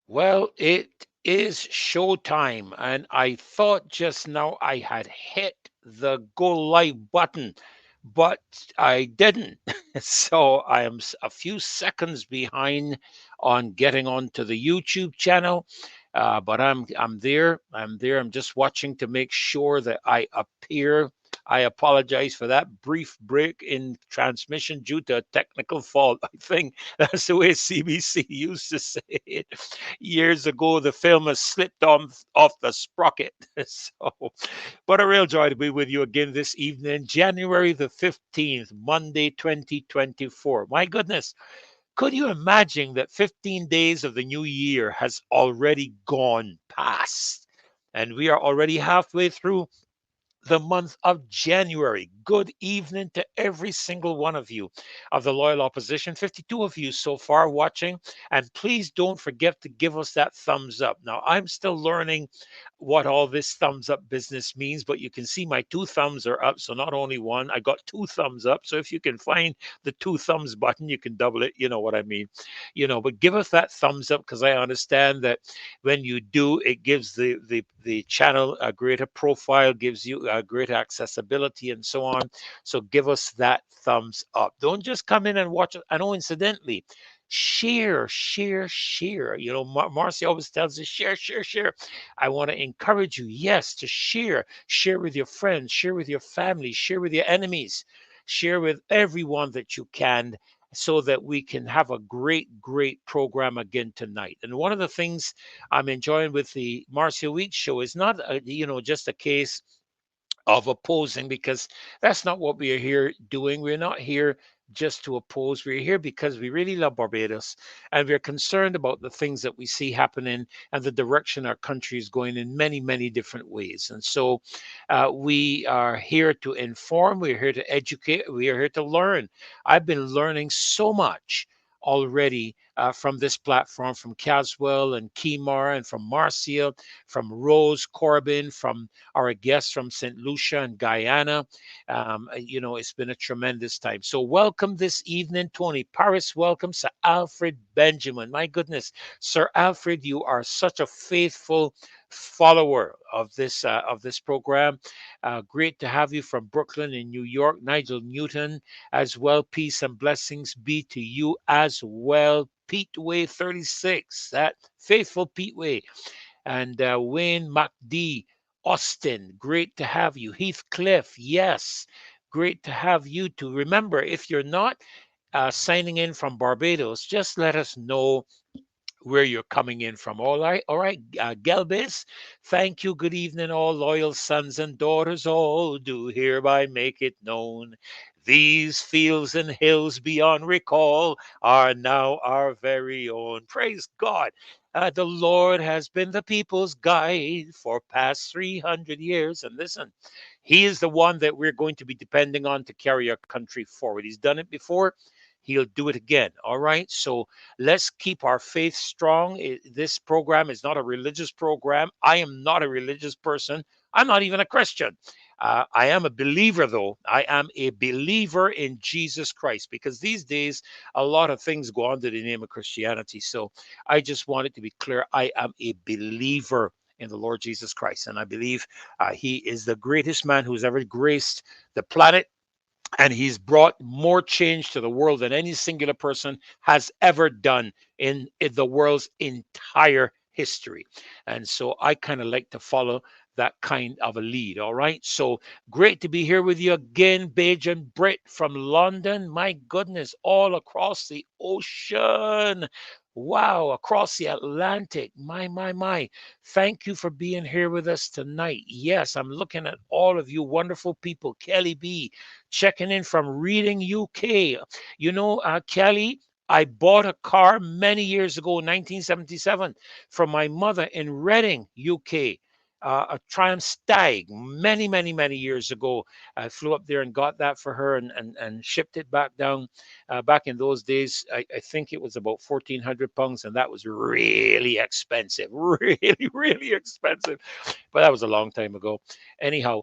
Well, it is showtime, and I thought just now I had hit the go live button, but I didn't. So I am a few seconds behind on getting onto the YouTube channel, but I'm there. I'm there. I'm just watching to make sure that I appear. I apologize for that brief break in transmission due to a technical fault. I think that's the way CBC used to say it years ago. The film has slipped on off the sprocket. So, but a real joy to be with you again this evening, January the 15th, Monday 2024. My goodness, could you imagine that 15 days of the new year has already gone past? And we are already halfway through the month of January. Good evening to every single one of you of the loyal opposition. 52 of you so far watching. And please don't forget to give us that thumbs up. Now, I'm still learning what all this thumbs up business means, but you can see my two thumbs are up. So not only one, I got two thumbs up. So if you can find the two thumbs button, you can double it. You know what I mean? But give us that thumbs up because I understand that when you do, it gives the channel a greater profile, gives you a greater accessibility, and so on. So give us that thumbs up. Don't just come in and watch it. I know, incidentally, share, share, share. Marcy always tells us share, share, share. I want to encourage you, yes, to share. Share with your friends, share with your family, share with your enemies, share with everyone that you can, so that we can have a great, great program again tonight. And one of the things I'm enjoying with the Marcia Week show is not, just a case of opposing, because that's not what we are here doing. We're not here just to oppose. We're here because we really love Barbados, and we're concerned about the things that we see happening and the direction our country is going in many, many different ways. And so we are here to inform, we're here to educate, we are here to learn. I've been learning so much already from this platform, from Caswell and Kimar, and from Marcia, from Rose Corbin, from our guests from St. Lucia and Guyana. It's been a tremendous time. So welcome this evening, Tony Paris. Welcome, Sir Alfred Benjamin. My goodness, Sir Alfred, you are such a faithful follower of this program. Great to have you from Brooklyn in New York, Nigel Newton as well. Peace and blessings be to you as well. Pete Way 36, that faithful Pete Way, and Wayne MacD, Austin, great to have you. Heathcliff, yes, great to have you too. Remember, if you're not signing in from Barbados, just let us know where you're coming in from. All right, Gelbis, thank you. Good evening, all loyal sons and daughters. All do hereby make it known. These fields and hills beyond recall are now our very own. Praise God. The Lord has been the people's guide for past 300 years. And listen, He is the one that we're going to be depending on to carry our country forward. He's done it before. He'll do it again. All right. So let's keep our faith strong. This program is not a religious program. I am not a religious person. I'm not even a Christian. I am a believer, though. I am a believer in Jesus Christ, because these days a lot of things go under the name of Christianity. So I just want it to be clear. I am a believer in the Lord Jesus Christ. And I believe He is the greatest man who's ever graced the planet, and he's brought more change to the world than any singular person has ever done in the world's entire history. And so I kind of like to follow that kind of a lead. All right. So great to be here with you again, Bajan Britt from London. My goodness, all across the ocean. Wow, across the Atlantic. My. Thank you for being here with us tonight. Yes, I'm looking at all of you wonderful people. Kelly B, checking in from Reading, UK. Kelly, I bought a car many years ago, 1977, from my mother in Reading, UK. A Triumph Stag, many, many, many years ago. I flew up there and got that for her, and shipped it back down. Back in those days, I think it was about £1,400, and that was really expensive, really, really expensive. but that was a long time ago. Anyhow,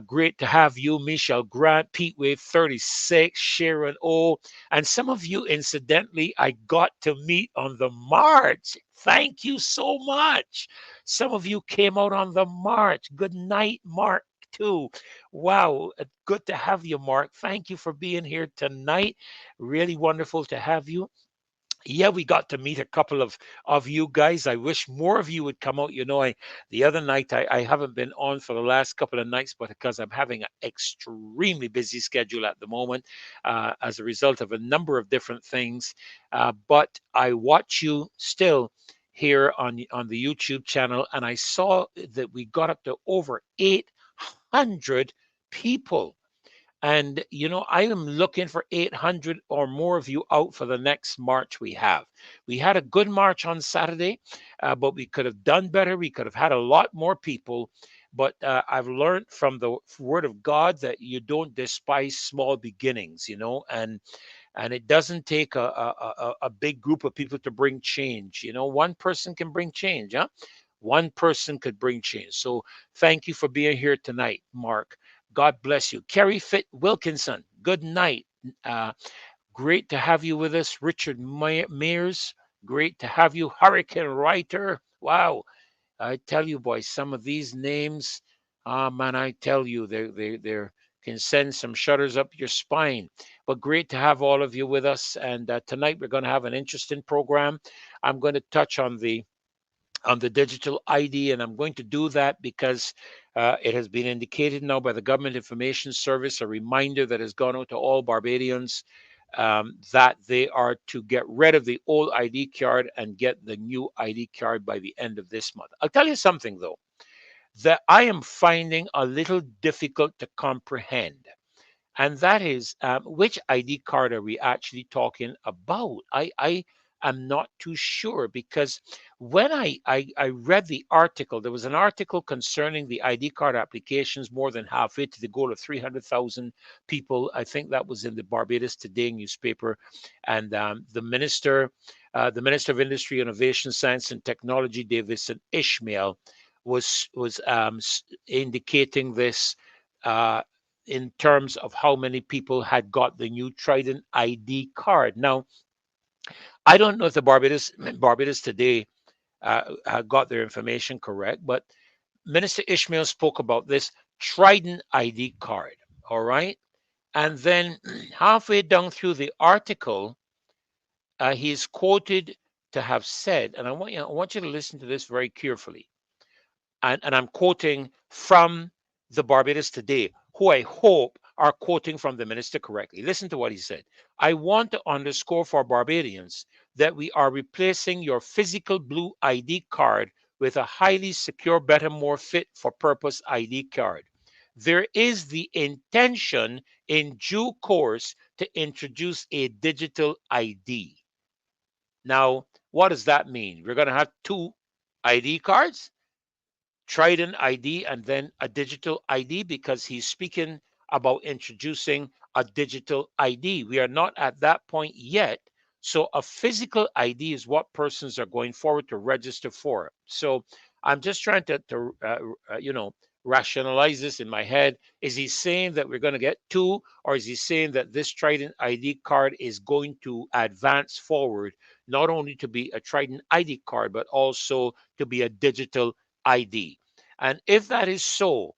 great to have you, Michelle Grant, Pete Wave 36, Sharon O, and some of you, incidentally, I got to meet on the march. Thank you so much. Some of you came out on the march. Good night, Mark, too. Wow, good to have you, Mark. Thank you for being here tonight. Really wonderful to have you. Yeah, we got to meet a couple of you guys. I wish more of you would come out. The other night I haven't been on for the last couple of nights, but because I'm having an extremely busy schedule at the moment, as a result of a number of different things. But I watch you still here on the YouTube channel, and I saw that we got up to over 800 people. And, I am looking for 800 or more of you out for the next march we have. We had a good march on Saturday, but we could have done better. We could have had a lot more people. But I've learned from the word of God that you don't despise small beginnings, and it doesn't take a big group of people to bring change. One person can bring change, huh? One person could bring change. So thank you for being here tonight, Mark. God bless you. Carrie Fit Wilkinson, good night. Uh, Great to have you with us. Richard Mears, great to have you. Hurricane Writer, wow. I tell you, boys, some of these names, man, I tell you, they can send some shudders up your spine. But great to have all of you with us. And tonight we're going to have an interesting program. I'm going to touch on the digital ID, and I'm going to do that because it has been indicated now by the Government Information Service, a reminder that has gone out to all Barbadians, that they are to get rid of the old ID card and get the new ID card by the end of this month. I'll tell you something, though, that I am finding a little difficult to comprehend. And that is, which ID card are we actually talking about? I am not too sure, because when I read the article, there was an article concerning the ID card applications more than halfway to the goal of 300,000 people. I think that was in the Barbados Today newspaper. And the Minister of Industry, Innovation, Science and Technology, Davison Ishmael, was indicating this. In terms of how many people had got the new Trident ID card. Now, I don't know if the Barbados Today got their information correct, but Minister Ishmael spoke about this Trident ID card. All right. And then halfway down through the article, he is quoted to have said, and I want you to listen to this very carefully. And I'm quoting from the Barbados Today, who I hope are quoting from the minister correctly. Listen to what he said. I want to underscore for Barbadians that we are replacing your physical blue ID card with a highly secure, better, more fit for purpose ID card. There is the intention in due course to introduce a digital ID. Now, what does that mean? We're going to have two ID cards? Trident ID and then a digital ID, because he's speaking about introducing a digital ID. We are not at that point yet. So a physical ID is what persons are going forward to register for. So I'm just trying to rationalize this in my head. Is he saying that we're going to get two, or is he saying that this Trident ID card is going to advance forward, not only to be a Trident ID card, but also to be a digital ID? And if that is so,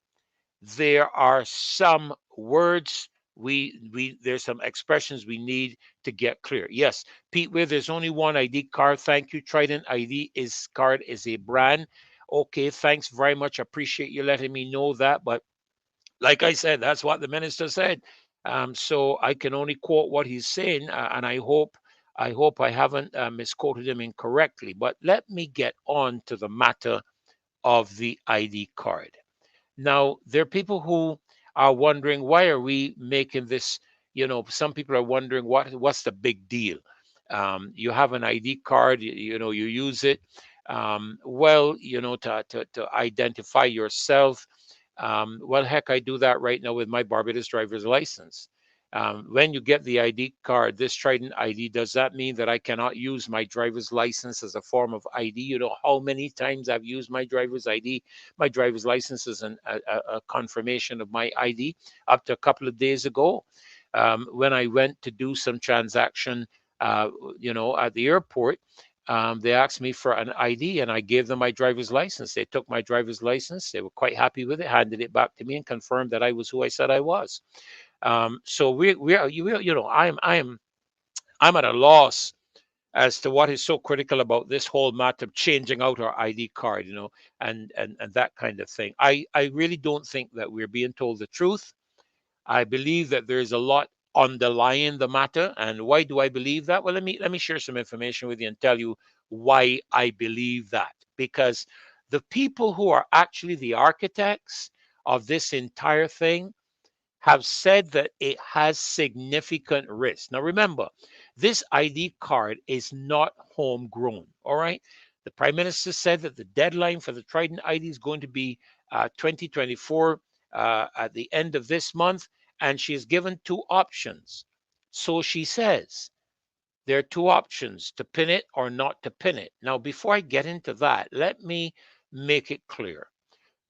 there are some words there's some expressions we need to get clear. Yes, Pete, where there's only one ID card. Thank you. Trident ID is a brand. Okay, thanks very much. Appreciate you letting me know that. But like I said, that's what the minister said. So I can only quote what he's saying, and I hope I haven't misquoted him incorrectly. But let me get on to the matter of the ID card. Now, there are people who are wondering, why are we making this? Some people are wondering what's the big deal. You have an ID card, you use it. To identify yourself. Well, heck, I do that right now with my Barbados driver's license. When you get the ID card, this Trident ID, does that mean that I cannot use my driver's license as a form of ID? You know how many times I've used my driver's ID, my driver's license as a confirmation of my ID. Up to a couple of days ago, when I went to do some transaction, uh, at the airport, they asked me for an ID, and I gave them my driver's license. They took my driver's license. They were quite happy with it, handed it back to me, and confirmed that I was who I said I was. So we are I'm at a loss as to what is so critical about this whole matter of changing out our ID card, and that kind of thing. I really don't think that we're being told the truth. I believe that there is a lot underlying the matter. And why do I believe that? Well, let me share some information with you and tell you why I believe that. Because the people who are actually the architects of this entire thing have said that it has significant risk. Now, remember, this ID card is not homegrown. All right. The Prime Minister said that the deadline for the Trident ID is going to be 2024 at the end of this month, and she has given two options. So she says there are two options: to pin it or not to pin it. Now, before I get into that, let me make it clear.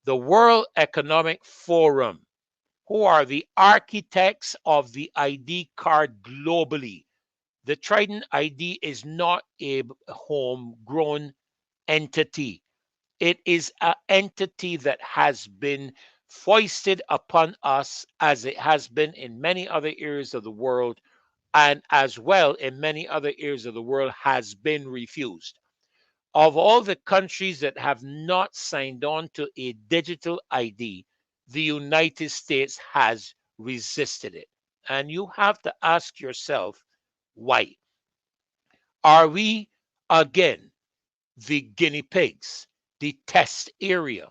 The World Economic Forum, who are the architects of the ID card globally. The Trident ID is not a homegrown entity. It is an entity that has been foisted upon us, as it has been in many other areas of the world, and as well in many other areas of the world has been refused. Of all the countries that have not signed on to a digital ID, the United States has resisted it. And you have to ask yourself, why? Are we, again, the guinea pigs, the test area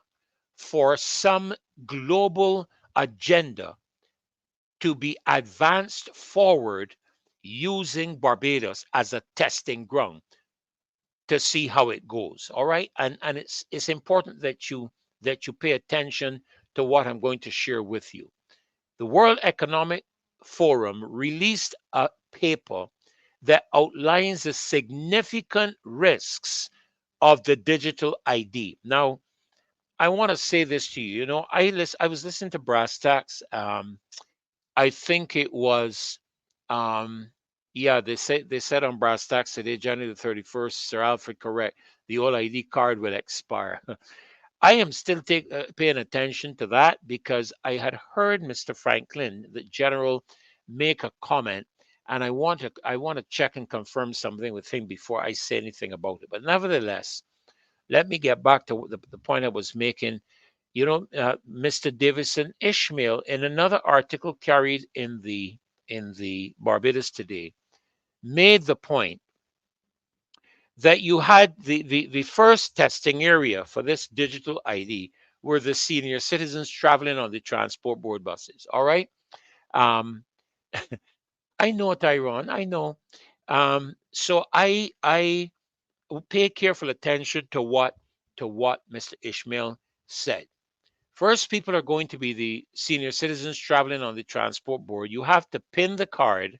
for some global agenda to be advanced forward using Barbados as a testing ground to see how it goes? All right, and it's important that you pay attention to what I'm going to share with you. The World Economic Forum released a paper that outlines the significant risks of the digital ID. Now, I want to say this to you. I was listening to Brass Tacks. I think it was, um, yeah, they said on Brass Tacks today, January the 31st, Sir Alfred, correct. The old ID card will expire. I am still paying attention to that because I had heard Mr. Franklin, the general, make a comment, and I want to check and confirm something with him before I say anything about it. But nevertheless, let me get back to the point I was making. Mr. Davison Ishmael, in another article carried in the Barbados Today, made the point that you had the first testing area for this digital ID were the senior citizens traveling on the transport board buses. All right. Um, I know, Tyrone. I know. So I pay careful attention to what Mr. Ishmael said. First, people are going to be the senior citizens traveling on the transport board. You have to pin the card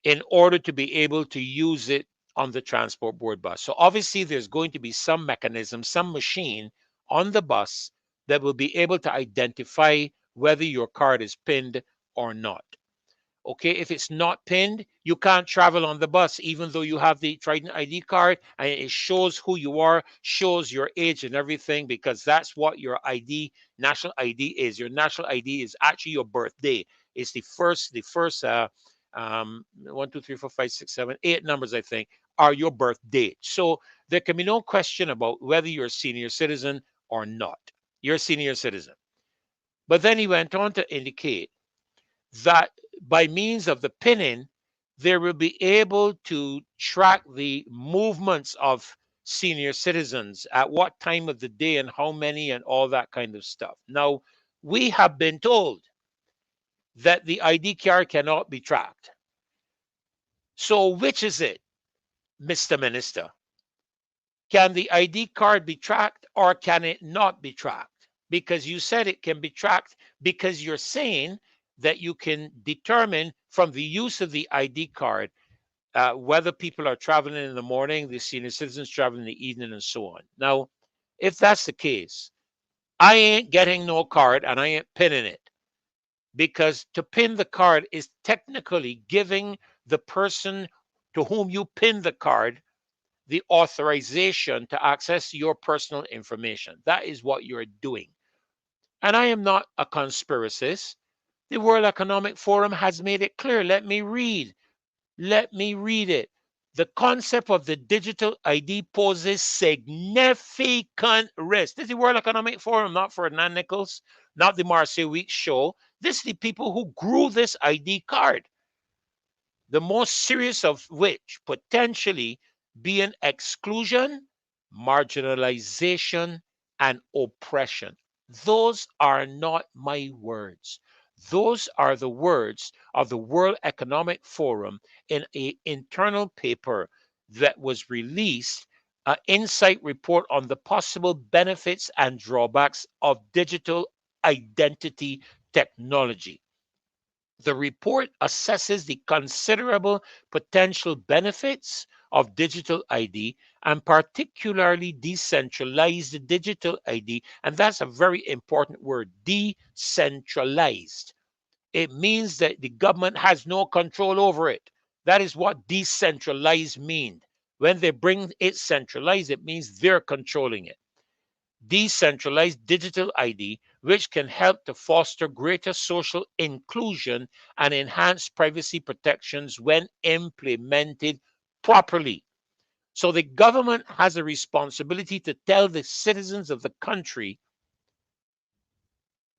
in order to be able to use it on the transport board bus. So obviously there's going to be some mechanism, some machine on the bus that will be able to identify whether your card is pinned or not. Okay, if it's not pinned, you can't travel on the bus, even though you have the Trident ID card and it shows who you are, shows your age and everything, because that's what your ID, national ID is. Your national ID is actually your birthday. It's the first 1, 2, 3, 4, 5, 6, 7, 8 numbers, I think, are your birth date. So there can be no question about whether you're a senior citizen or not. You're a senior citizen. But then he went on to indicate that by means of the pinning, they will be able to track the movements of senior citizens at what time of the day and how many and all that kind of stuff. Now, we have been told that the ID card cannot be tracked. So, which is it, Mr. Minister? Can the ID card be tracked or can it not be tracked? Because you said it can be tracked, because you're saying that you can determine from the use of the ID card whether people are traveling in the morning, the senior citizens traveling in the evening, and so on. Now, if that's the case, I ain't getting no card and I ain't pinning it, because to pin the card is technically giving the person to whom you pin the card the authorization to access your personal information. That is what you're doing. And I am not a conspiracist. The World Economic Forum has made it clear. Let me read. Let me read it. The concept of the digital ID poses significant risk. This is the World Economic Forum, not Ferdinand Nichols, not the Marseille Week show. This is the people who grew this ID card, the most serious of which potentially being exclusion, marginalization, and oppression. Those are not my words. Those are the words of the World Economic Forum in an internal paper that was released, an insight report on the possible benefits and drawbacks of digital identity technology. The report assesses the considerable potential benefits of digital ID, and particularly decentralized digital ID. And that's a very important word, decentralized. It means that the government has no control over it. That is what decentralized means. When they bring it centralized, it means they're controlling it. Decentralized digital ID, which can help to foster greater social inclusion and enhance privacy protections when implemented properly. So the government has a responsibility to tell the citizens of the country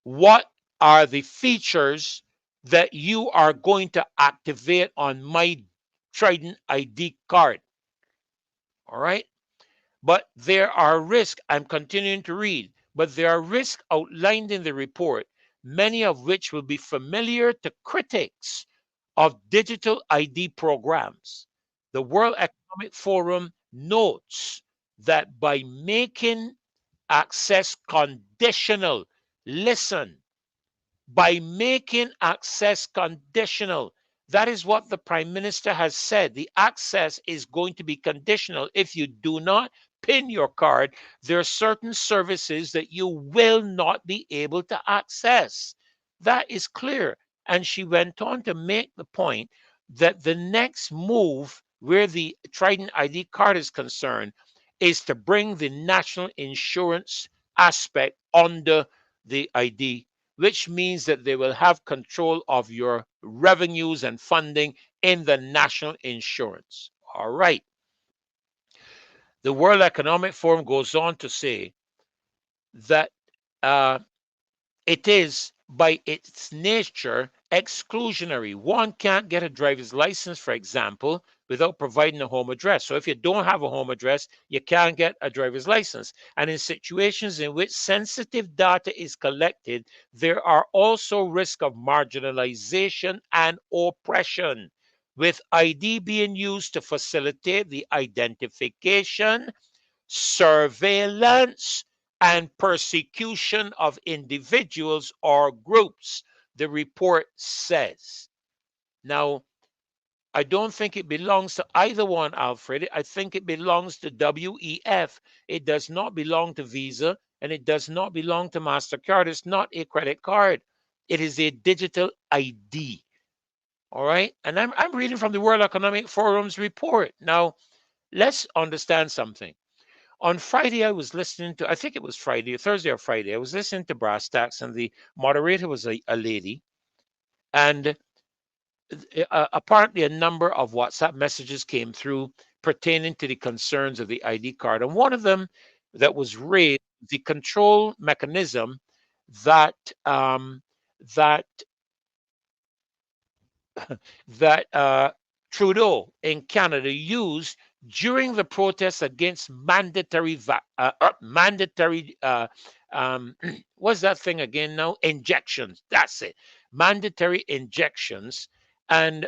what are the features that you are going to activate on my Trident ID card. All right. But there are risks, I'm continuing to read, but there are risks outlined in the report, many of which will be familiar to critics of digital ID programs. The World Economic Forum notes that by making access conditional, listen, by making access conditional. That is what the Prime Minister has said. The access is going to be conditional. If you do not pin your card, there are certain services that you will not be able to access. That is clear. And she went on to make the point that the next move, where the Trident ID card is concerned, is to bring the national insurance aspect under the ID, which means that they will have control of your revenues and funding in the national insurance. All right. The World Economic Forum goes on to say that uh, it is by its nature exclusionary. One can't get a driver's license, for example, without providing a home address. So if you don't have a home address, you can't get a driver's license. And in situations in which sensitive data is collected, there are also risks of marginalization and oppression, with ID being used to facilitate the identification, surveillance, and persecution of individuals or groups, the report says. Now, I don't think it belongs to either one, Alfred. I think it belongs to WEF. It does not belong to Visa, and it does not belong to MasterCard. It's not a credit card. It is a digital ID. All right. And I'm reading from the World Economic Forum's report. Now, let's understand something. On Friday, I was listening to, I think it was Friday, Thursday or Friday, I was listening to Brass Tacks, and the moderator was a lady. And apparently, a number of WhatsApp messages came through pertaining to the concerns of the ID card. And one of them that was raised, the control mechanism that that Trudeau in Canada used during the protests against mandatory what's that thing again now? Injections. That's it. Mandatory injections and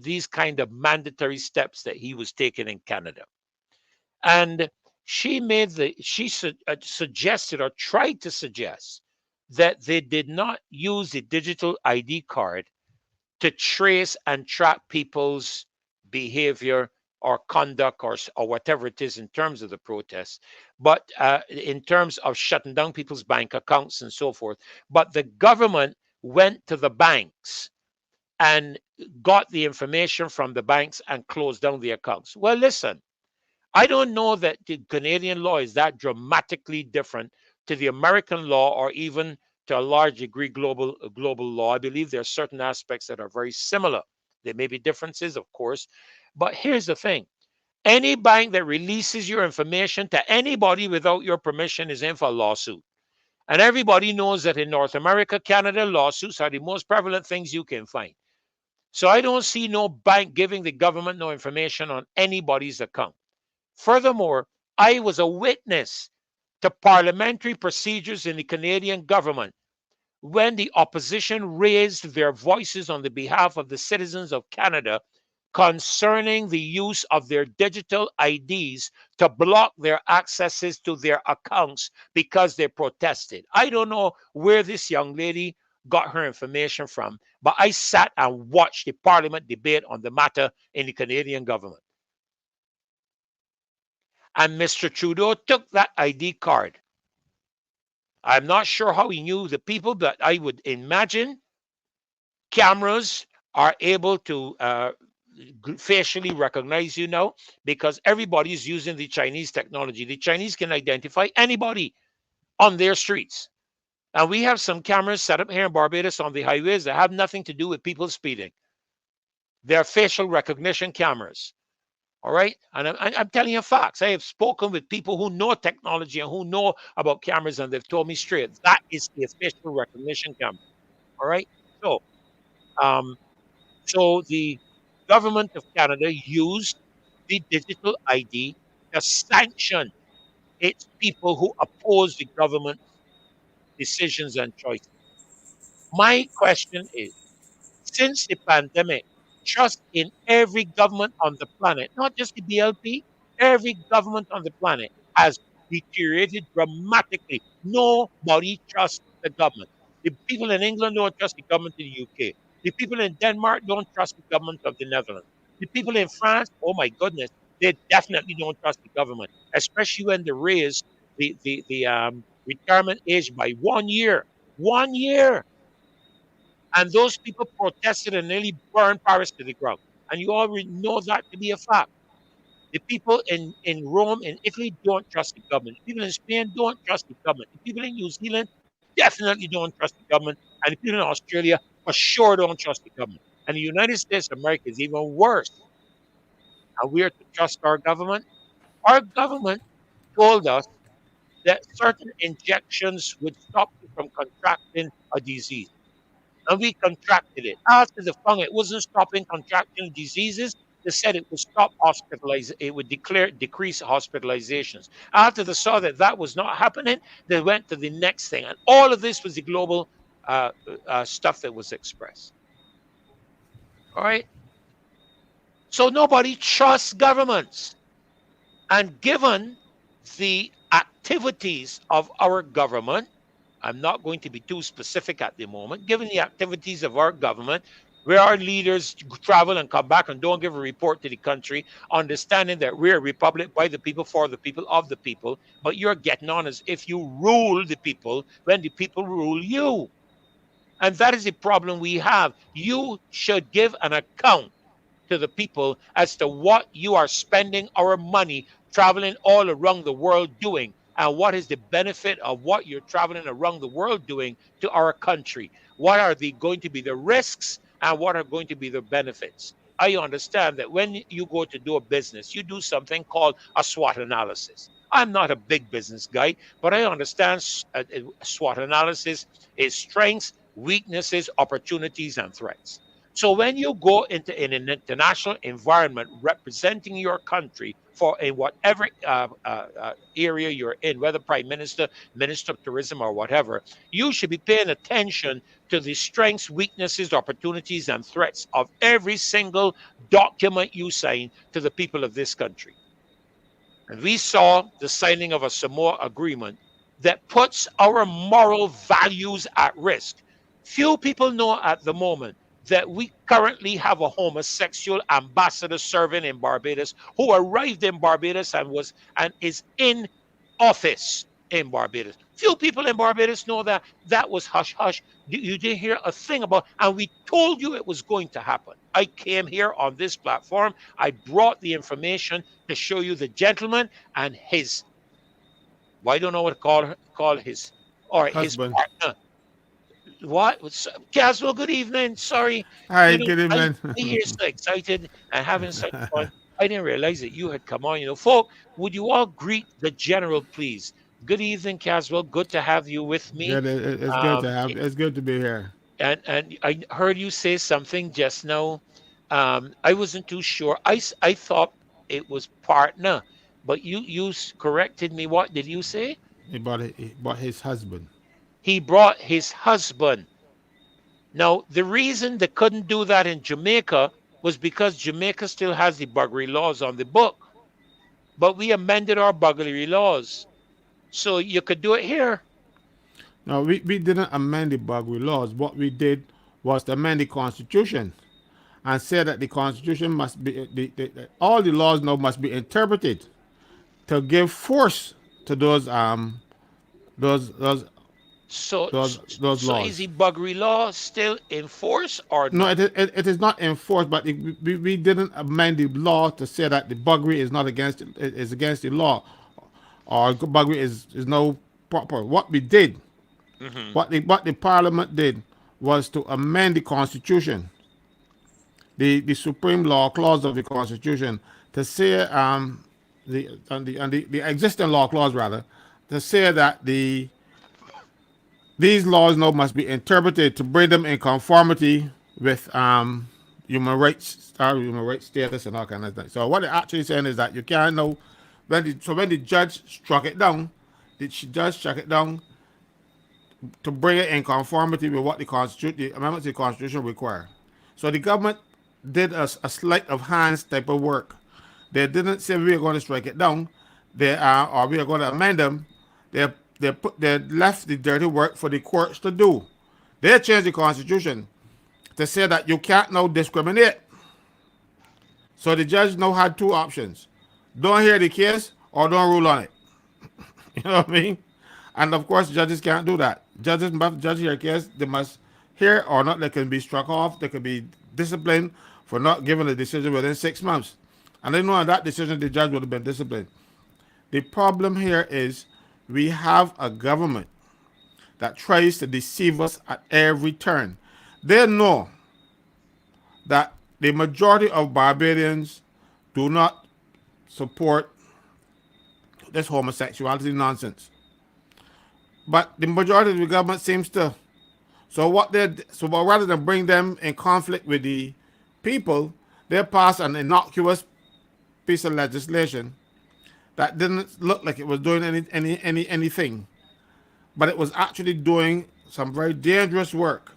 these kind of mandatory steps that he was taking in Canada. And she suggested or tried to suggest that they did not use the digital ID card to trace and track people's behavior or conduct or whatever it is in terms of the protests, but in terms of shutting down people's bank accounts and so forth. But the government went to the banks and got the information from the banks and closed down the accounts. Well, listen, I don't know that the Canadian law is that dramatically different to the American law or even to a large degree global law. I believe there are certain aspects that are very similar. There may be differences, of course, but here's the thing. Any bank that releases your information to anybody without your permission is in for a lawsuit. And everybody knows that in North America, Canada, lawsuits are the most prevalent things you can find. So I don't see no bank giving the government no information on anybody's account. Furthermore, I was a witness to parliamentary procedures in the Canadian government when the opposition raised their voices on the behalf of the citizens of Canada concerning the use of their digital IDs to block their accesses to their accounts because they protested. I don't know where this young lady got her information from, but I sat and watched the parliament debate on the matter in the Canadian government. And Mr. Trudeau took that ID card. I'm not sure how he knew the people, but I would imagine cameras are able to facially recognize you now because everybody is using the Chinese technology. The Chinese can identify anybody on their streets. And we have some cameras set up here in Barbados on the highways that have nothing to do with people speeding. They're facial recognition cameras. All right. And I'm telling you facts. I have spoken with people who know technology and who know about cameras, and they've told me straight that is the facial recognition camera. All right. So, um, so the government of Canada used the digital ID to sanction its people who oppose the government's decisions and choices. My question is, since the pandemic, trust in every government on the planet, not just the BLP, every government on the planet has deteriorated dramatically. Nobody trusts the government. The people in England don't trust the government in the UK. The people in Denmark don't trust the government of the Netherlands. The people in France, oh my goodness, they definitely don't trust the government, especially when they raise the retirement age by 1 year. 1 year. And those people protested and nearly burned Paris to the ground. And you already know that to be a fact. The people in Rome and Italy don't trust the government. The people in Spain don't trust the government. The people in New Zealand definitely don't trust the government. And the people in Australia for sure don't trust the government. And the United States of America is even worse. And we are to trust our government. Our government told us that certain injections would stop you from contracting a disease. And we contracted it. After the found it wasn't stopping contracting diseases, they said it would stop hospitalize. It would decrease hospitalizations. After they saw that that was not happening, they went to the next thing, and all of this was the global stuff that was expressed. All right. So nobody trusts governments, and given the activities of our government, I'm not going to be too specific at the moment. Given the activities of our government, where our leaders travel and come back and don't give a report to the country, understanding that we're a republic by the people, for the people, of the people, but you're getting on as if you rule the people when the people rule you. And that is the problem we have. You should give an account to the people as to what you are spending our money traveling all around the world doing, and what is the benefit of what you're traveling around the world doing to our country. What are going to be the risks and what are going to be the benefits? I understand that when you go to do a business, you do something called a SWOT analysis. I'm not a big business guy, but I understand SWOT analysis is strengths, weaknesses, opportunities, and threats. So when you go into an international environment representing your country for in whatever area you're in, whether prime minister, minister of tourism, or whatever, you should be paying attention to the strengths, weaknesses, opportunities, and threats of every single document you sign to the people of this country. And we saw the signing of a Samoa agreement that puts our moral values at risk. Few people know at the moment that we currently have a homosexual ambassador serving in Barbados who arrived in Barbados and is in office in Barbados. Few people in Barbados know that. That was hush hush. You didn't hear a thing about, and we told you it was going to happen. I came here on this platform. I brought the information to show you the gentleman and his, well, I don't know what to call his, or his Husband. partner. What? Caswell, good evening. Sorry, Hi, good I evening. hear so excited and having such fun. I didn't realize that you had come on. Folk, would you all greet the general, please? Good evening, Caswell. Good to have you with me. Good. It's good to Um, have. It's good to be here. and I heard you say something just now. I wasn't too sure. I thought it was partner, but you corrected me. What did you say? He bought his husband. He brought his husband. Now, the reason they couldn't do that in Jamaica was because Jamaica still has the burglary laws on the book. But we amended our burglary laws. So you could do it here. No, we didn't amend the burglary laws. What we did was to amend the constitution and say that the constitution must be all the laws now must be interpreted to give force to those those So those so is laws. the burglary law still in force or No, not? it is not enforced, but we didn't amend the law to say that the buggery is not is against the law, or buggery is no proper. What we did, Hmm. what the parliament did, was to amend the constitution, the supreme law clause of the constitution, to say the existing law clause rather, to say that these laws now must be interpreted to bring them in conformity with human rights status and all kind of things. So what it actually saying is that you can't know when the judge struck it down, the judge struck it down to bring it in conformity with what the amendments to the constitution require. So the government did a sleight of hands type of work. They didn't say we are going to strike it down. They are or we are going to amend them. They left the dirty work for the courts to do. They changed the constitution to say that you can't now discriminate. So the judge now had two options: don't hear the case or don't rule on it. You know what I mean? And of course, judges can't do that. Judges must judge their case. They must hear or not. They can be struck off. They can be disciplined for not giving a decision within 6 months. And then on that decision, the judge would have been disciplined. The problem here is we have a government that tries to deceive us at every turn. They know that the majority of Barbadians do not support this homosexuality nonsense. But the majority of the government seems to. But rather than bring them in conflict with the people, they pass an innocuous piece of legislation that didn't look like it was doing anything, but it was actually doing some very dangerous work.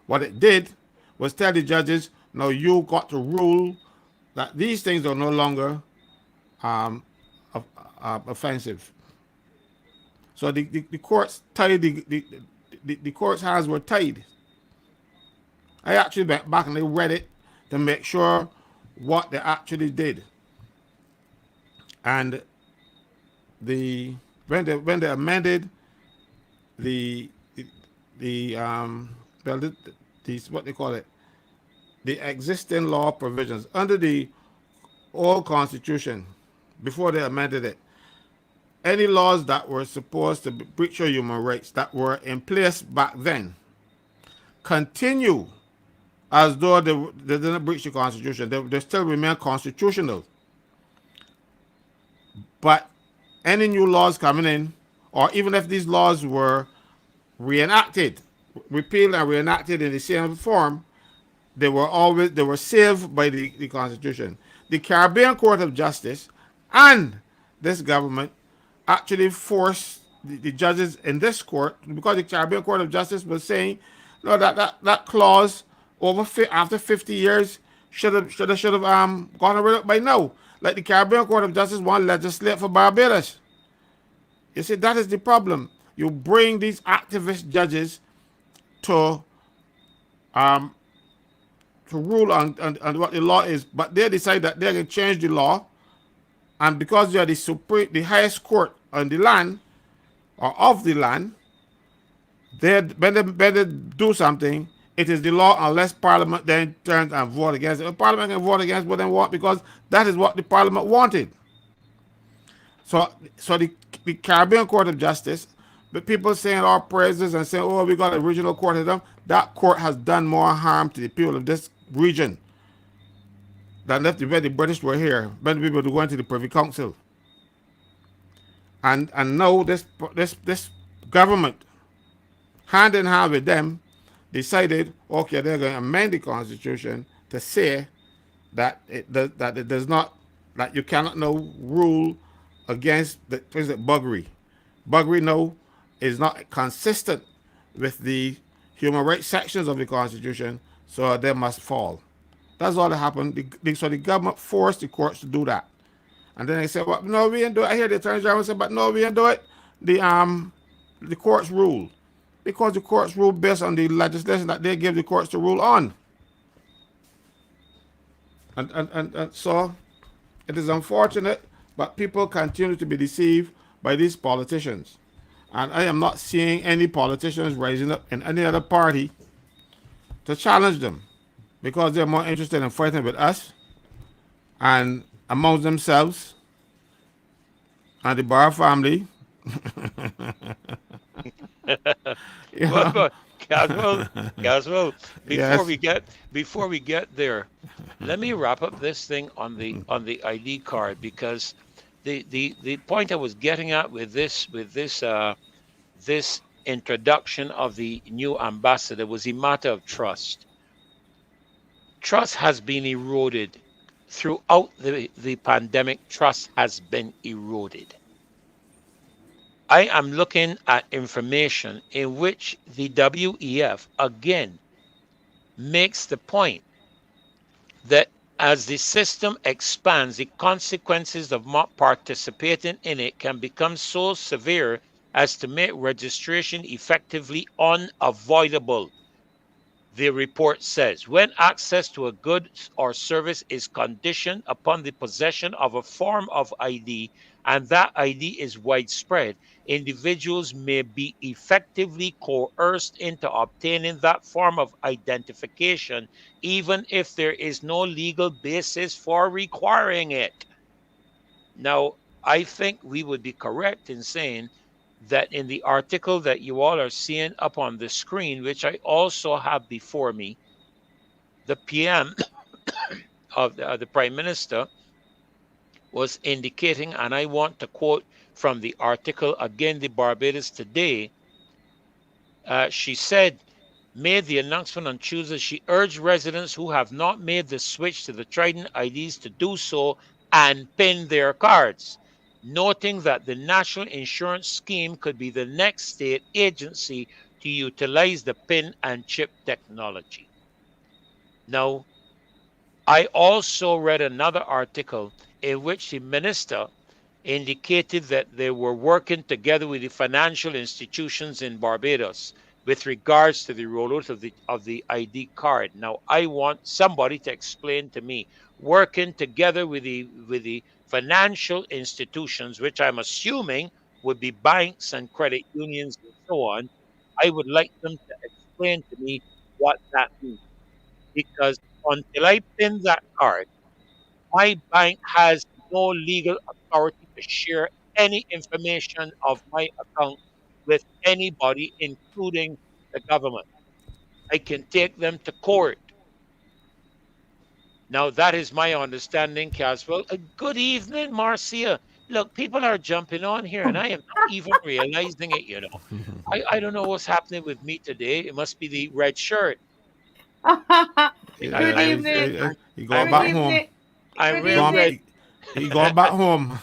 What it did was tell the judges, "No, you got to rule that these things are no longer um, offensive." So the courts tied the court's hands were tied. I actually went back and they read it to make sure what they actually did. And the when they amended the well, what they call it, the existing law provisions under the old constitution, before they amended it, any laws that were supposed to breach your human rights that were in place back then continue as though they didn't breach the constitution. They still remain constitutional. But any new laws coming in, or even if these laws were reenacted, repealed and reenacted in the same form, they were saved by the Constitution. The Caribbean Court of Justice and this government actually forced the judges in this court, because the Caribbean Court of Justice was saying, no, that clause after 50 years should have gone rid of by now. Like the Caribbean Court of Justice want to legislate for Barbados. You see, that is the problem. You bring these activist judges to um, to rule on what the law is, but they decide that they're going to change the law, and because they are the highest court on the land or of the land, when they do something, it is the law unless Parliament then turns and vote against it. If Parliament can vote against what they want because that is what the Parliament wanted. So the Caribbean Court of Justice, the people saying all praises and saying, oh, we got a regional court of them, that court has done more harm to the people of this region than left when the British were here, when the people were going to the Privy Council. And now this government, hand in hand with them, decided, okay, they're going to amend the Constitution to say that it does not, that you cannot now rule against the buggery. Buggery now is not consistent with the human rights sections of the Constitution, so they must fall. That's all that happened. So the government forced the courts to do that. And then they said, well, no, we didn't do it. I hear the Attorney General say, but no, we didn't do it. The courts rule. Because the courts rule based on the legislation that they give the courts to rule on. And so it is unfortunate, but people continue to be deceived by these politicians. And I am not seeing any politicians rising up in any other party to challenge them because they're more interested in fighting with us and amongst themselves and the Barrow family. Well, Yeah. but Caswell, Caswell, before Yes. we get before we get there, let me wrap up this thing on the ID card because the point I was getting at with this introduction of the new ambassador was a matter of trust. Trust has been eroded throughout the pandemic. Trust has been eroded. I am looking at information in which the WEF again makes the point that as the system expands, the consequences of not participating in it can become so severe as to make registration effectively unavoidable. The report says when access to a good or service is conditioned upon the possession of a form of ID and that ID is widespread, individuals may be effectively coerced into obtaining that form of identification, even if there is no legal basis for requiring it. Now, I think we would be correct in saying that in the article that you all are seeing up on the screen, which I also have before me, the PM of the Prime Minister was indicating, and I want to quote from the article again, the Barbados Today. She said, made the announcement on Tuesday. She urged residents who have not made the switch to the Trident IDs to do so and pin their cards, noting that the National Insurance Scheme could be the next state agency to utilize the pin and chip technology. Now, I also read another article in which the minister indicated that they were working together with the financial institutions in Barbados with regards to the rollout of the ID card. Now, I want somebody to explain to me working together with the financial institutions, which I'm assuming would be banks and credit unions and so on. I would like them to explain to me what that means because until I pin that card, my bank has no legal authority to share any information of my account with anybody, including the government. I can take them to court. Now, that is my understanding, Caswell. Good evening, Marcia. Look, people are jumping on here, and I am not even realizing it, you know. I don't know what's happening with me today. It must be the red shirt. Good I'm evening. He going Good I'm back home. evening. I'm Good He real going, evening. red. he going back home.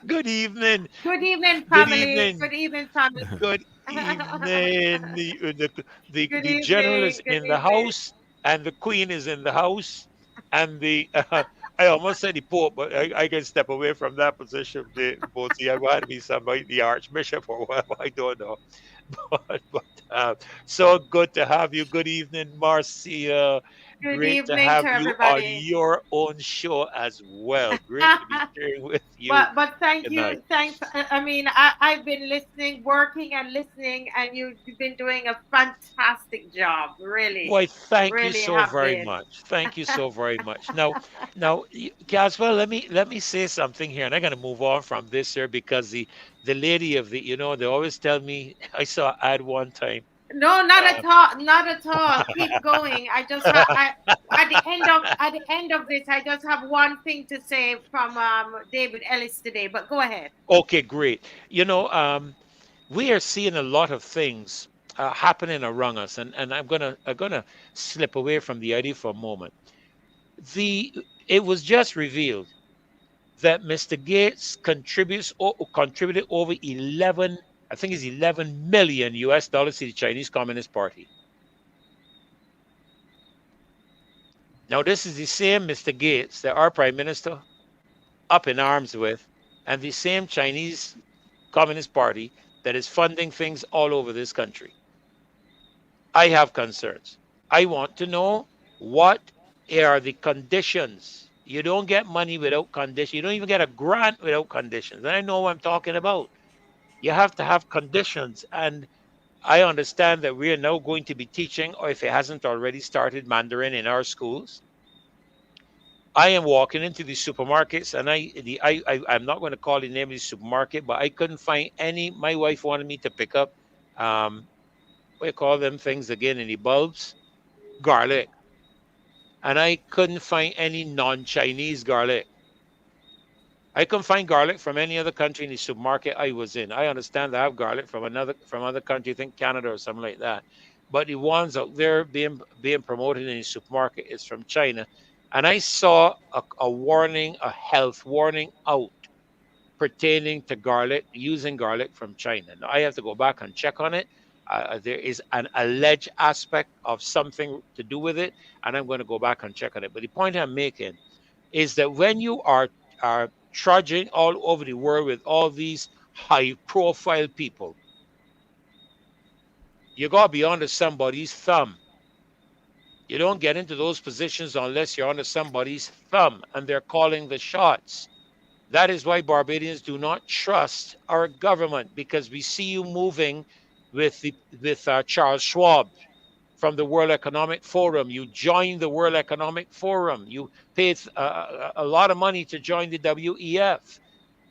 Good evening. Good evening, Good family. evening. Good evening, family. Good evening. Good The general evening. is Good in the evening. house, and the queen is in the house, and the I almost said the Pope, but I can step away from that position, Bosie. I want to be somebody, the Archbishop or whatever. I don't know. But so good to have you. Good evening, Marcia. Good Great to evening to have you on everybody. your own show as well. Great to be sharing with you But thank tonight. you, thanks. I mean, I've been listening, working and listening, and you've been doing a fantastic job. Really, Why, thank you really so have very been. much. Thank you so very much. Now, Caswell, let me say something here, and I'm gonna move on from this here because the lady of the, they always tell me I saw an ad one time. No, not Uh, at all, not at all. Keep going. I just have I at the end of this, I just have one thing to say from David Ellis today. But go ahead. okay, great. We are seeing a lot of things happening around us, and I'm gonna slip away from the idea for a moment. The It was just revealed that Mr. Gates contributed over 11, I think it's 11 million US dollars to the Chinese Communist Party. Now, this is the same Mr. Gates that our Prime Minister up in arms with, and the same Chinese Communist Party that is funding things all over this country. I have concerns. I want to know what are the conditions. You don't get money without conditions. You don't even get a grant without conditions. And I know what I'm talking about. You have to have conditions. And I understand that we are now going to be teaching, or if it hasn't already started, Mandarin in our schools. I am walking into the supermarkets, and I'm not going to call the name of the supermarket, but I couldn't find any. My wife wanted me to pick up, what do you call them things again in the bulbs? Garlic. And I couldn't find any non-Chinese garlic. I couldn't find garlic from any other country in the supermarket I was in. I understand they have garlic from other country, I think Canada or something like that. But the ones out there being promoted in the supermarket is from China. And I saw a warning, a health warning out pertaining to garlic, using garlic from China. Now I have to go back and check on it. There is an alleged aspect of something to do with it, and I'm going to go back and check on it. But the point I'm making is that when you are trudging all over the world with all these high profile people, you got to be under somebody's thumb. You don't get into those positions unless you're under somebody's thumb and they're calling the shots. That is why Barbadians do not trust our government, because we see you moving with Charles Schwab from the World Economic Forum. You join the World Economic Forum. You paid a lot of money to join the WEF.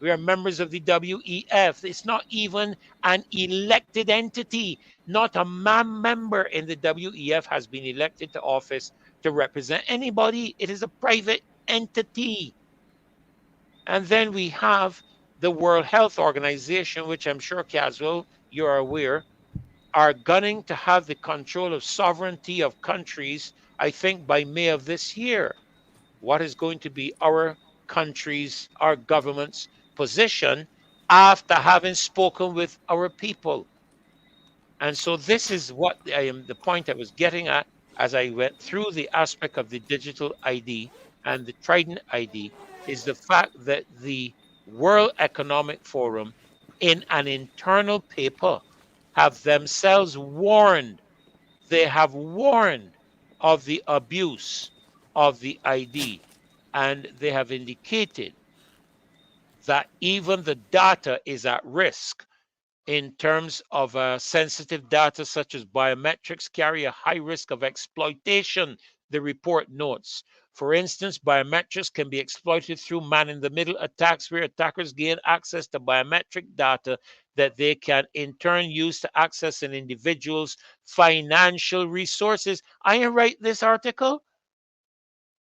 We are members of the WEF. It's not even an elected entity. Not a member in the WEF has been elected to office to represent anybody. It is a private entity. And then we have the World Health Organization, which I'm sure, Caswell, you're aware, are gunning to have the control of sovereignty of countries, I think, by May of this year. What is going to be our country's, our government's position after having spoken with our people? And so this is what the point I was getting at as I went through the aspect of the digital ID and the Trident ID, is the fact that the World Economic Forum, in an internal paper, have themselves warned, they have warned of the abuse of the ID, and they have indicated that even the data is at risk in terms of sensitive data such as biometrics carry a high risk of exploitation, the report notes. For instance, biometrics can be exploited through man-in-the-middle attacks where attackers gain access to biometric data that they can in turn use to access an individual's financial resources. I write this article.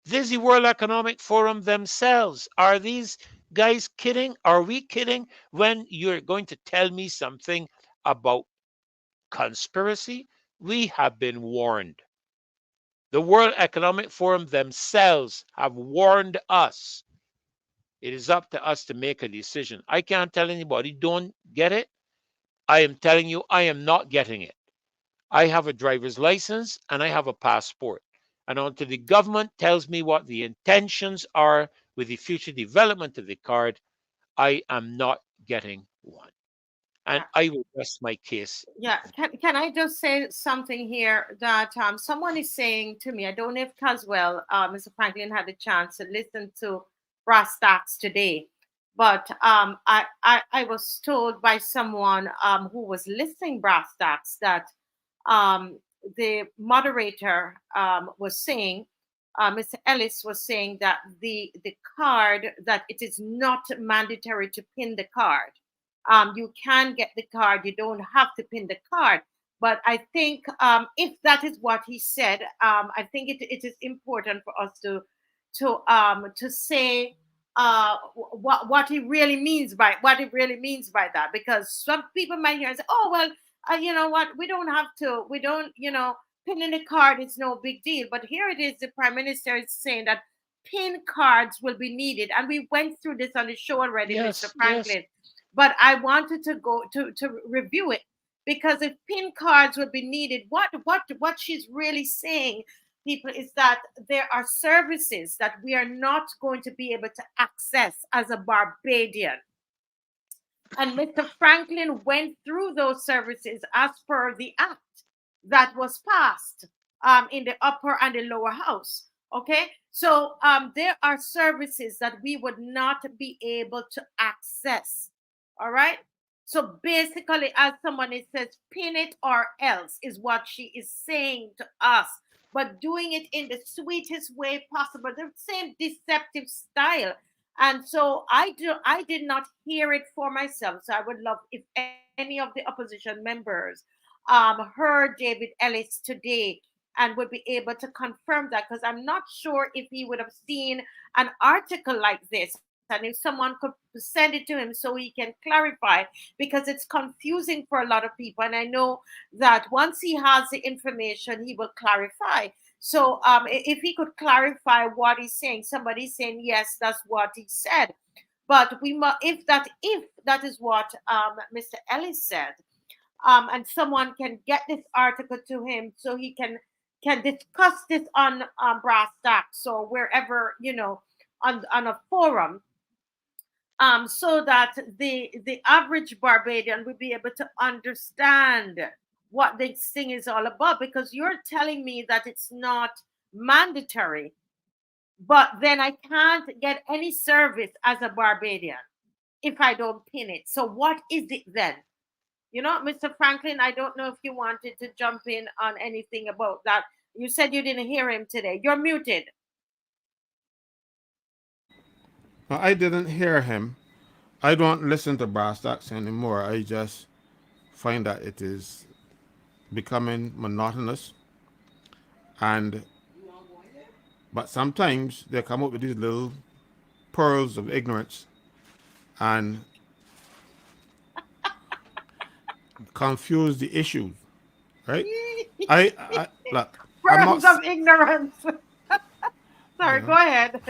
This is the World Economic Forum themselves. Are these guys kidding? Are we kidding when you're going to tell me something about conspiracy? We have been warned. The World Economic Forum themselves have warned us. It is up to us to make a decision. I can't tell anybody, don't get it. I am telling you, I am not getting it. I have a driver's license and I have a passport. And until the government tells me what the intentions are with the future development of the card, I am not getting one. And Yeah. I will rest my case. Yeah, can I just say something here that someone is saying to me? I don't know if Caswell, Mr. Franklin had a chance to listen to Brass Tacks today, but I was told by someone who was listening Brass Tacks that um, the moderator was saying, Mr. Ellis was saying that the card, that it is not mandatory to pin the card. You can get the card, you don't have to pin the card. But I think if that is what he said, I think it is important for us to say what he really means by that, because some people might hear and say, oh well, you know what, we don't have to, we don't, pinning the card is no big deal. But here it is, the prime minister is saying that pin cards will be needed, and we went through this on the show already, Mr. Yes, yes, Franklin, but I wanted to go to review it, because if pin cards would be needed, what she's really saying, people, is that there are services that we are not going to be able to access as a Barbadian. And Mr. Franklin went through those services as per the act that was passed in the upper and the lower house. Okay, so there are services that we would not be able to access. All right. So basically, as someone, it says, pin it or else, is what she is saying to us, but doing it in the sweetest way possible, the same deceptive style. And so I did not hear it for myself. So I would love if any of the opposition members heard David Ellis today and would be able to confirm that, because I'm not sure if he would have seen an article like this, and if someone could send it to him so he can clarify, because it's confusing for a lot of people. And I know that once he has the information, he will clarify. So if he could clarify what he's saying, somebody's saying yes, that's what he said. But we must, if that is what Mr. Ellis said, and someone can get this article to him so he can discuss this on Brass Tacks or wherever, on a forum, so that the average Barbadian will be able to understand what this thing is all about. Because you're telling me that it's not mandatory, but then I can't get any service as a Barbadian if I don't pin it. So what is it then? Mr. Franklin, I don't know if you wanted to jump in on anything about that. You said you didn't hear him today. You're muted. No, I didn't hear him. I don't listen to brass tacks anymore. I just find that it is becoming monotonous, and but sometimes they come up with these little pearls of ignorance and confuse the issues, right? I look. I'm not. Pearls of ignorance. You Sorry, go know. ahead.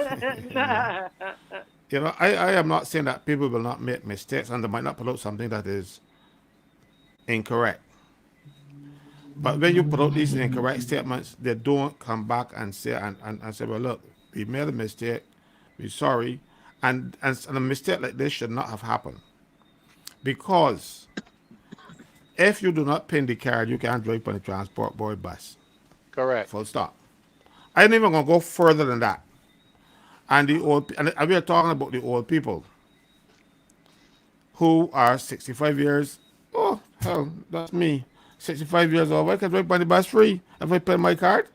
You know. I am not saying that people will not make mistakes and they might not put out something that is incorrect. But when you put out these incorrect statements, they don't come back and say and say, well, look, we made a mistake, we're sorry, and a mistake like this should not have happened. Because if you do not pin the card, you can't drive on the transport board bus. correct. Full stop. I ain't even gonna go further than that. And the old, and we are talking about the old people who are 65 years. Oh hell, that's me. 65 years old. Why can't I drive on the bus free if I pay my card?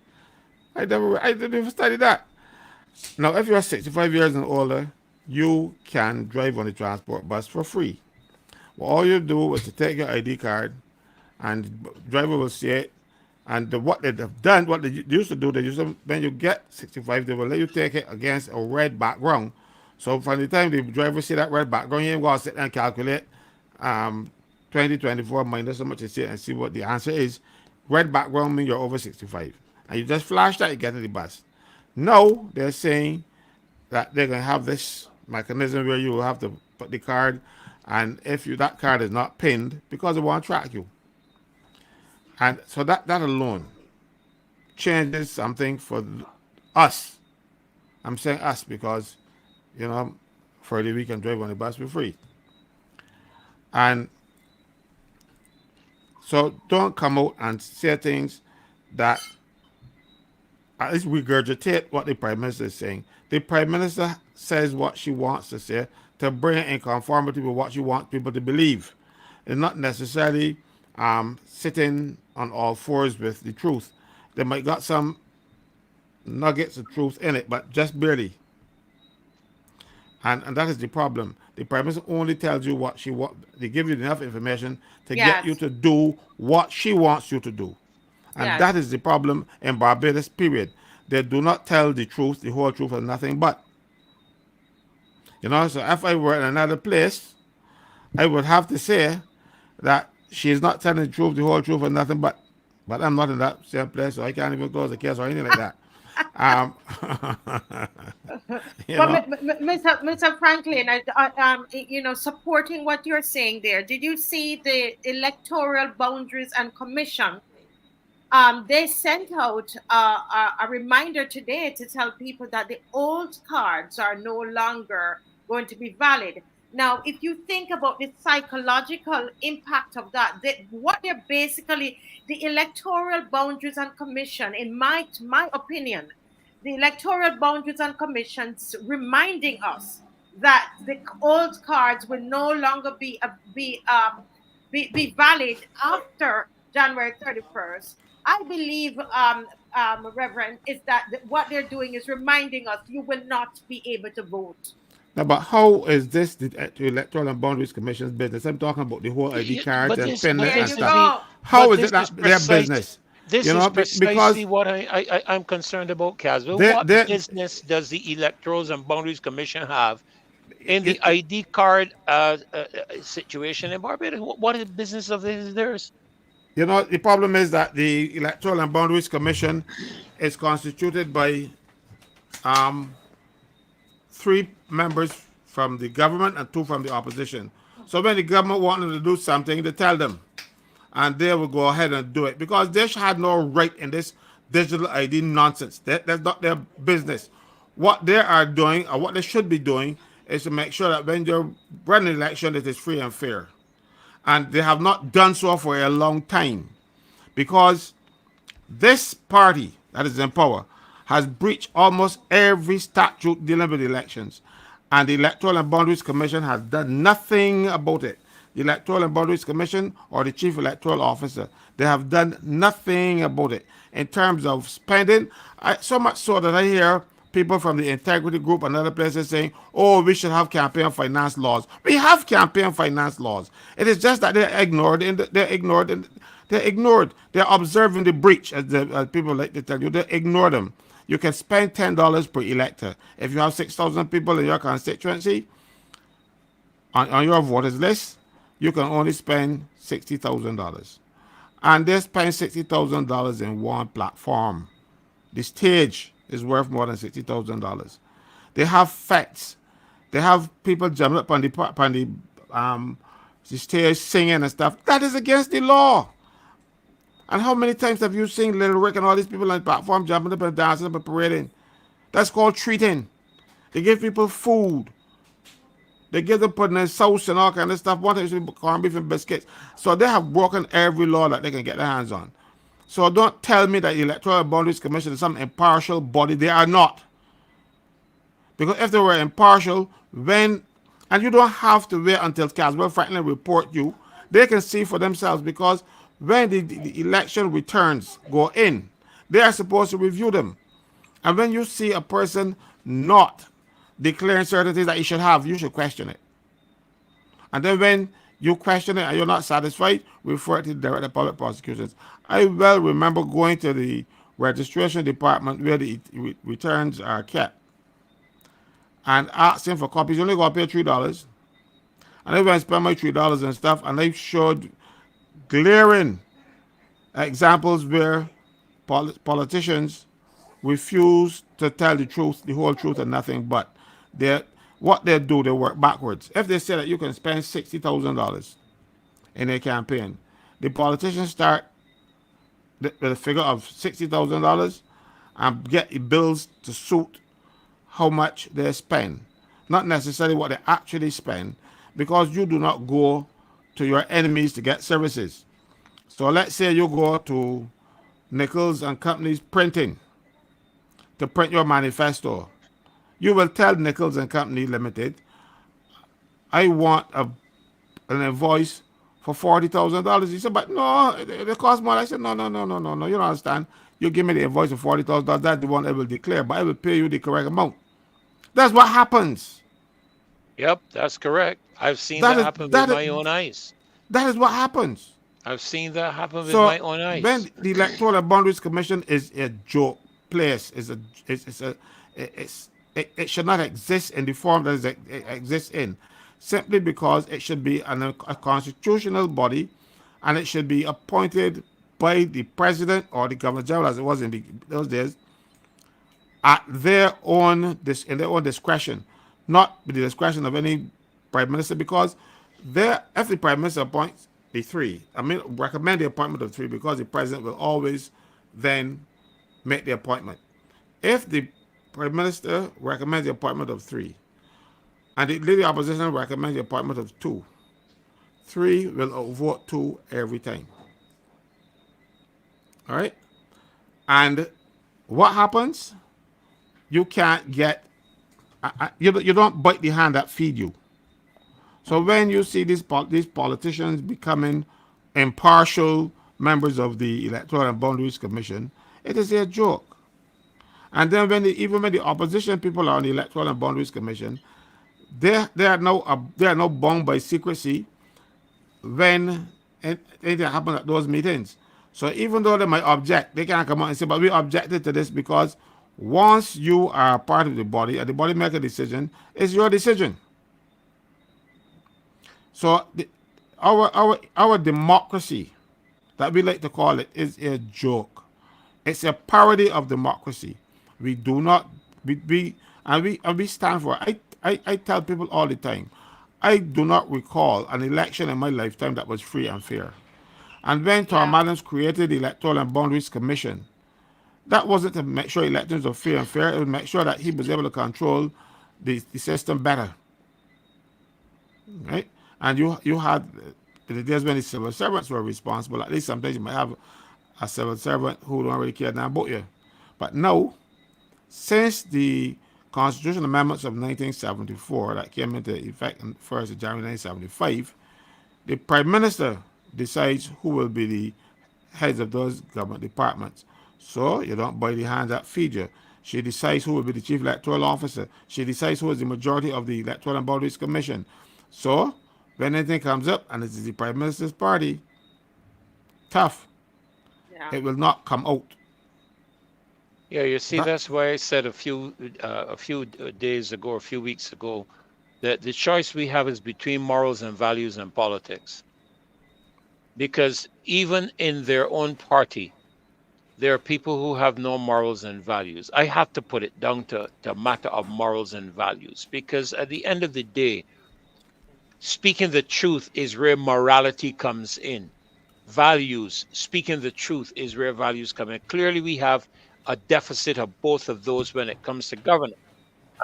I didn't even study that. Now, if you're 65 years and older, you can drive on the transport bus for free. Well, all you do is to take your ID card, and the driver will see it. And what they have done, what they used to do, they used to, when you get 65, they will let you take it against a red background. So from the time the driver see that red background, you ain't going to sit and calculate 2024 minus so much and see what the answer is. Red background means you're over 65. And you just flash that, you get to the bus. No, they're saying that they're going to have this mechanism where you will have to put the card, and if that card is not pinned, because it won't track you. And so that alone changes something for us. I'm saying us because, you know, for the week and drive on the bus for free. And so don't come out and say things that at least regurgitate what the Prime Minister is saying. The Prime Minister says what she wants to say to bring it in conformity with what she wants people to believe. And not necessarily sitting on all fours with the truth. They might got some nuggets of truth in it, but just barely. And that is the problem. The Prime Minister only tells you what she wants. They give you enough information to get you Yes. to do what she wants you to do. And Yes. that is the problem in Barbados, period. They do not tell the truth, the whole truth, and nothing but. So if I were in another place, I would have to say that she is not telling the truth, the whole truth, and nothing but. But I'm not in that same place, so I can't even close the case or anything like that. Um, you But know, Mr. Franklin, supporting what you're saying there, did you see the Electoral Boundaries and Commission? They sent out a reminder today to tell people that the old cards are no longer going to be valid. Now, if you think about the psychological impact of that, what they're basically, the Electoral Boundaries and Commission, in my opinion, the Electoral Boundaries and Commissions reminding us that the old cards will no longer be valid after January 31st. I believe, Reverend, is that what they're doing is reminding us you will not be able to vote. now, but how is this the Electoral and Boundaries Commission's business? I'm talking about the whole ID Yeah, cards but and this, PIN but There and this you is stuff. the, go. How but is it this is that their precise. business? This is precisely Because what I'm concerned about, Caswell. they, What they, business does the Electorals and Boundaries Commission have in the it, ID card situation in Barbados? What is business of this is theirs? the problem is that the Electoral and Boundaries Commission is constituted by um, three members from the government and two from the opposition. So when the government wanted to do something, they tell them, and they will go ahead and do it because they had no right in this digital ID nonsense. That's not their business. What they are doing, or what they should be doing, is to make sure that when you're running an election, it is free and fair. And they have not done so for a long time because this party that is in power has breached almost every statute dealing with elections, and the Electoral and Boundaries Commission has done nothing about it. The Electoral and Boundaries Commission or the Chief Electoral Officer, they have done nothing about it in terms of spending. So much so that I hear people from the Integrity Group and other places saying, oh, we should have campaign finance laws. We have campaign finance laws. It is just that they're ignored. They're ignored. They're observing the breach, as people like to tell you. They ignore them. You can spend $10 per elector. If you have 6,000 people in your constituency, on your voters list, you can only spend $60,000. And they spend $60,000 in one platform. The stage is worth more than $60,000. They have facts. They have people jumping up the stage singing and stuff. That is against the law. And how many times have you seen Little Rick and all these people on the platform jumping up and dancing up and parading? That's called treating. They give people food. They give them putting in sauce and all kind of stuff. One time corned beef and biscuits. So they have broken every law that they can get their hands on. So don't tell me that the Electoral Boundaries Commission is some impartial body. They are not. Because if they were impartial, and you don't have to wait until Caswell Franklin report you, they can see for themselves because when the election returns go in, they are supposed to review them. And when you see a person not declaring certain things that he should have, you should question it. And then when you question it and you're not satisfied, refer it to the Director of Public Prosecutions. I well remember going to the registration department where the returns are kept and asking for copies. You only got to pay $3. And I went and spent my $3 and stuff, and I showed glaring examples where politicians refuse to tell the truth, the whole truth, and nothing but. What they do, they work backwards. If they say that you can spend $60,000 in a campaign, the politicians start with a figure of $60,000 and get bills to suit how much they spend, not necessarily what they actually spend, because you do not go to your enemies to get services. So let's say you go to Nichols and Company's printing to print your manifesto. You will tell Nichols and Company Limited, I want an invoice for $40,000. He said, but no, it costs more. I said, no, no, no, no, no, no. You don't understand. You give me the invoice of $40,000. That's the one I will declare, but I will pay you the correct amount. That's what happens. Yep, that's correct. I've seen That that is happen with that is my own eyes. that is what happens. I've seen that happen with So my own when eyes. the Electoral and Boundaries Commission is a joke place, it should not exist in the form that it exists in, simply because it should be a constitutional body, and it should be appointed by the president or the governor general, as it was in those days, at their own in their own discretion, not with the discretion of any prime minister, because if the prime minister appoints the three, I mean recommend the appointment of three, because the president will always then make the appointment. If the prime minister recommends the appointment of three, and the leader opposition recommends the appointment of two, three will vote two every time. All right, and what happens? You can't get you don't bite the hand that feed you. So when you see these politicians becoming impartial members of the Electoral and Boundaries Commission, it is a joke. And then even when the opposition people are on the Electoral and Boundaries Commission, they are no bound by secrecy when anything happens at those meetings. So even though they might object, they can't come out and say, but we objected to this, because once you are part of the body and the body make a decision, it's your decision. So our democracy, that we like to call it, is a joke. It's a parody of democracy. We do not we stand for it. I tell people all the time, I do not recall an election in my lifetime that was free and fair. And when Tom Yeah. Adams created the Electoral and Boundaries Commission, that wasn't to make sure elections were fair and fair. It would make sure that he was able to control the system better, right? And you had the days when the civil servants were responsible. At least sometimes you might have a civil servant who don't really care now about you. But now, since the Constitutional Amendments of 1974 that came into effect on 1st of January 1975, the Prime Minister decides who will be the heads of those government departments. So you don't bite the hand that feed you. She decides who will be the chief electoral officer. She decides who is the majority of the Electoral and Boundaries Commission. So when anything comes up and it is the Prime Minister's party, tough, Yeah. it will not come out. Yeah, you see, That, that's why I said a few days ago, a few weeks ago, that the choice we have is between morals and values and politics. Because even in their own party, there are people who have no morals and values. I have to put it down to a matter of morals and values, because at the end of the day, speaking the truth is where morality comes in. Values, speaking the truth is where values come in. Clearly, we have a deficit of both of those when it comes to governance.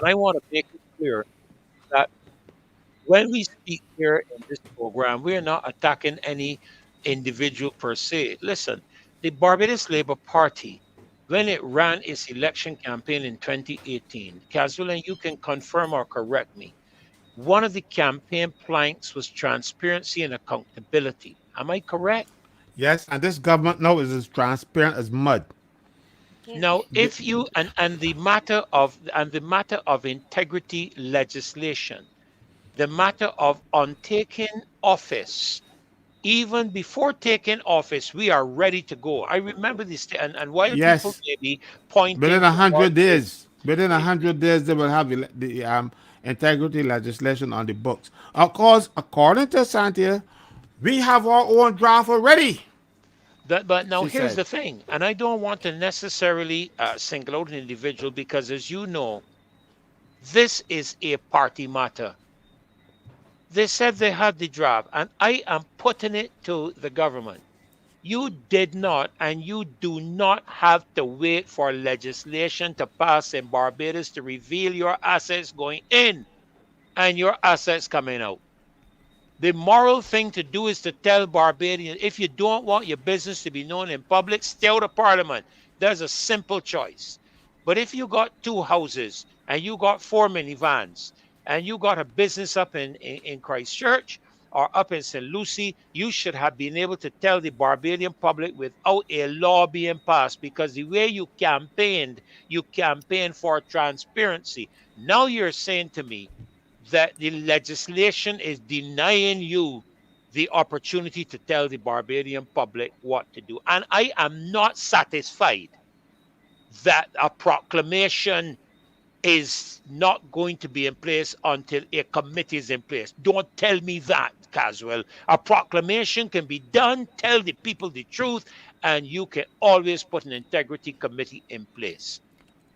And I want to make it clear that when we speak here in this program, we are not attacking any individual per se. Listen, the Barbados Labour Party, when it ran its election campaign in 2018, Caswell, and you can confirm or correct me, one of the campaign planks was transparency and accountability. Am I correct? yes, and this government now is as transparent as mud. Now, The- if you and the matter of integrity legislation, the matter of on taking office, even before taking office, we are ready to go. I remember this, and while people yes, may be within pointing a towards hundred this, days, within a it, hundred days, they will have the integrity legislation on the books. Of course, according to Santia, we have our own draft already. but now She here's said, the thing, and I don't want to necessarily single out an individual because, as you know, this is a party matter. They said they had the draft, and I am putting it to the government. You did not, and you do not have to wait for legislation to pass in Barbados to reveal your assets going in and your assets coming out. The moral thing to do is to tell Barbadians, if you don't want your business to be known in public, stay out of Parliament. There's a simple choice. But if you got two houses and you got four minivans and you got a business up in Christchurch or up in St. Lucie, you should have been able to tell the Barbadian public without a law being passed, because the way you campaigned for transparency. Now you're saying to me that the legislation is denying you the opportunity to tell the Barbadian public what to do. And I am not satisfied that a proclamation is not going to be in place until a committee is in place. Don't tell me that, Caswell. A proclamation can be done, tell the people the truth, and you can always put an integrity committee in place.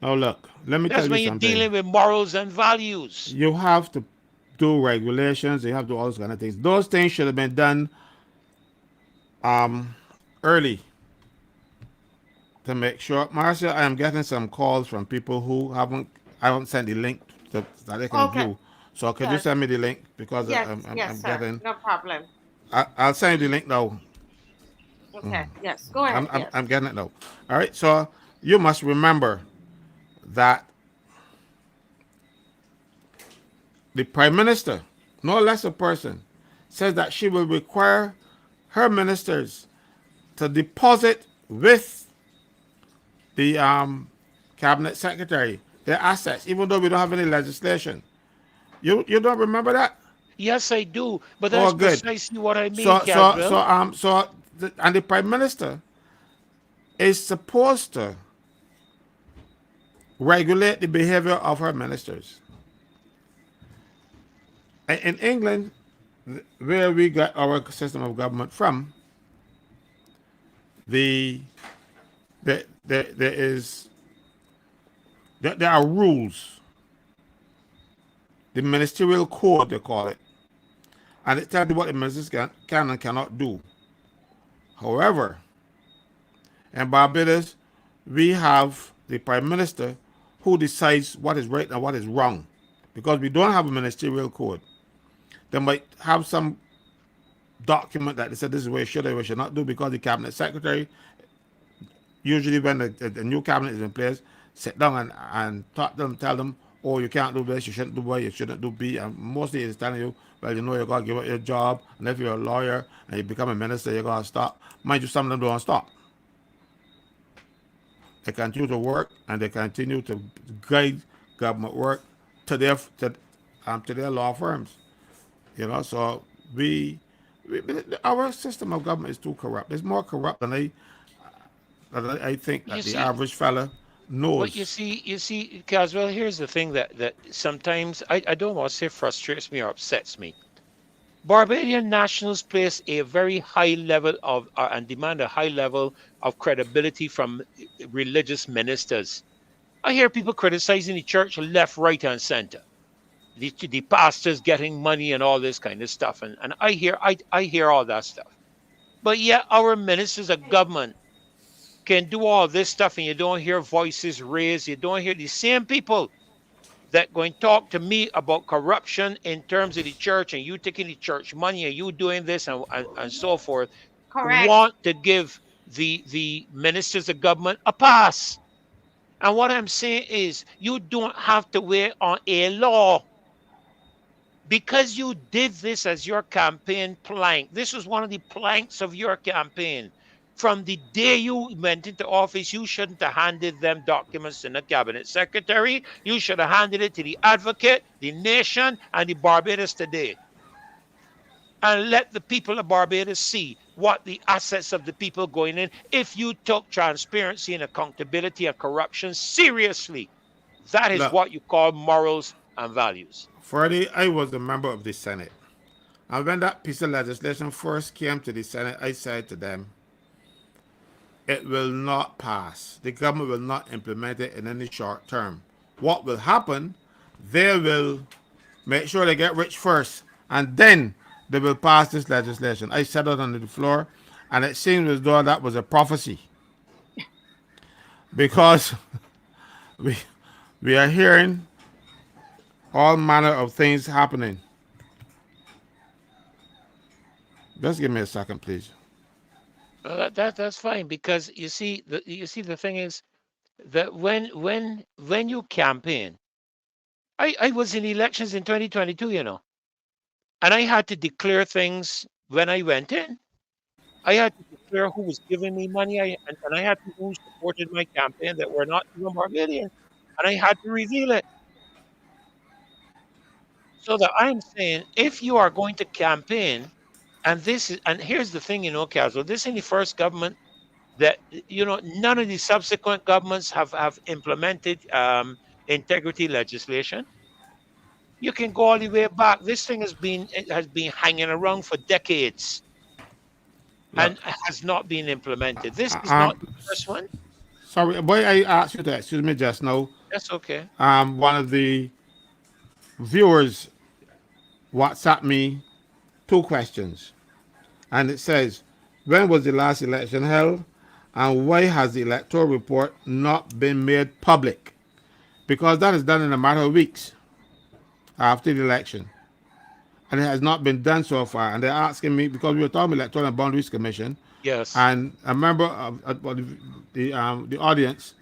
Now look, let me That's tell you when you're something. dealing with morals and values. You have to do regulations. You have to do all those kind of things. Those things should have been done early to make sure. Marcia, I am getting some calls from people who I haven't sent the link that they can Okay. view. So could you Yes. send me the link, because Yes. I'm Yes, sir. getting. No problem. I'll send you the link now. Okay. Yes. Go ahead. Yes. I'm getting it now. All right. So you must remember that the Prime Minister, no less a person, says that she will require her ministers to deposit with the cabinet secretary their assets, even though we don't have any legislation. You don't remember that? Yes, I do, but Oh, that's good. precisely what I mean, So Caswell. and the Prime Minister is supposed to regulate the behavior of her ministers. In England, where we got our system of government from, the there is there are rules, the ministerial code they call it, and it tells you what the ministers can and cannot do. However, in Barbados, we have the Prime Minister who decides what is right and what is wrong, because we don't have a ministerial code. They might have some document that they said this is what you should or what you should not do, because the cabinet secretary, usually when the new cabinet is in place, sit down and talk to them, tell them, oh, you can't do this, you shouldn't do Y, you shouldn't do B, and mostly it's telling you, well, you know, you got to give up your job, and if you're a lawyer and you become a minister, you got to stop. Mind you, some of them don't stop. They continue to work, and they continue to guide government work to their law firms. You know, so we our system of government is too corrupt. It's more corrupt than I think You that the see, average fella but knows. Caswell, here's the thing that sometimes I don't want to say frustrates me or upsets me. Barbadian nationals place a very high level of and demand a high level of credibility from religious ministers. I hear people criticizing the church left, right, and center. The pastors getting money and all this kind of stuff, and I hear all that stuff. But yet our ministers of government can do all this stuff, and you don't hear voices raised. You don't hear the same people that going to talk to me about corruption in terms of the church, and you taking the church money and you doing this and so forth, Correct. want to give the ministers of government a pass. And what I'm saying is, you don't have to wait on a law, because you did this as your campaign plank. This was one of the planks of your campaign. From the day you went into office, you shouldn't have handed them documents to the cabinet secretary. You should have handed it to the advocate, the nation, and the Barbados today. And let the people of Barbados see what the assets of the people going in, if you took transparency and accountability and corruption seriously. That is Look, what you call morals and values. Friday, I was a member of the Senate. And when that piece of legislation first came to the Senate, I said to them, it will not pass. The government will not implement it in any short term. What will happen? They will make sure they get rich first, and then they will pass this legislation. I said it on the floor, And it seems as though that was a prophecy because we, we are hearing all manner of things happening. Just give me a second, please. That's fine, because you see the thing is that when you campaign, I was in elections in 2022, and I had to declare things when I went in. I had to declare who was giving me money, and I had people who supported my campaign that were not even Barbadians, and I had to reveal it. So that I'm saying, if you are going to campaign, and here's the thing, Castle, this is the first government that none of the subsequent governments have implemented integrity legislation. You can go all the way back. This thing has been hanging around for decades Look, and has not been implemented. This is not um, the first one. sorry, boy, I asked you to excuse me just now. That's okay. One of the viewers WhatsApp me two questions, and it says, "When was the last election held, and why has the electoral report not been made public?" Because that is done in a matter of weeks after the election, and it has not been done so far. And they're asking me because we were talking about Electoral and Boundaries Commission, Yes. and a member of the audience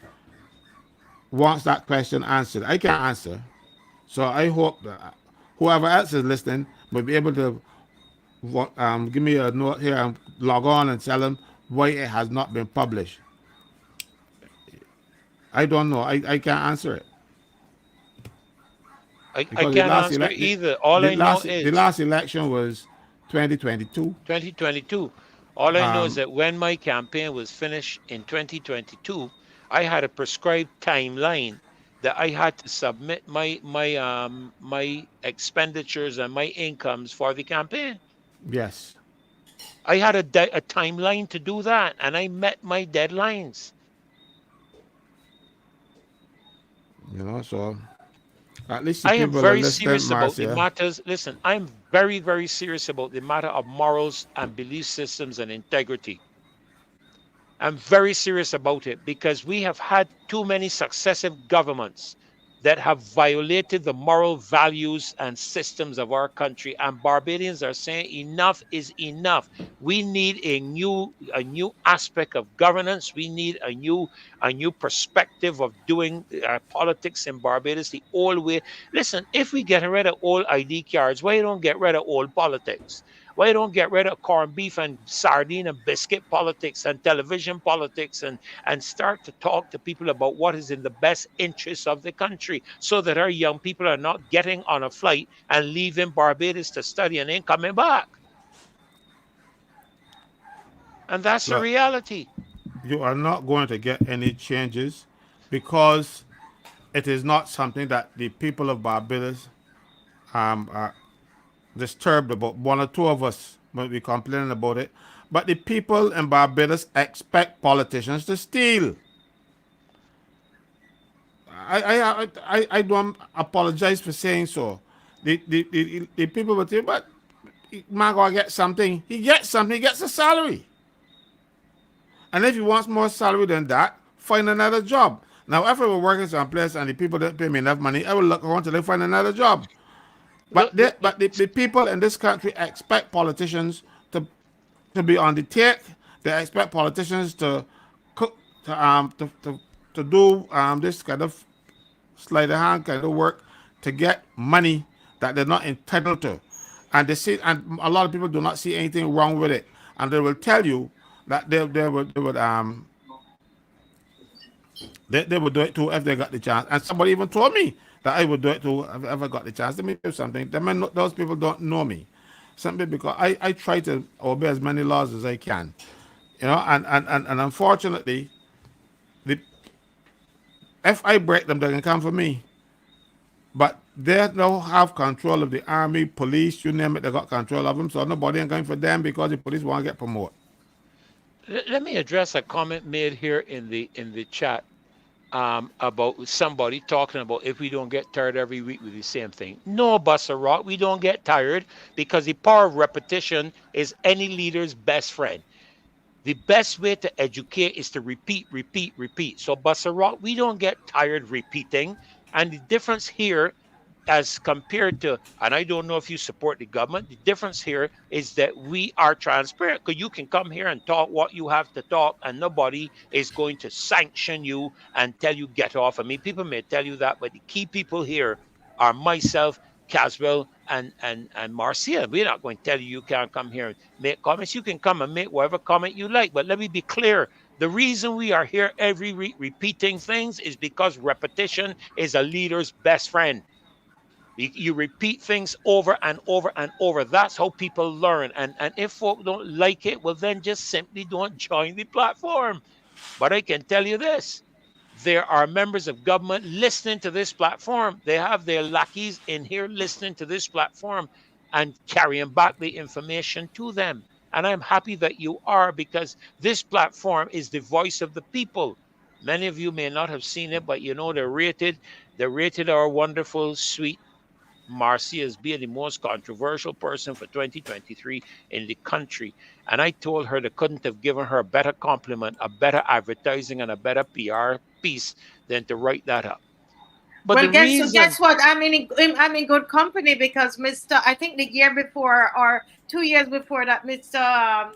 wants that question answered. I can't answer, so I hope that whoever else is listening will be able to give me a note here and log on and tell them why it has not been published. I don't know. I can't answer it I because the can't last answer either. All I know the is last election was 2022. 2022. All I know is that when my campaign was finished in 2022, I had a prescribed timeline that I had to submit my expenditures and my incomes for the campaign. Yes, I had a timeline to do that, and I met my deadlines. so at least the I am people are very listening, serious about the Marcia. matters. Listen, I'm very, very serious about the matter of morals and belief systems and integrity. I'm very serious about it because we have had too many successive governments that have violated the moral values and systems of our country, and Barbadians are saying enough is enough. We need a new aspect of governance. We need a new perspective of doing politics in Barbados the old way. Listen, if we get rid of old ID cards, why don't get rid of old politics? Why don't get rid of corned beef and sardine and biscuit politics and television politics, and start to talk to people about what is in the best interests of the country, so that our young people are not getting on a flight and leaving Barbados to study and ain't coming back. And that's the Look, reality. you are not going to get any changes because it is not something that the people of Barbados are disturbed about. One or two of us might be complaining about it, but the people in Barbados expect politicians to steal. I don't apologize for saying so. The people would say, but man gonna get something. He gets something. He gets a salary, and if he wants more salary than that, find another job. Now, if I were working someplace and the people didn't pay me enough money, I would look around till they find another job. Look, look, look, The people in this country expect politicians to be on the take. They expect politicians to cook to do this kind of sleight of hand kind of work to get money that they're not entitled to, and they see, and a lot of people do not see anything wrong with it, and they will tell you that they would do it too if they got the chance. And somebody even told me that I would do it too if I ever got the chance. Let me tell you something. Those people don't know me simply because I try to obey as many laws as I can. And unfortunately, the if I break them, they can come for me. But they don't have control of the army, police, you name it, they got control of them. So nobody ain't going for them because the police want to get promoted. let me address a comment made here in the chat, about somebody talking about if we don't get tired every week with the same thing. No, Buster Rock, we don't get tired because the power of repetition is any leader's best friend. The best way to educate is to repeat, repeat, repeat. So, Basarok, we don't get tired repeating. And the difference here, as compared to, and I don't know if you support the government, the difference here is that we are transparent, because you can come here and talk what you have to talk, and nobody is going to sanction you and tell you get off. I mean, people may tell you that, but the key people here are myself, Caswell, and Marcia. We're not going to tell you you can't come here and make comments. You can come and make whatever comment you like. But let me be clear. The reason we are here every week repeating things is because repetition is a leader's best friend. You repeat things over and over and over. That's how people learn. And if folk don't like it, well, then just simply don't join the platform. But I can tell you this, there are members of government listening to this platform. They have their lackeys in here listening to this platform and carrying back the information to them. And I'm happy that you are, because this platform is the voice of the people. Many of you may not have seen it, but you know they rated our wonderful, sweet Marcia as being the most controversial person for 2023 in the country. And I told her they couldn't have given her a better compliment, a better advertising, and a better PR piece than to write that up. But the Well, reason, guess what? I'm in good company because Mr. I think the year before or 2 years before that, Mr.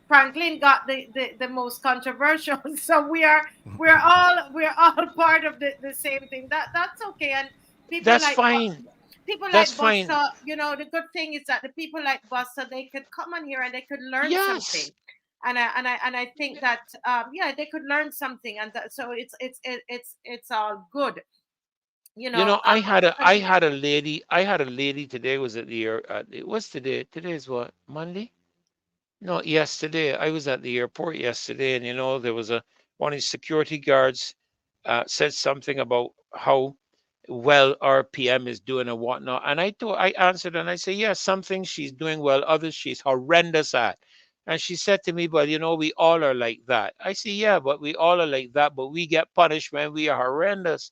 Franklin got the most controversial. So we're all part of the same thing. That's okay. And people that's like fine. people That's like fine. Buster, the good thing is that the people like Buster, they could come on here and they could learn something. Yes. And I think that yeah, they could learn something, and so it's all good. I had a I Continue. had a lady, today was at the air. It was today. Today is what, Monday? No, yesterday. I was at the airport yesterday, and there was one of the security guards said something about how well our PM is doing and whatnot. And I answered and I say, yes, some things she's doing well, others she's horrendous at. And she said to me, but we all are like that. I say, yeah, but we all are like that, but we get punished when we are horrendous.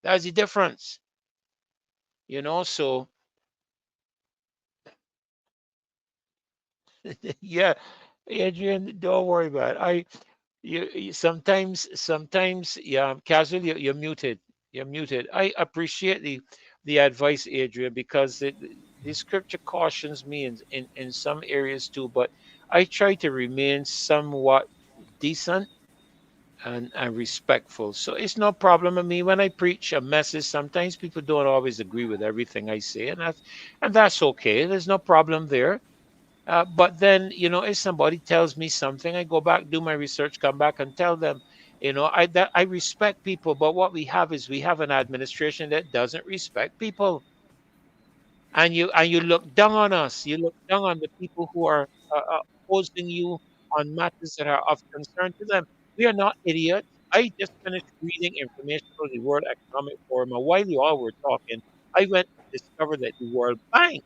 That's the difference. So yeah, Adrian, don't worry about it. Sometimes, yeah, casual, you're muted. You're muted. I appreciate the advice, Adrian, because the scripture cautions me in some areas too, but I try to remain somewhat decent and respectful. So it's no problem. I mean, when I preach a message, sometimes people don't always agree with everything I say, and that's okay. There's no problem there. But then, if somebody tells me something, I go back, do my research, come back and tell them. I respect people, but what we have is we have an administration that doesn't respect people, and you look down on us. You look down on the people who are opposing you on matters that are of concern to them. We are not idiots. I just finished reading information on the World Economic Forum, and while you all were talking, I went to discover that the World Bank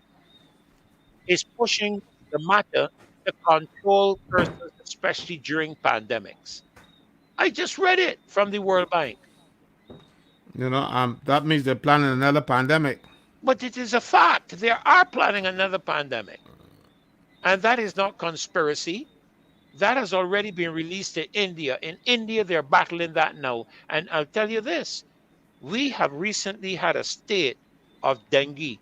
is pushing the matter to control persons, especially during pandemics. I just read it from the World Bank, That means they're planning another pandemic. but it is a fact. They are planning another pandemic, and that is not conspiracy. That has already been released to India. In India, they're battling that now. And I'll tell you this, we have recently had a state of dengue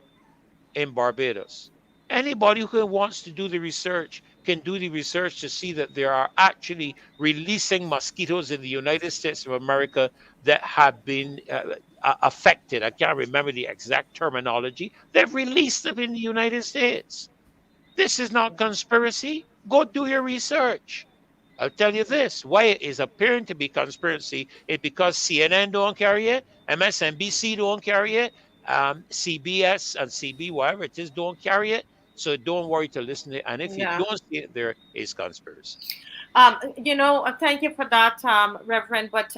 in Barbados. Anybody who wants to do the research can do the research to see that there are actually releasing mosquitoes in the United States of America that have been affected. I can't remember the exact terminology. They've released them in the United States. This is not conspiracy. Go do your research. I'll tell you this, why it is appearing to be conspiracy is because CNN don't carry it, MSNBC don't carry it, CBS and CB, whatever it is, don't carry it. So don't worry to listen to it. And if you Yeah. don't see it, there is conspiracy. Thank you for that, Reverend. But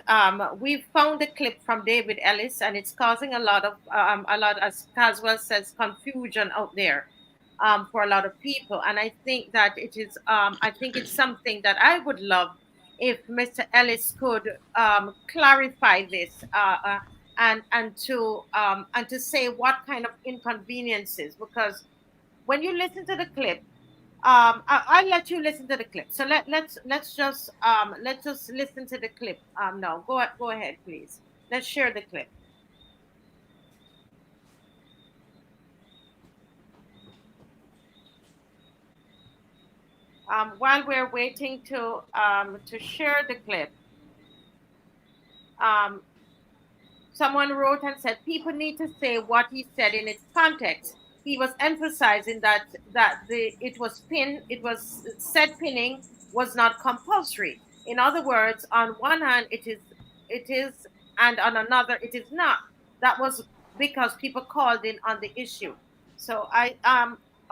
we found a clip from David Ellis, and it's causing as Caswell says, confusion out there for a lot of people. And I think that I think it's something that I would love if Mr. Ellis could clarify this and to say what kind of inconveniences, because when you listen to the clip, I'll let you listen to the clip. So let's just listen to the clip. No, go ahead, please. Let's share the clip. While we're waiting to share the clip, um, someone wrote and said people need to say what he said in its context. He was emphasizing that the it was pin it was said pinning was not compulsory. In other words, on one hand it is and on another it is not. That was because people called in on the issue. So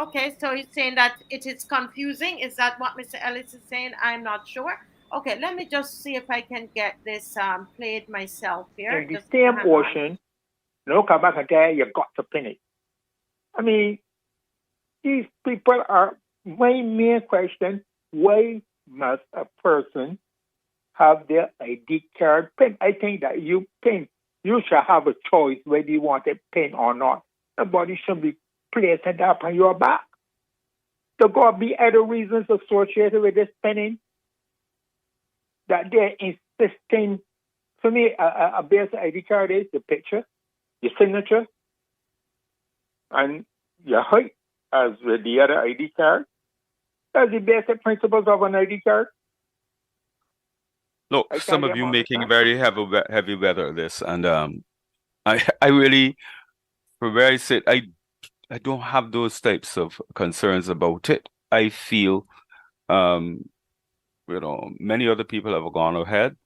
okay, so he's saying that it is confusing. Is that what Mr. Ellis is saying? I'm not sure. Okay, let me just see if I can get this played myself here. In the Just same hang on. ocean, no come back and tell you got to pin it. I mean, these people are my main question, why must a person have their ID card pin? I think that you should have a choice whether you want it pin or not. Nobody should be placing that on your back. There got to be other reasons associated with this pinning that they're insisting. For me, a basic ID card is the picture, your signature, and your height, as with the other ID card. That's the basic principles of an ID card. Look, some of you making very heavy weather of this, and I really, for where I sit, I don't have those types of concerns about it. I feel, many other people have gone ahead,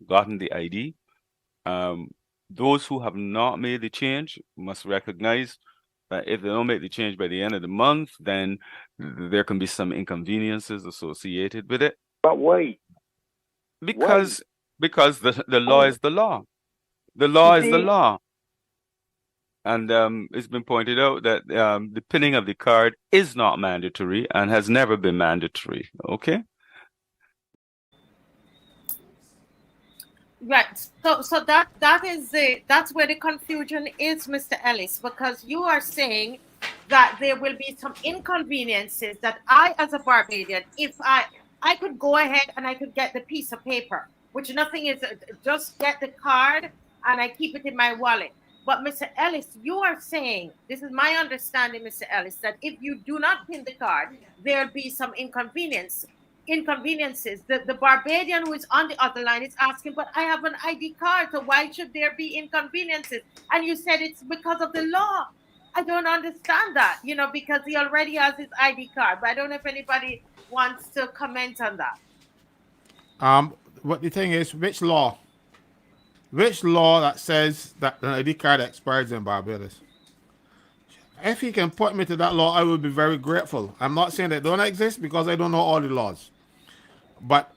gotten the ID. Those who have not made the change must recognize that if they don't make the change by the end of the month, then there can be some inconveniences associated with it. But why? Because the law is the law. The law is the law. And it's been pointed out that the pinning of the card is not mandatory and has never been mandatory. Okay? Right. So that's where the confusion is, Mr. Ellis, because you are saying that there will be some inconveniences that I, as a Barbadian, if I could go ahead and I could get the piece of paper, which nothing is, just get the card and I keep it in my wallet. But Mr. Ellis, you are saying, this is my understanding, Mr. Ellis, that if you do not pin the card, there'll be some inconveniences. The Barbadian who is on the other line is asking, but I have an ID card, so why should there be inconveniences? And you said it's because of the law. I don't understand that, because he already has his ID card. But I don't know if anybody wants to comment on that. What the thing is, which law? Which law that says that an ID card expires in Barbados? If he can point me to that law, I would be very grateful. I'm not saying they don't exist because I don't know all the laws. But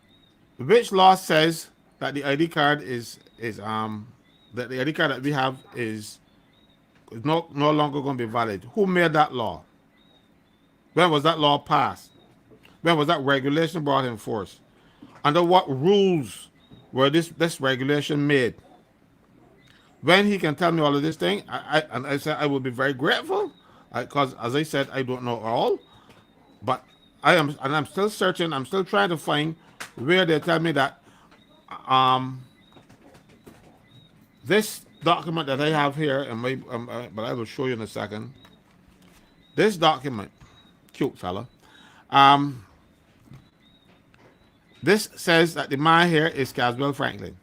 which law says that the ID card that the ID card that we have is no longer going to be valid? Who made that law? When was that law passed? When was that regulation brought in force? Under what rules were this regulation made? When he can tell me all of this thing, I said I would be very grateful, because as I said, I don't know all, but I'm still searching. I'm still trying to find where they tell me that this document that I have here, but I will show you in a second. This document, cute fella. This says that the man here is Caswell Franklin.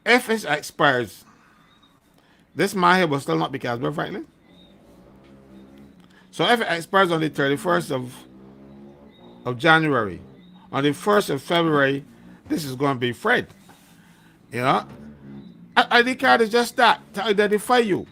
If it expires, this man here will still not be Caswell Franklin. So if it expires on the 31st of January, on the 1st of February, this is going to be Fred. ID card is just that, to identify you.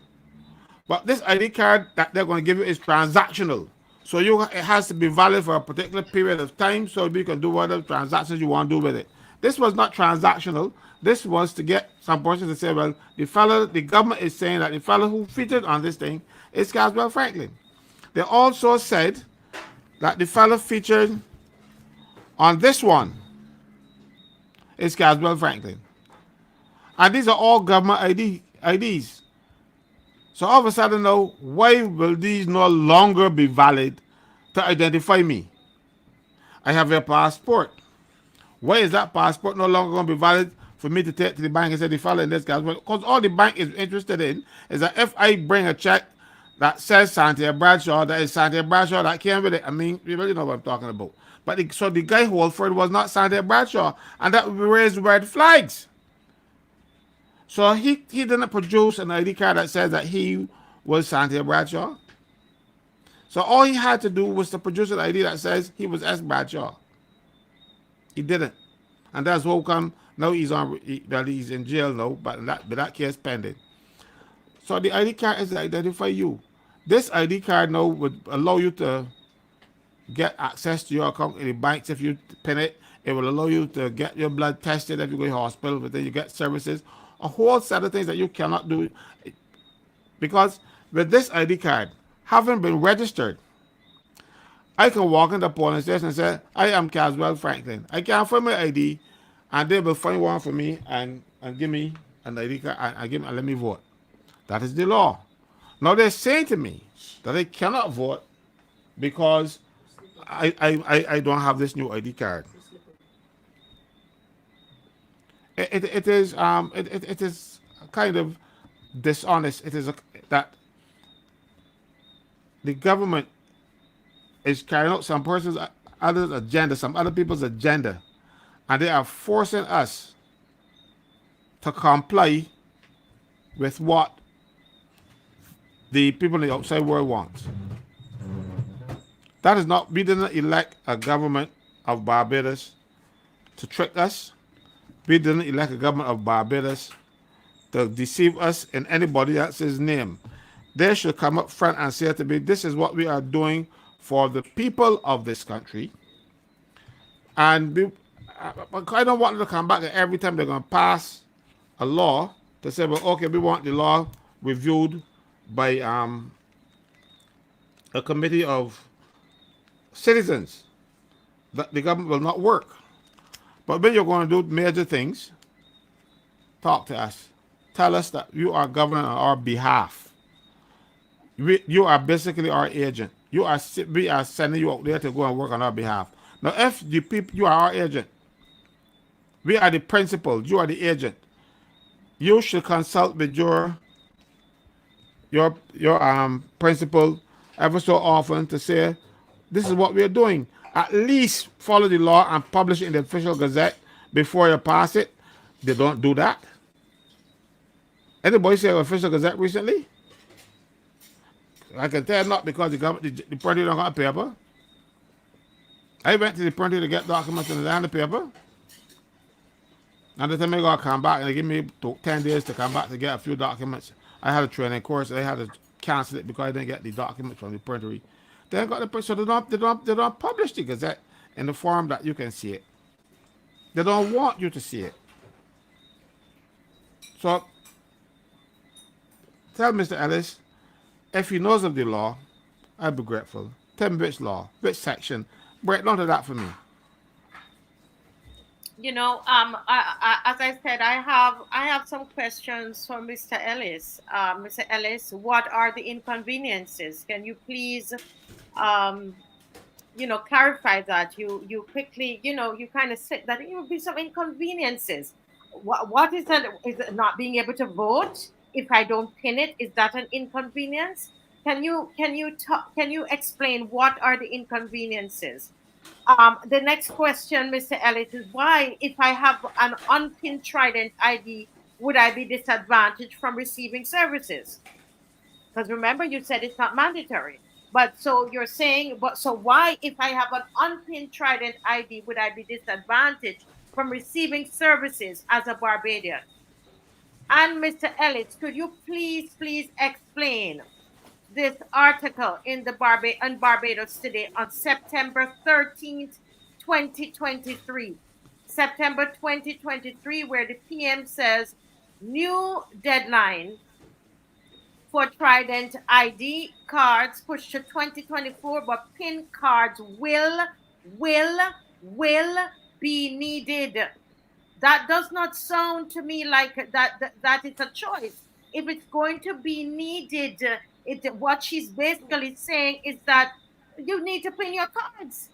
But this ID card that they're going to give you is transactional. So it has to be valid for a particular period of time so you can do whatever transactions you want to do with it. This was not transactional. This was to get some person to say, well, the government is saying that the fellow who featured on this thing is Caswell Franklin. They also said that the fellow featured on this one is Caswell Franklin. And these are all government IDs. So all of a sudden now, why will these no longer be valid to identify me. I have a passport. Why is that passport no longer going to be valid for me to take to the bank and say the fellow in this case? Because all the bank is interested in is that if I bring a check that says Santia Bradshaw, that is Santia Bradshaw, that came with it. I mean, you really know what I'm talking about. But so the guy Holford was not Santia Bradshaw, and that would raise red flags. So he didn't produce an ID card that says that he was Santia Bradshaw. So all he had to do was to produce an ID that says he was S. Bradshaw. He didn't, and that's how come now he's in jail now. But that case pending. So the ID card is to identify you. This ID card now would allow you to get access to your account in the banks if you pin it. It will allow you to get your blood tested if you go to the hospital, but then you get services. A whole set of things that you cannot do. Because with this ID card, having been registered, I can walk in the police station and say, I am Caswell Franklin. I can't find my ID, and they will find one for me and give me an ID card and let me vote. That is the law. Now they're saying to me that I cannot vote because I don't have this new ID card. It is kind of dishonest. It is that the government is carrying out some person's other agenda, some other people's agenda, and they are forcing us to comply with what the people in the outside world want. That is not, we didn't elect a government of Barbados to trick us. We didn't elect a government of Barbados to deceive us in anybody else's name. They should come up front and say to me, this is what we are doing for the people of this country. And I don't want them to come back every time they're going to pass a law to say, well, okay, we want the law reviewed by a committee of citizens. That the government will not work. But when you're going to do major things, talk to us. Tell us that you are governing on our behalf. You are basically our agent. We are sending you out there to go and work on our behalf. Now, if the people, you are our agent, we are the principal, you are the agent. You should consult with your principal ever so often to say, this is what we are doing. At least follow the law and publish it in the official gazette before you pass it. They don't do that. Anybody say official gazette recently? I can tell not because the printer don't got paper. I went to the printer to get documents and the paper. And the time I got to come back, and they give me 10 days to come back to get a few documents. I had a training course, and they had to cancel it because I didn't get the documents from the printer. They got the so they don't publish the gazette in the form that you can see it. They don't want you to see it. So tell Mr. Ellis, if he knows of the law, I'd be grateful. Tell me which law, which section. Break down to that for me. You know, as I said, I have some questions for Mr. Ellis. Mr. Ellis, what are the inconveniences? Can you please, clarify that? You quickly, you kind of said that it will be some inconveniences. What is that? Is it not being able to vote if I don't pin it? Is that an inconvenience? Can you explain what are the inconveniences? The next question, Mr. Ellis, is why, if I have an unpinned Trident ID, would I be disadvantaged from receiving services? Because remember, you said it's not mandatory. But so you're saying, so why, if I have an unpinned Trident ID, would I be disadvantaged from receiving services as a Barbadian? And Mr. Ellis, could you please explain this article in Barbados Today on September 13th, 2023. September 2023, where the PM says, new deadline for Trident ID cards pushed to 2024, but PIN cards will be needed. That does not sound to me like that it's a choice. If it's going to be needed, what she's basically saying is that you need to pin your cards.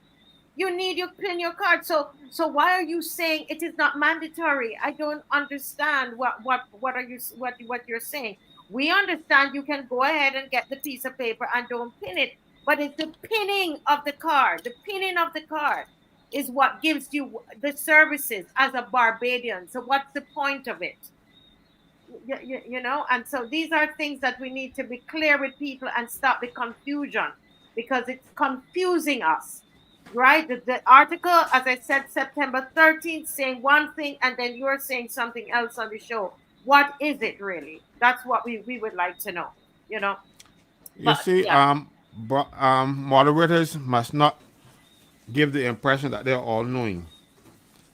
You need to pin your card. So why are you saying it is not mandatory? I don't understand what are you what you're saying. We understand you can go ahead and get the piece of paper and don't pin it, but it's the pinning of the card. The pinning of the card is what gives you the services as a Barbadian. So what's the point of it? You know, and so these are things that we need to be clear with people and stop the confusion, because it's confusing us, right? The article, as I said, September 13th, saying one thing, and then you're saying something else on the show. What is it really? That's what we would like to know, you know. You But see, yeah. moderators must not give the impression that they're all knowing,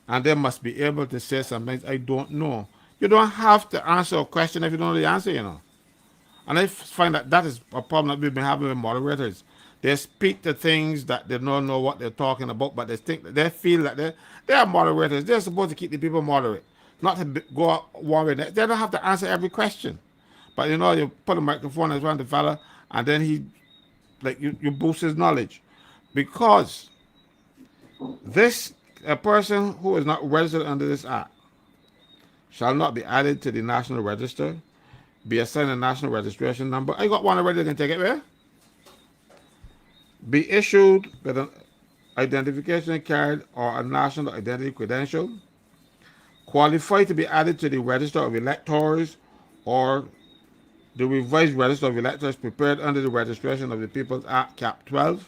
and they must be able to say something I don't know. You don't have to answer a question if you don't know the answer, you know. And I find that that is a problem that we've been having with moderators. They speak to things that they don't know what they're talking about, but they think that they feel that they are moderators. They're supposed to keep the people moderate, not to go one way. They don't have to answer every question. But you know, you put a microphone in front of the fella, and then he, like, you boost his knowledge. Because this, a person who is not registered under this act shall not be added to the National Register, be assigned a national registration number. I got one already, I can take it there. Be issued with an identification card or a national identity credential. Qualify to be added to the register of electors or the revised register of electors prepared under the registration of the People's Act Cap 12.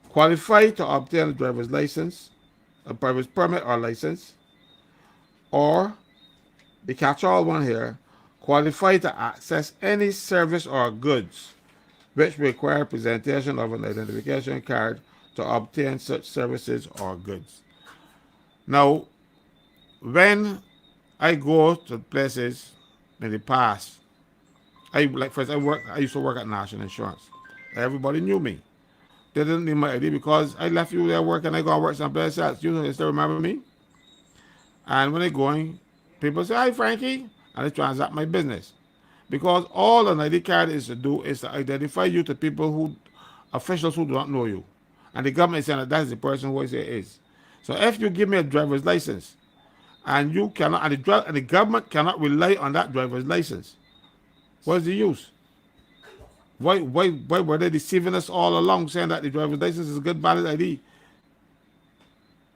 Qualify to obtain a driver's license, a private permit or license, or the catch-all one here, qualify to access any service or goods which require presentation of an identification card to obtain such services or goods. Now, when I go to places in the past, like for instance, I used to work at National Insurance. Everybody knew me. They didn't need my ID because I left you there working. I go and work someplace else. You know, they still remember me. And when they going, people say, "Hi, Frankie," and they transact my business. Because all an ID card is to do is to identify you to people who, officials who do not know you. And the government is saying that that's the person who I say is. So if you give me a driver's license and you cannot, and the government cannot rely on that driver's license, what's the use? Why were they deceiving us all along, saying that the driver's license is a good valid ID?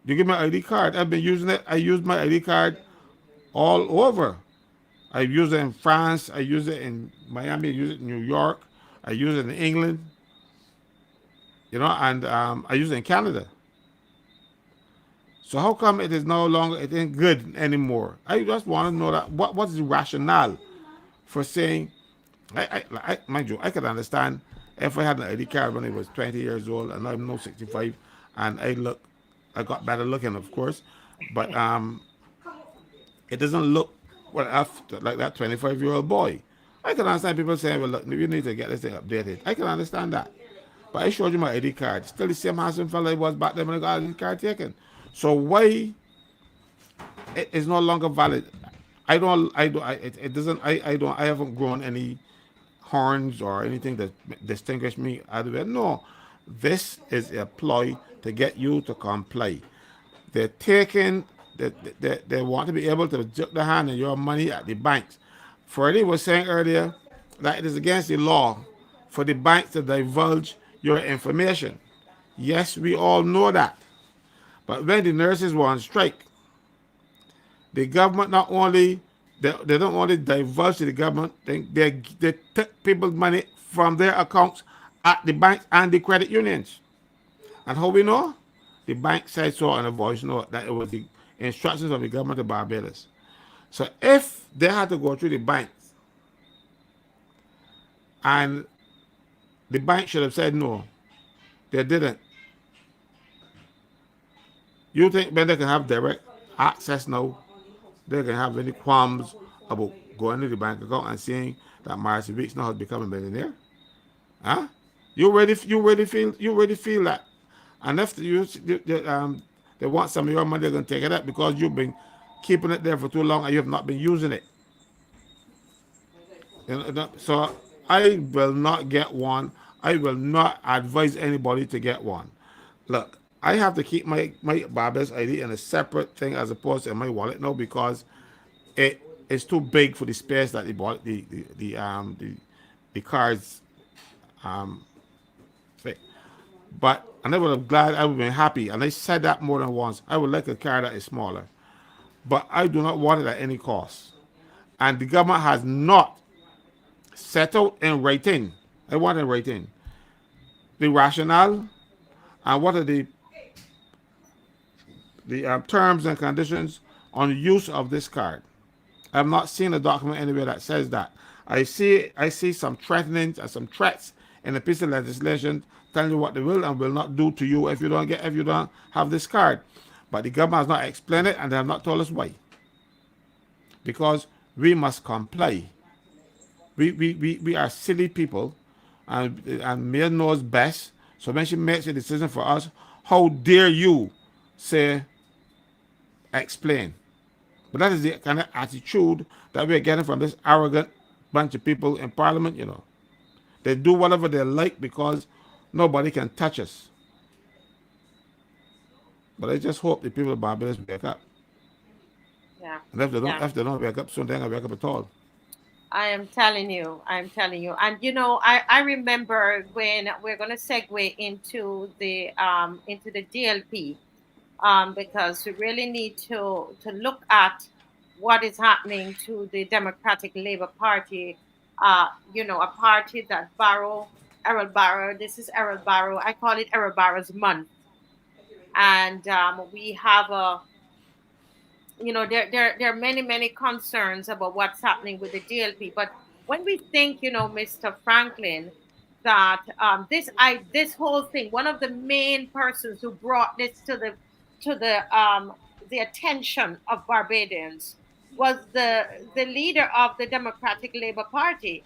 You give me an ID card. I've been using it. I use my ID card all over. I use it in France. I use it in Miami. I use it in New York. I use it in England. You know, and I use it in Canada. So how come it is no longer, it ain't good anymore? I just want to know that what's the rationale for saying, mind you, I could understand if I had an ID card when I was 20 years old and I'm now 65 and I got better looking, of course, but it doesn't look like that 25-year-old boy. I can understand people saying, well, look, you need to get this thing updated. I can understand that. But I showed you my ID card. Still the same handsome fella I was back then when I got ID card taken. So why it is no longer valid? I haven't grown any horns or anything that distinguish me out of it. No, this is a ploy to get you to comply. They're taking, they want to be able to jerk the hand of your money at the banks. Freddie was saying earlier that it is against the law for the banks to divulge your information. Yes, we all know that. But when the nurses were on strike, the government not only, they don't only divulge to the government, they took people's money from their accounts at the banks and the credit unions. And how we know? The bank said so on a voice note that it was the instructions of the government of Barbados. So if they had to go through the banks, and the bank should have said no, they didn't. You think when they can have direct access now, they can have any qualms about going to the bank account and seeing that Marcy Weeks now has become a millionaire? Huh? You already feel that. And if they want some of your money, they're gonna take it up because you've been keeping it there for too long and you have not been using it. So I will not get one. I will not advise anybody to get one. Look, I have to keep my Barbados ID in a separate thing as opposed to in my wallet now because it is too big for the space that the cards fit. But and I would have glad I would have been happy, and I said that more than once. I would like a car that is smaller, but I do not want it at any cost. And the government has not set out in writing. I want in writing the rationale and what are the terms and conditions on use of this card. I have not seen a document anywhere that says that. I see some threatenings and some threats in a piece of legislation telling you what they will and will not do to you if you don't have this card. But the government has not explained it and they have not told us why. Because we must comply. We are silly people and Mayor knows best. So when she makes a decision for us, how dare you say explain? But that is the kind of attitude that we're getting from this arrogant bunch of people in Parliament. They do whatever they like because nobody can touch us. But I just hope the people of Barbados wake up. Yeah. And Yeah. if they don't wake up soon, they're gonna wake up at all. I'm telling you. And I remember when we're gonna segue into the DLP, because we really need to look at what is happening to the Democratic Labour Party. A party that Errol Barrow. This is Errol Barrow. I call it Errol Barrow's month, and we have there are many concerns about what's happening with the DLP. But when we think, Mr. Franklin, that this whole thing, one of the main persons who brought this to the attention of Barbadians was the leader of the Democratic Labour Party,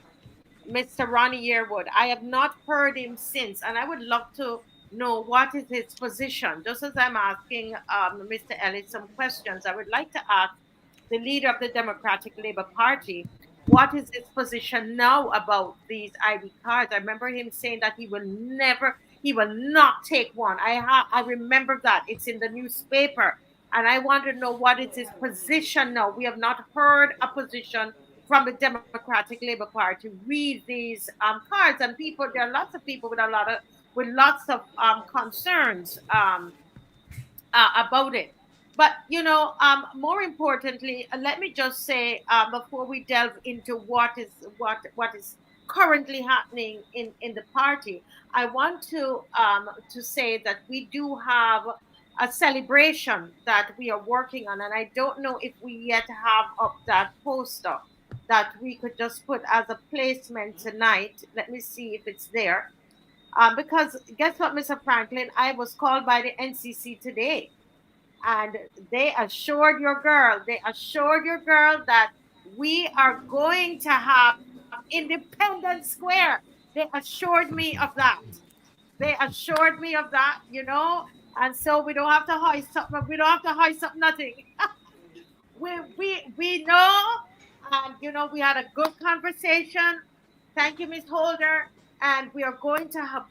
Mr. Ronnie Yearwood. I have not heard him since, and I would love to know what is his position. Just as I'm asking Mr. Ellis some questions, I would like to ask the leader of the Democratic Labour Party what is his position now about these ID cards. I remember him saying that he will not take one. I remember that it's in the newspaper, and I want to know what is his position now. We have not heard a position from the Democratic Labour Party read these cards, and there are lots of people with lots of concerns about it. But more importantly, let me just say, before we delve into what is currently happening in the party, I want to say that we do have a celebration that we are working on, and I don't know if we yet have up that poster that we could just put as a placement tonight. Let me see if it's there. Because guess what, Mr. Franklin? I was called by the NCC today, and they assured your girl that we are going to have Independence Square. They assured me of that. And so we don't have to hoist up. We don't have to hoist up nothing. We know, and we had a good conversation. Thank you, Miss Holder. And we are going to have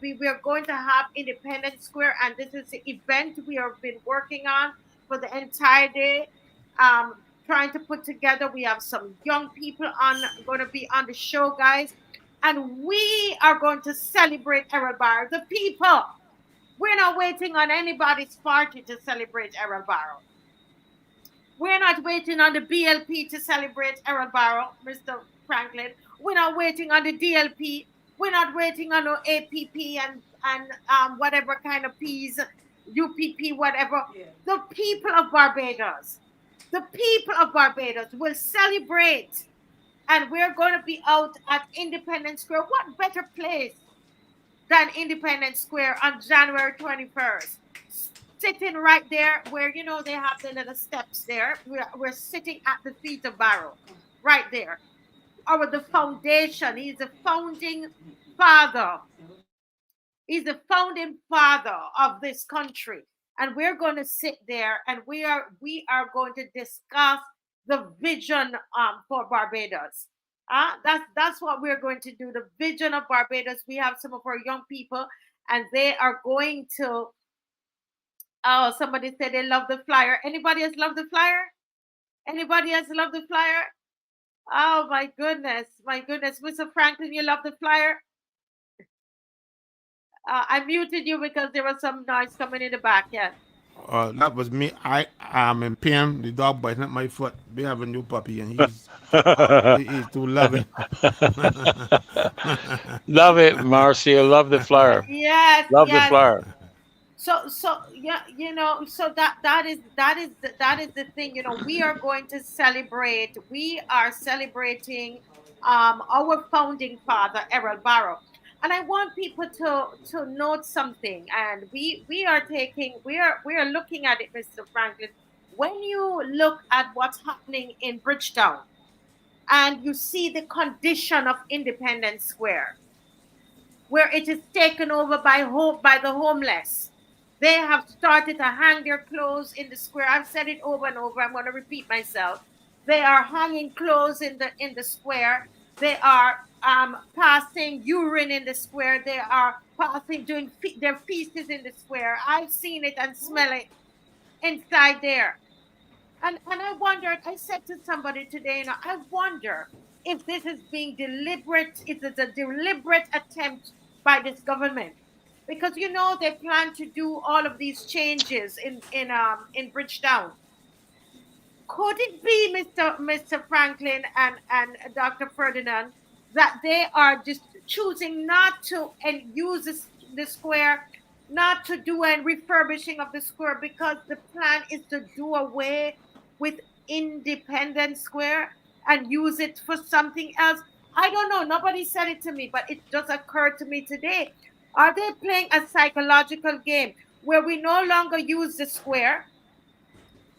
Independence Square, and this is the event we have been working on for the entire day. Trying to put together. We have some young people going to be on the show, guys, and we are going to celebrate Errol Barrow. The people. We're not waiting on anybody's party to celebrate Errol Barrow. We're not waiting on the BLP to celebrate Errol Barrow, Mr. Franklin. We're not waiting on the DLP. We're not waiting on no APP and whatever kind of P's, UPP, whatever. The people of Barbados, will celebrate, and we're going to be out at Independence Square. What better place than Independence Square on January 21st? Sitting right there where, they have the little steps there. We're sitting at the feet of Barrow, right there. The foundation. He's the founding father. He's the founding father of this country. And we're going to sit there, and we are going to discuss the vision for Barbados. That's what we're going to do. The vision of Barbados. We have some of our young people, and they are going to. Oh, somebody said they love the flyer. Anybody else love the flyer? Anybody else love the flyer? Oh my goodness, Mr. Franklin, you love the flyer. I muted you because there was some noise coming in the back. Yeah. That was me. I am in pain. The dog biting at my foot. We have a new puppy, and he's too loving. Love it, Marcia. Love the flyer. Yes, Love the yes. flyer. So yeah, so that is the thing. We are going to celebrate. We are celebrating our founding father, Errol Barrow. And I want people to note something. And we are looking at it, Mr. Franklin. When you look at what's happening in Bridgetown and you see the condition of Independence Square, where it is taken over by the homeless. They have started to hang their clothes in the square. I've said it over and over. I'm going to repeat myself. They are hanging clothes in the square. They are passing urine in the square. They are passing doing their feces in the square. I've seen it and smell it inside there. And I wondered, I said to somebody today, I wonder if this is being deliberate, is it a deliberate attempt by this government? Because they plan to do all of these changes in Bridgetown. Could it be, Mr. Franklin and Dr. Ferdinand, that they are just choosing not to and use the square, not to do a refurbishing of the square, because the plan is to do away with Independence Square and use it for something else? I don't know. Nobody said it to me, but it just occurred to me today. Are they playing a psychological game where we no longer use the square?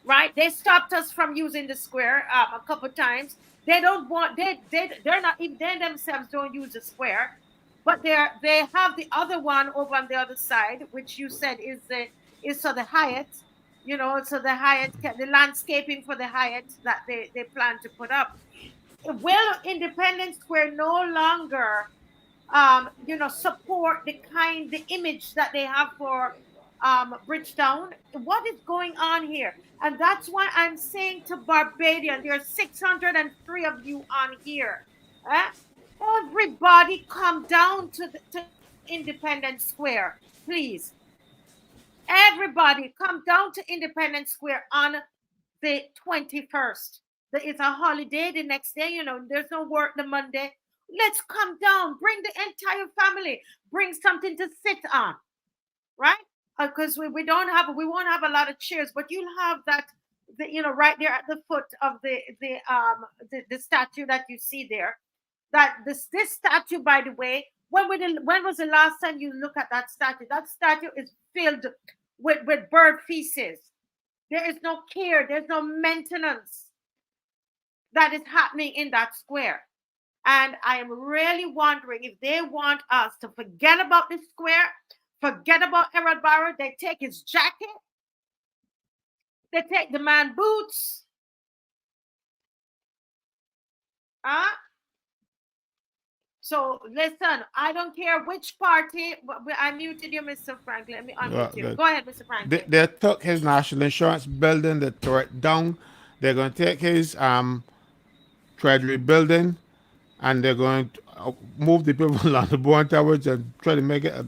Right? They stopped us from using the square a couple times. They don't want. They're not even they themselves don't use the square, but they have the other one over on the other side, which you said is so the Hyatt. So the landscaping for the Hyatt that they plan to put up. Will Independence Square no longer support the image that they have for Bridgetown? What is going on here? And that's why I'm saying to Barbadian, there are 603 of you on here. Everybody come down to Independence Square, please. Everybody come down to Independence Square on the 21st. It's a holiday the next day, there's no work the Monday. Let's come down, bring the entire family, bring something to sit on, right? Because we won't have a lot of chairs, but you'll have that, right there at the foot of the statue that you see there. That this statue, by the way, when was the last time you look at that statue? That statue is filled with bird feces. There is no care, there's no maintenance that is happening in that square. And I am really wondering if they want us to forget about this square, forget about Errol Barrow. They take his jacket, they take the man boots. So listen, I don't care which party. I muted you, Mr. Franklin. Let me unmute you. Go ahead, Mr. Franklin. They took his national insurance building, they tore it down. They're going to take his treasury building, and they're going to move the people on the Bourne Towers and try to make it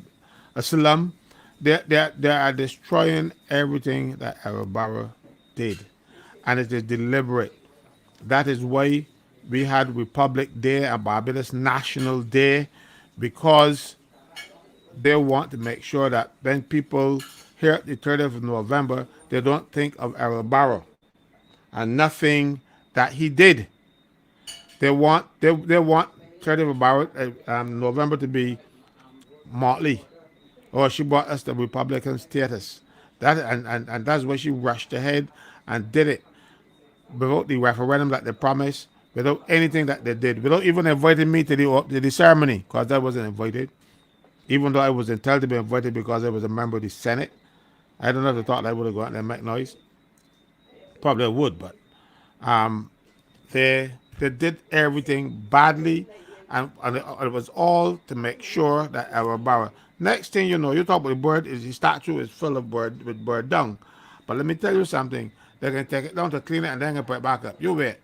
a slum. They are destroying everything that Errol Barrow did, and it is deliberate. That is why we had Republic Day and Barbados National Day, because they want to make sure that when people hear the 30th of November, they don't think of Errol Barrow and nothing that he did. They want 30th of November to be Motley, or she brought us the Republican status. And that's why she rushed ahead and did it without the referendum that they promised, without anything that they did, without even inviting me to the ceremony, because I wasn't invited, even though I was entitled to be invited because I was a member of the Senate. I don't know if they thought I would have gone there and make noise. Probably I would, but they They did everything badly, and it was all to make sure that our barrel. Next thing you know, you talk about the bird, is the statue is full of bird with bird dung. But let me tell you something. They're gonna take it down to clean it and then gonna put it back up. You wait.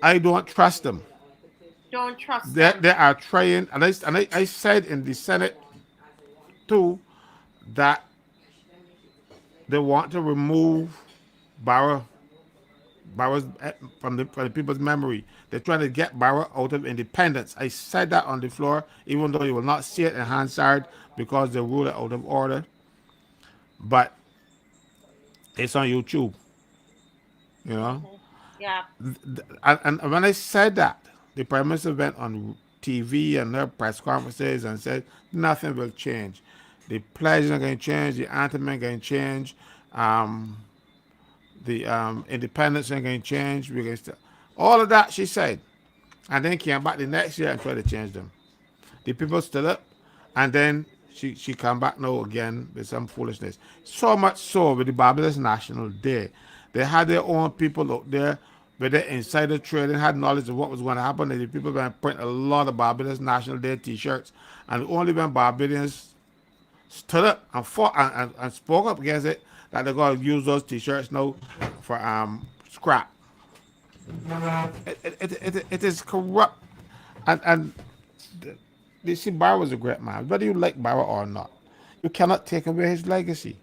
I don't trust them. Don't trust They them. are trying, and I said in the Senate too that they want to remove Barrow Barrow's from the people's memory. They're trying to get Barrow out of independence. I said that on the floor, even though you will not see it in Hansard because they rule it out of order. But it's on YouTube, you know. Hmm. Yeah. And when I said that, the prime minister went on TV and their press conferences and said nothing will change. The pledge is not going to change. The anthem ain't going to change. Um, the independence ain't going to change. We're going to all of that she said, and then came back the next year and tried to change them. The people stood up, and then she come back now again with some foolishness. So much so with the Barbados National Day, they had their own people out there with their insider trading, had knowledge of what was going to happen. And the people were print a lot of Barbados National Day T-shirts, and only when Barbadians stood up and fought and spoke up against it that they're going to use those T-shirts now for scrap. It is corrupt, and you see, Barrow was a great man. Whether you like Barrow or not, you cannot take away his legacy.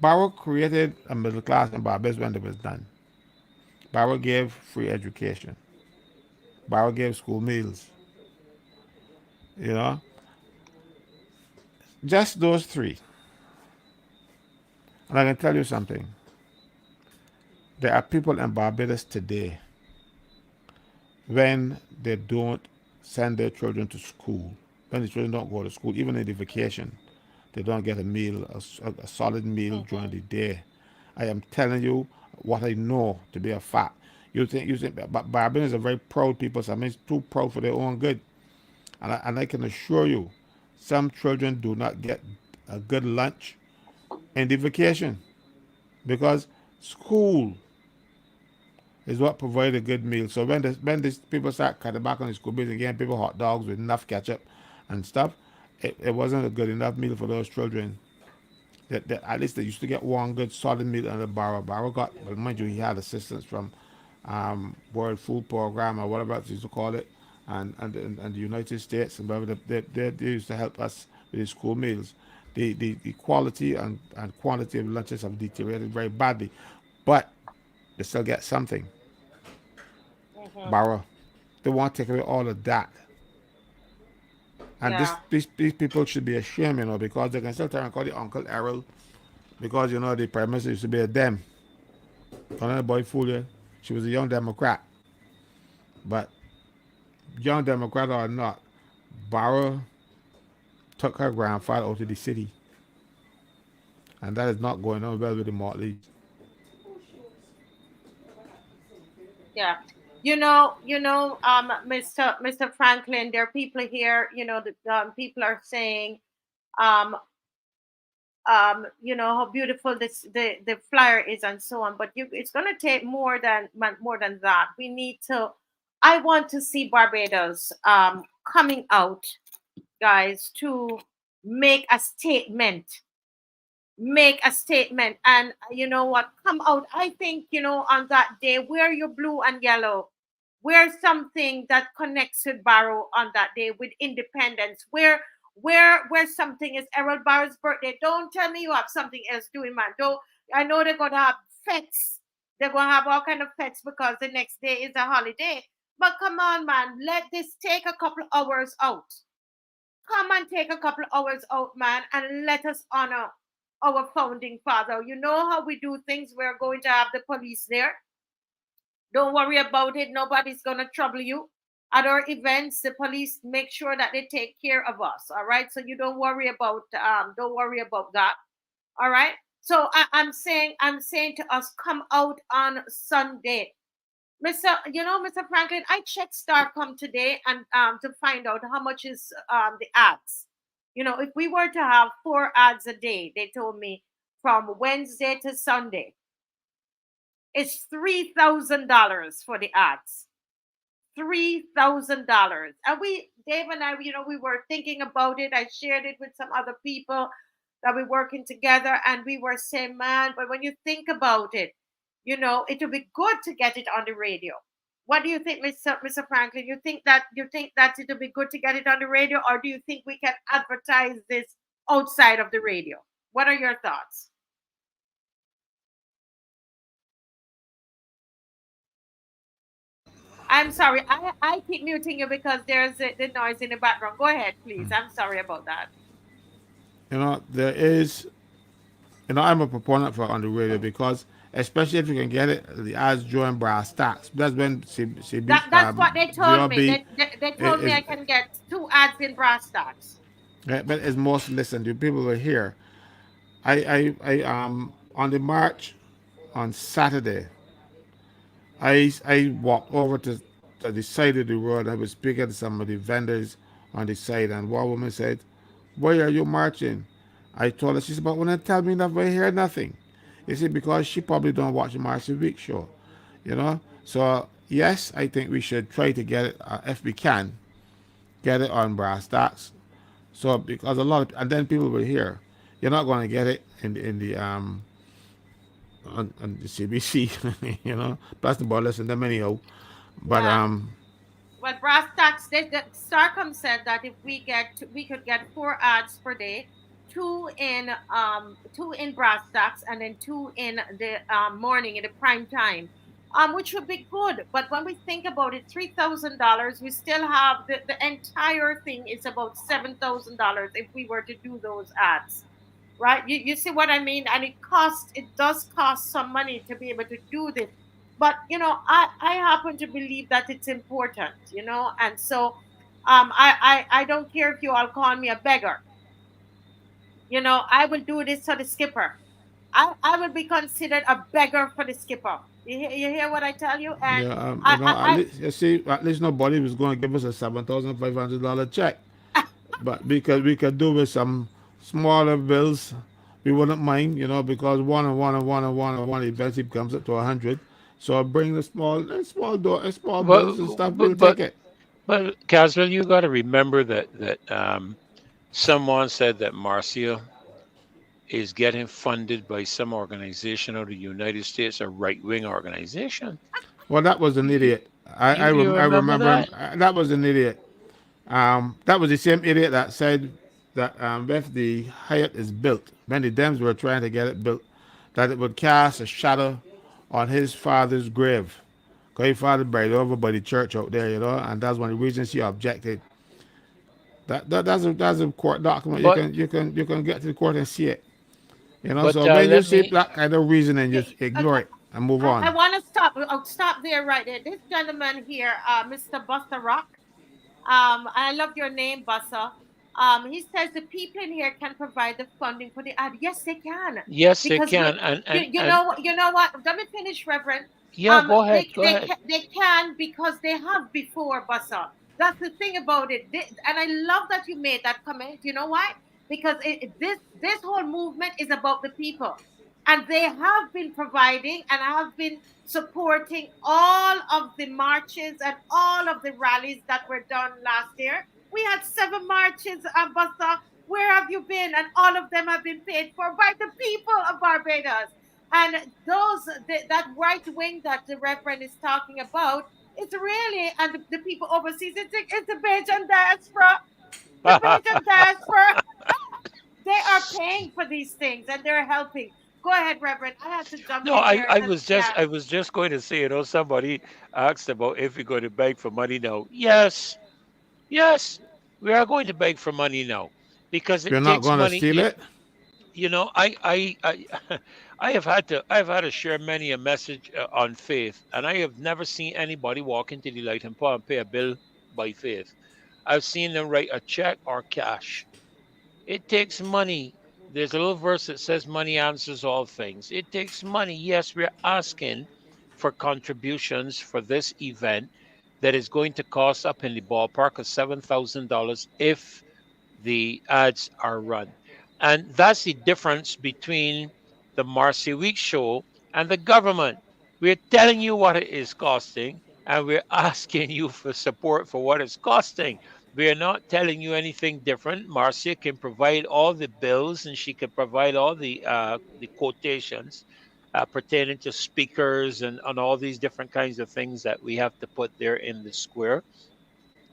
Barrow created a middle class in Barbados when it was done. Barrow gave free education. Barrow gave school meals. You know, just those three. And I can tell you something. There are people in Barbados today when they don't send their children to school, when the children don't go to school, even in the vacation, they don't get a meal, a solid meal during Hmm. the day. I am telling you what I know to be a fact. You think, but Barbadians are very proud people. Some is too proud for their own good, and I can assure you, some children do not get a good lunch in the vacation because school is what provide a good meal. So when this people start cutting back on the school meals again, people hot dogs with enough ketchup and stuff, it wasn't a good enough meal for those children. That at least they used to get one good solid meal under Barrow. Barrow got, well, mind you, he had assistance from World Food Program or whatever else they used to call it, and the United States and whatever they used to help us with the school meals. The quality and quantity of lunches have deteriorated very badly, but they still get something. Hmm. Barrow. They want to take away all of that. And Yeah. these people should be ashamed, because they can still try and call the Uncle Errol because, the Prime Minister used to be a Dem. Don't let the boy fool you. She was a young Democrat. But young Democrat or not, Barrow took her grandfather out of the city. And that is not going on well with the Mortleys. Yeah. Mr. Franklin, there are people here, the people are saying, um, how beautiful the flyer is and so on. But it's going to take more than that. We need to. I want to see Barbados coming out, guys, to make a statement. Make a statement, and you know what? Come out. I think on that day, wear your blue and yellow. Wear something that connects with Barrow on that day with independence. Where something is Errol Barrow's birthday. Don't tell me you have something else doing, man. Don't. I know they're gonna have fets. They're gonna have all kind of fets because the next day is a holiday. But come on, man. Let this take a couple hours out. Come and take a couple hours out, man, and let us honor our founding father. You know how we do things. We're going to have the police there. Don't worry about it. Nobody's going to trouble you. At our events, the police make sure that they take care of us. All right. So you don't worry about that. All right. So I'm saying to us, come out on Sunday. Mr. Franklin, I checked Starcom today and to find out how much is the ads. If we were to have 4 ads a day, they told me from Wednesday to Sunday, is $3,000 for the ads. $3,000. And Dave and I, we were thinking about it. I shared it with some other people that we're working together, and we were saying, man, but when you think about it, it would be good to get it on the radio. What do you think, Mr. Franklin? You think that it would be good to get it on the radio, or do you think we can advertise this outside of the radio? What are your thoughts? I'm sorry. I keep muting you because there's the noise in the background. Go ahead, please. I'm sorry about that. There is, I'm a proponent for it on the radio because, especially if you can get it, the ads join brass stacks. That's when That's what they told me. GRB They told me is, I can get 2 ads in brass stocks. but it's most listened to. People will hear. I on the march on Saturday, I walked over to the side of the road. I was speaking to some of the vendors on the side, and one woman said, "Why are you marching?" I told her, she said, "But when I tell me that I hear nothing." You see, because she probably don't watch the Marcy Week show, So yes, I think we should try to get it if we can get it on brass tacks. So because and then people will hear. You're not going to get it in the on the CBC, Plus the ball listen them anyhow. But Yeah. Well, brass tacks. Starcom said that if we could get 4 ads per day, two in brass tacks, and then 2 in the morning in the prime time, which would be good. But when we think about it, $3,000, we still have the entire thing is about $7,000 if we were to do those ads. Right? You see what I mean? And it does cost some money to be able to do this. But I happen to believe that it's important, and so I don't care if you all call me a beggar. I will do this for the skipper. I will be considered a beggar for the skipper. You hear what I tell you? And yeah, at I least you see, at least nobody was going to give us a $7,500 check. But because we could do with some smaller bills, we wouldn't mind, because one eventually comes up to 100. So bring the small bills and But stuff. We'll but take but, it. but Caswell, you got to remember that someone said that Marcia is getting funded by some organization out of the United States, a right wing organization. Well, that was an You, idiot. you I remember remember him. that? That was an idiot. That was the same idiot that said that if the Hyatt is built, when the Dems were trying to get it built, that it would cast a shadow on his father's grave. Because his father buried over by the church out there, and that's one of the reasons he objected. That's a court document. You But can get to the court and see it. but So when you let see me. that kind of reasoning, yeah, just ignore it and move I on. want to stop. I'll stop there right there. This gentleman here, Mr. Buster Rock. I love your name, Buster. He says the people in here can provide the funding for the ad. Yes, they can, Yes, they because can, you know what. Let me finish, Reverend. yeah, go ahead, go ahead. They can because they have before, Buster. That's the thing about it. And I love that you made that comment. You know why? Because this whole movement is about the people, and they have been providing and have been supporting all of the marches and all of the rallies that were done last year. We had 7 marches, Buster. Where have you been? And all of them have been paid for by the people of Barbados. And that right wing that the Reverend is talking about, it's really, and the people overseas, it's the Bajan diaspora. The Bajan diaspora, they are paying for these things and they're helping. Go ahead, Reverend. I had to jump No, in there. Yeah. I was just going to say, somebody asked about if we're going to beg for money now. Yes, yes, we are going to beg for money now because You're it not takes going to money. steal it. I have had to share many a message on faith, and I have never seen anybody walk into the light and pay a bill by faith. I've seen them write a check or cash. It takes money. There's a little verse that says money answers all things. It takes money. Yes, we're asking for contributions for this event that is going to cost up in the ballpark of $7,000 if the ads are run. And that's the difference between the Marcy Week show and the government. We're telling you what it is costing, and we're asking you for support for what it's costing. We are not telling you anything different. Marcia can provide all the bills, and she can provide all the quotations pertaining to speakers and all these different kinds of things that we have to put there in the square.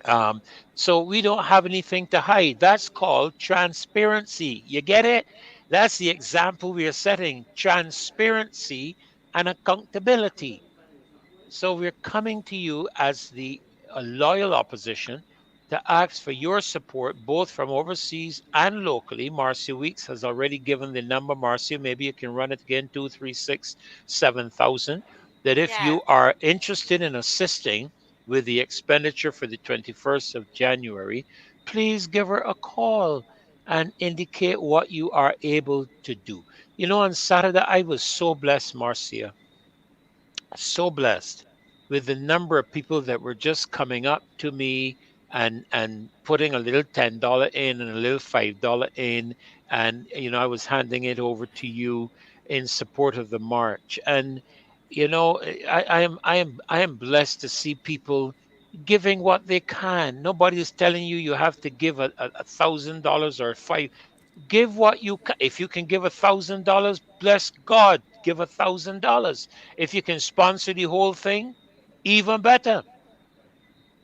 Um, so we don't have anything to hide. That's called transparency. You get it? That's the example we are setting: transparency and accountability. So we're coming to you as the loyal opposition to ask for your support, both from overseas and locally. Marcia Weeks has already given the number. Marcia, maybe you can run it again: 236-7000. That if Yes. you are interested in assisting with the expenditure for the 21st of January, please give her a call and indicate what you are able to do. You know, on Saturday, I was so blessed, Marcia, so blessed with the number of people that were just coming up to me and putting a little $10 in and a little $5 in, and I was handing it over to you in support of the march. And I am blessed to see people giving what they can. Nobody is telling you you have to give $1,000 or five. Give what you can. If you can give $1,000, bless God, give $1,000. If you can sponsor the whole thing, even better.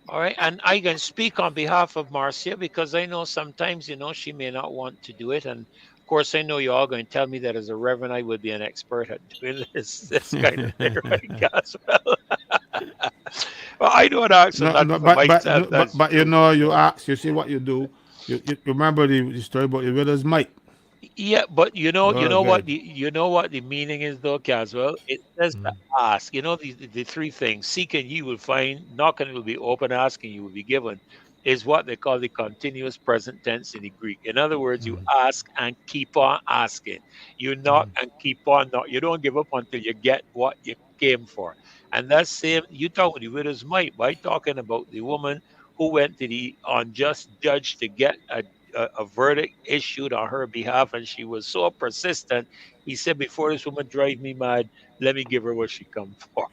All right. And I can speak on behalf of Marcia because I know sometimes, she may not want to do it. And of course, I know you're all going to tell me that as a reverend, I would be an expert at doing this kind of thing, right, guys? Well, I don't answer No, not no, for myself. That's but true. you ask, you see what you do. You remember the story about the widow's mite. Yeah, but you know, Go you know what ahead. the meaning is, though, Caswell. It says to ask. The three things: seeking, you will find; knocking, it will be open; asking, you will be given. Is what they call the continuous present tense in the Greek. In other words, you ask and keep on asking. You knock and keep on knock. You don't give up until you get what you came for. And that's same. You talk with the widow's mite by talking about the woman who went to the unjust judge to get a verdict issued on her behalf, and she was so persistent. He said, "Before this woman drive me mad, let me give her what she come for."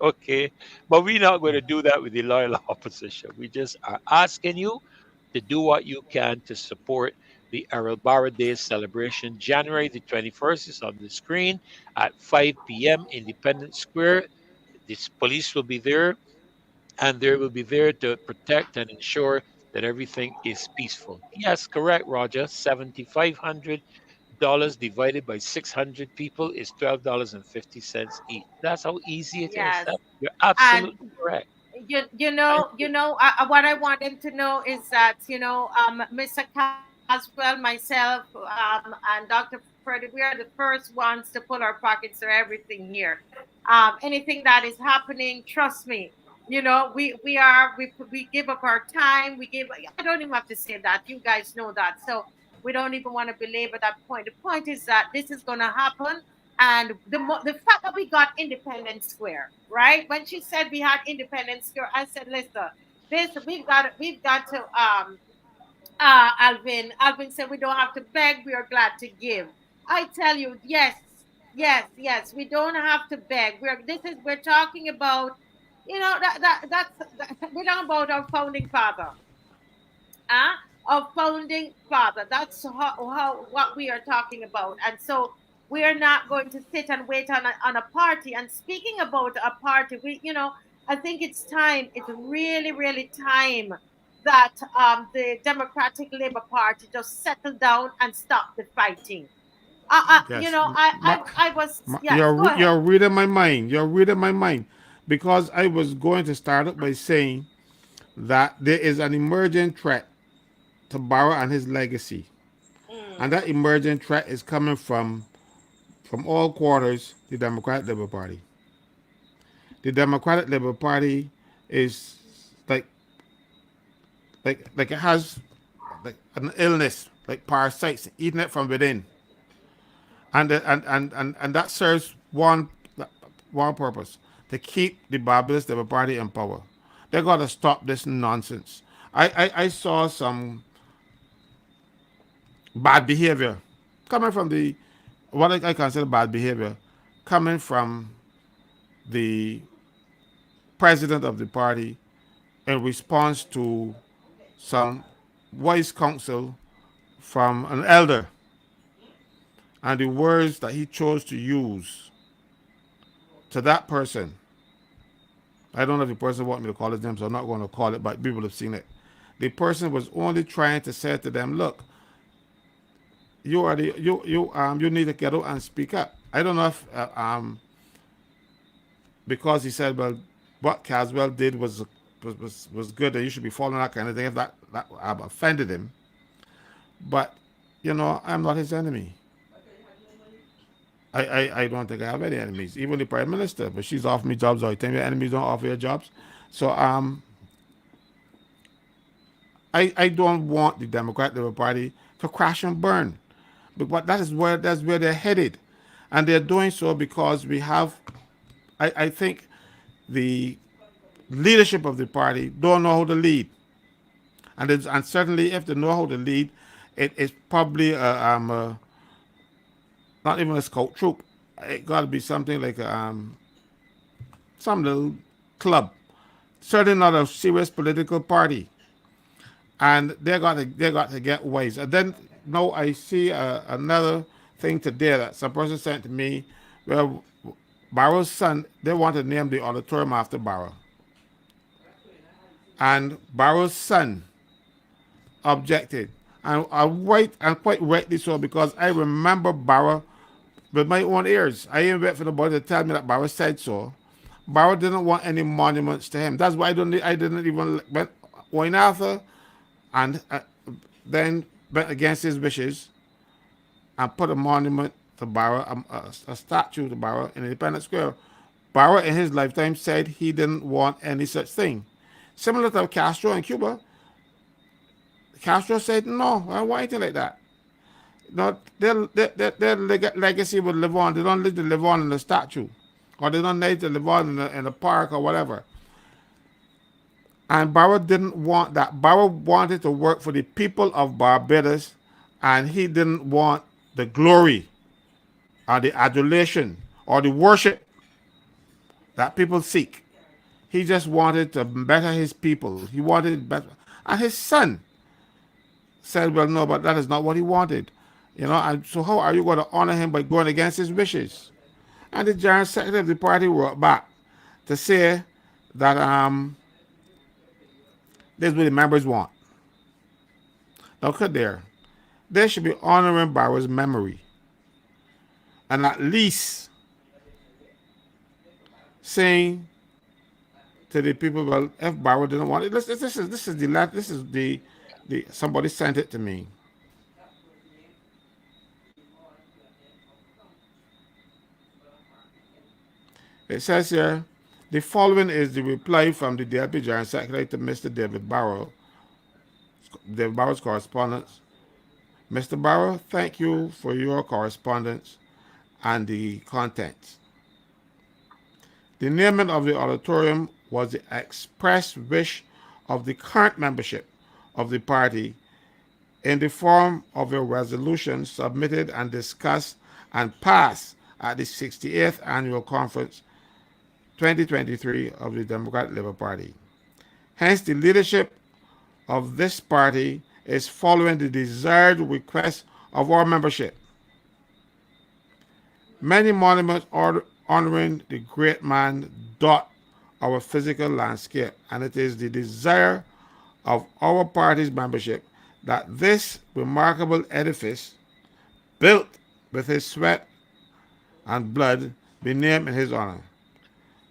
Okay, but we're not going to do that with the loyal opposition. We just are asking you to do what you can to support the Errol Barrow Day celebration. January the 21st is on the screen at 5 p.m. Independence Square. This police will be there, and they will be there to protect and ensure that everything is peaceful. Yes, correct, Roger. $7,500 divided by 600 people is $12.50 each. That's how easy it is. Yes. You're And absolutely correct. Thank you. what I want them to know is that, Mr. Caswell, myself, and Dr. Freddie, we are the first ones to pull our pockets for everything here. Anything that is happening, trust me, we give up our time. I don't even have to say that. You guys know that. So we don't even want to belabor that point. The point is that this is going to happen. And the fact that we got Independence Square, right? When she said we had Independence Square, I said, listen, this we've got to Alvin said we don't have to beg, we are glad to give. I tell you, yes, yes, we don't have to beg. We're talking about, we're talking about our founding father. uh, of founding father. That's how what we are talking about. And so we are not going to sit and wait on a party. And speaking about a party, I think it's time. It's really, really time that the Democratic Labour Party just settle down and stop the fighting. Yes, I was, yes. you're Go ahead. you're reading my mind. You're reading my mind, because I was going to start up by saying that there is an emerging threat to Barrow and his legacy, and Mm, that emerging threat is coming from all quarters. The Democratic Labour Party. The Democratic Labour Party is like like it has like an illness, like parasites eating it from within, and that serves one purpose: to keep the Barbados Labour Party in power. They got to stop this nonsense. I saw some bad behavior coming from the what I consider bad behavior coming from the president of the party in response to some wise counsel from an elder and the words that he chose to use to that person. I don't know if the person want me to call his name, so I'm not going to call it, but people have seen it. The person was only trying to say to them, look, you need to get out and speak up. I don't know if because he said, well, what Caswell did was good and you should be following that kind of thing, if that offended him. But I'm not his enemy. I don't think I have any enemies. Even the prime minister, but she's offered me jobs all the time. Your enemies don't offer you jobs. So I don't want the Democratic Labour Party to crash and burn. But that's where they're headed. And they're doing so because we have, I think the leadership of the party don't know how to lead. And certainly if they know how to lead, it's probably not even a scout troop. It got to be something like some little club. Certainly not a serious political party. And they got to get wise. And then now I see another thing today that some person sent to me, where Barrow's son, they want to name the auditorium after Barrow. And Barrow's son objected. And quite rightly so, because I remember Barrow with my own ears. I even wait for the boy to tell me that Barrow said so. Barrow didn't want any monuments to him. That's why I didn't even went Wayne Arthur and then went against his wishes and put a monument to Barrow, a statue to Barrow in Independence Square. Barrow in his lifetime said he didn't want any such thing. Similar to Castro in Cuba. Castro said, no, I don't want anything like that. No, their legacy will live on. They don't need to live on in a statue. Or they don't need to live on in a park or whatever. And Barrow didn't want that. Barrow wanted to work for the people of Barbados, and he didn't want the glory or the adulation or the worship that people seek. He just wanted to better his people. He wanted better. And his son said, well, no, but that is not what he wanted. And so how are you going to honor him by going against his wishes? And the general secretary of the party wrote back to say that this is what the members want. Now, they should be honoring Barrow's memory and at least saying to the people, well, if Barrow didn't want it, this is the somebody sent it to me. It says here, the following is the reply from the Deputy General Secretary to Mr. David Barrow, David Barrow's correspondence. Mr. Barrow, thank you for your correspondence and the contents. The naming of the auditorium was the express wish of the current membership of the party in the form of a resolution submitted and discussed and passed at the 68th Annual Conference 2023 of the Democratic Labour Party. Hence, the leadership of this party is following the desired request of our membership. Many monuments honoring the great man dot our physical landscape, and it is the desire of our party's membership that this remarkable edifice, built with his sweat and blood, be named in his honor.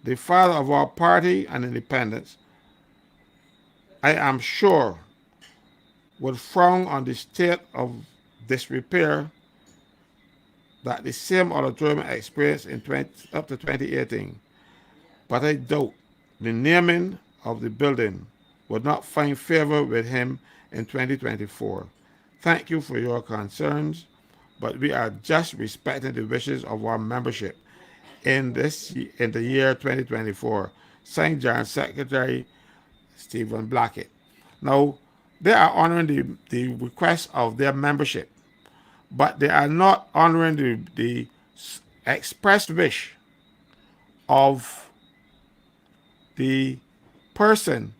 The father of our party and independence, I am sure, would frown on the state of disrepair that the same auditorium experienced up to 2018. But I doubt the naming of the building would not find favor with him in 2024. Thank you for your concerns, but we are just respecting the wishes of our membership in the year 2024. Signed, General Secretary Stephen Blackett. Now, they are honoring the request of their membership, but they are not honoring the expressed wish of the person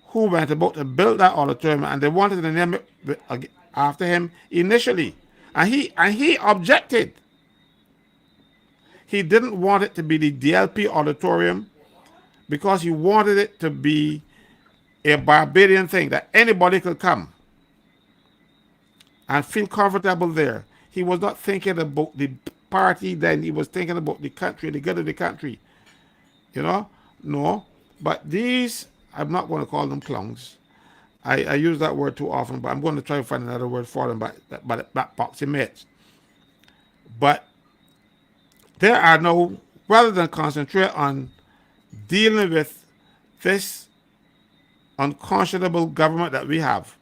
who went about to build that auditorium, and they wanted to name it after him initially, and he objected. He didn't want it to be the DLP auditorium because he wanted it to be a Barbadian thing that anybody could come and feel comfortable there. He was not thinking about the party then, he was thinking about the country, the good of the country. You know? No. But these, I'm not going to call them clowns. I use that word too often, but I'm going to try to find another word for them, but that pops mates. But there are no, rather than concentrate on dealing with this unconscionable government that we have,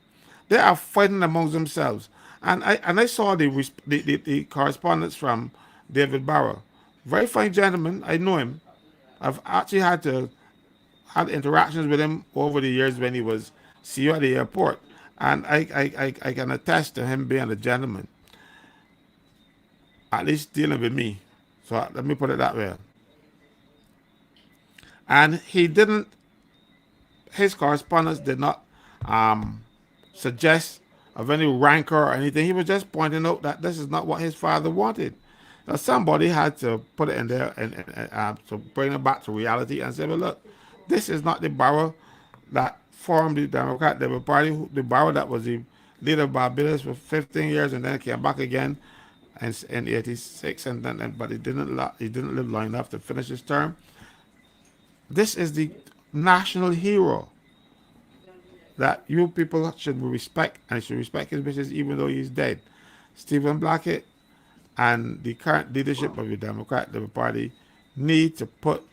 they are fighting amongst themselves. And I saw the correspondence from David Barrow. Very fine gentleman. I know him. I've actually had interactions with him over the years when he was CEO at the airport. And I can attest to him being a gentleman, at least dealing with me. So let me put it that way. And he didn't, his correspondence did not suggest of any rancor or anything. He was just pointing out that this is not what his father wanted. Now somebody had to put it in there and to bring it back to reality and say, well, look, this is not the Barrow that formed the Democrat Labour Party, the Barrow that was the leader of Barbados for 15 years and then came back again in 86, and then but he didn't live long enough to finish his term. This is the national hero that you people should respect, and should respect his wishes even though he's dead. Stephen Blackett and the current leadership of the Democrat Labour Party need to put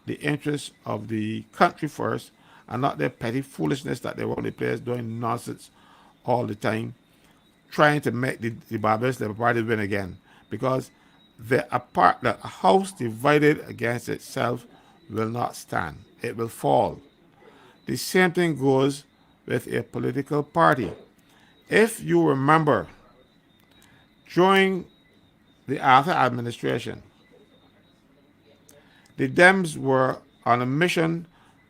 the interests of the country first and not their petty foolishness that they want to play doing nonsense all the time, trying to make the Barbados Labour Party win again. Because a house divided against itself will not stand. It will fall. The same thing goes with a political party. If you remember, during the Arthur administration, the Dems were on a mission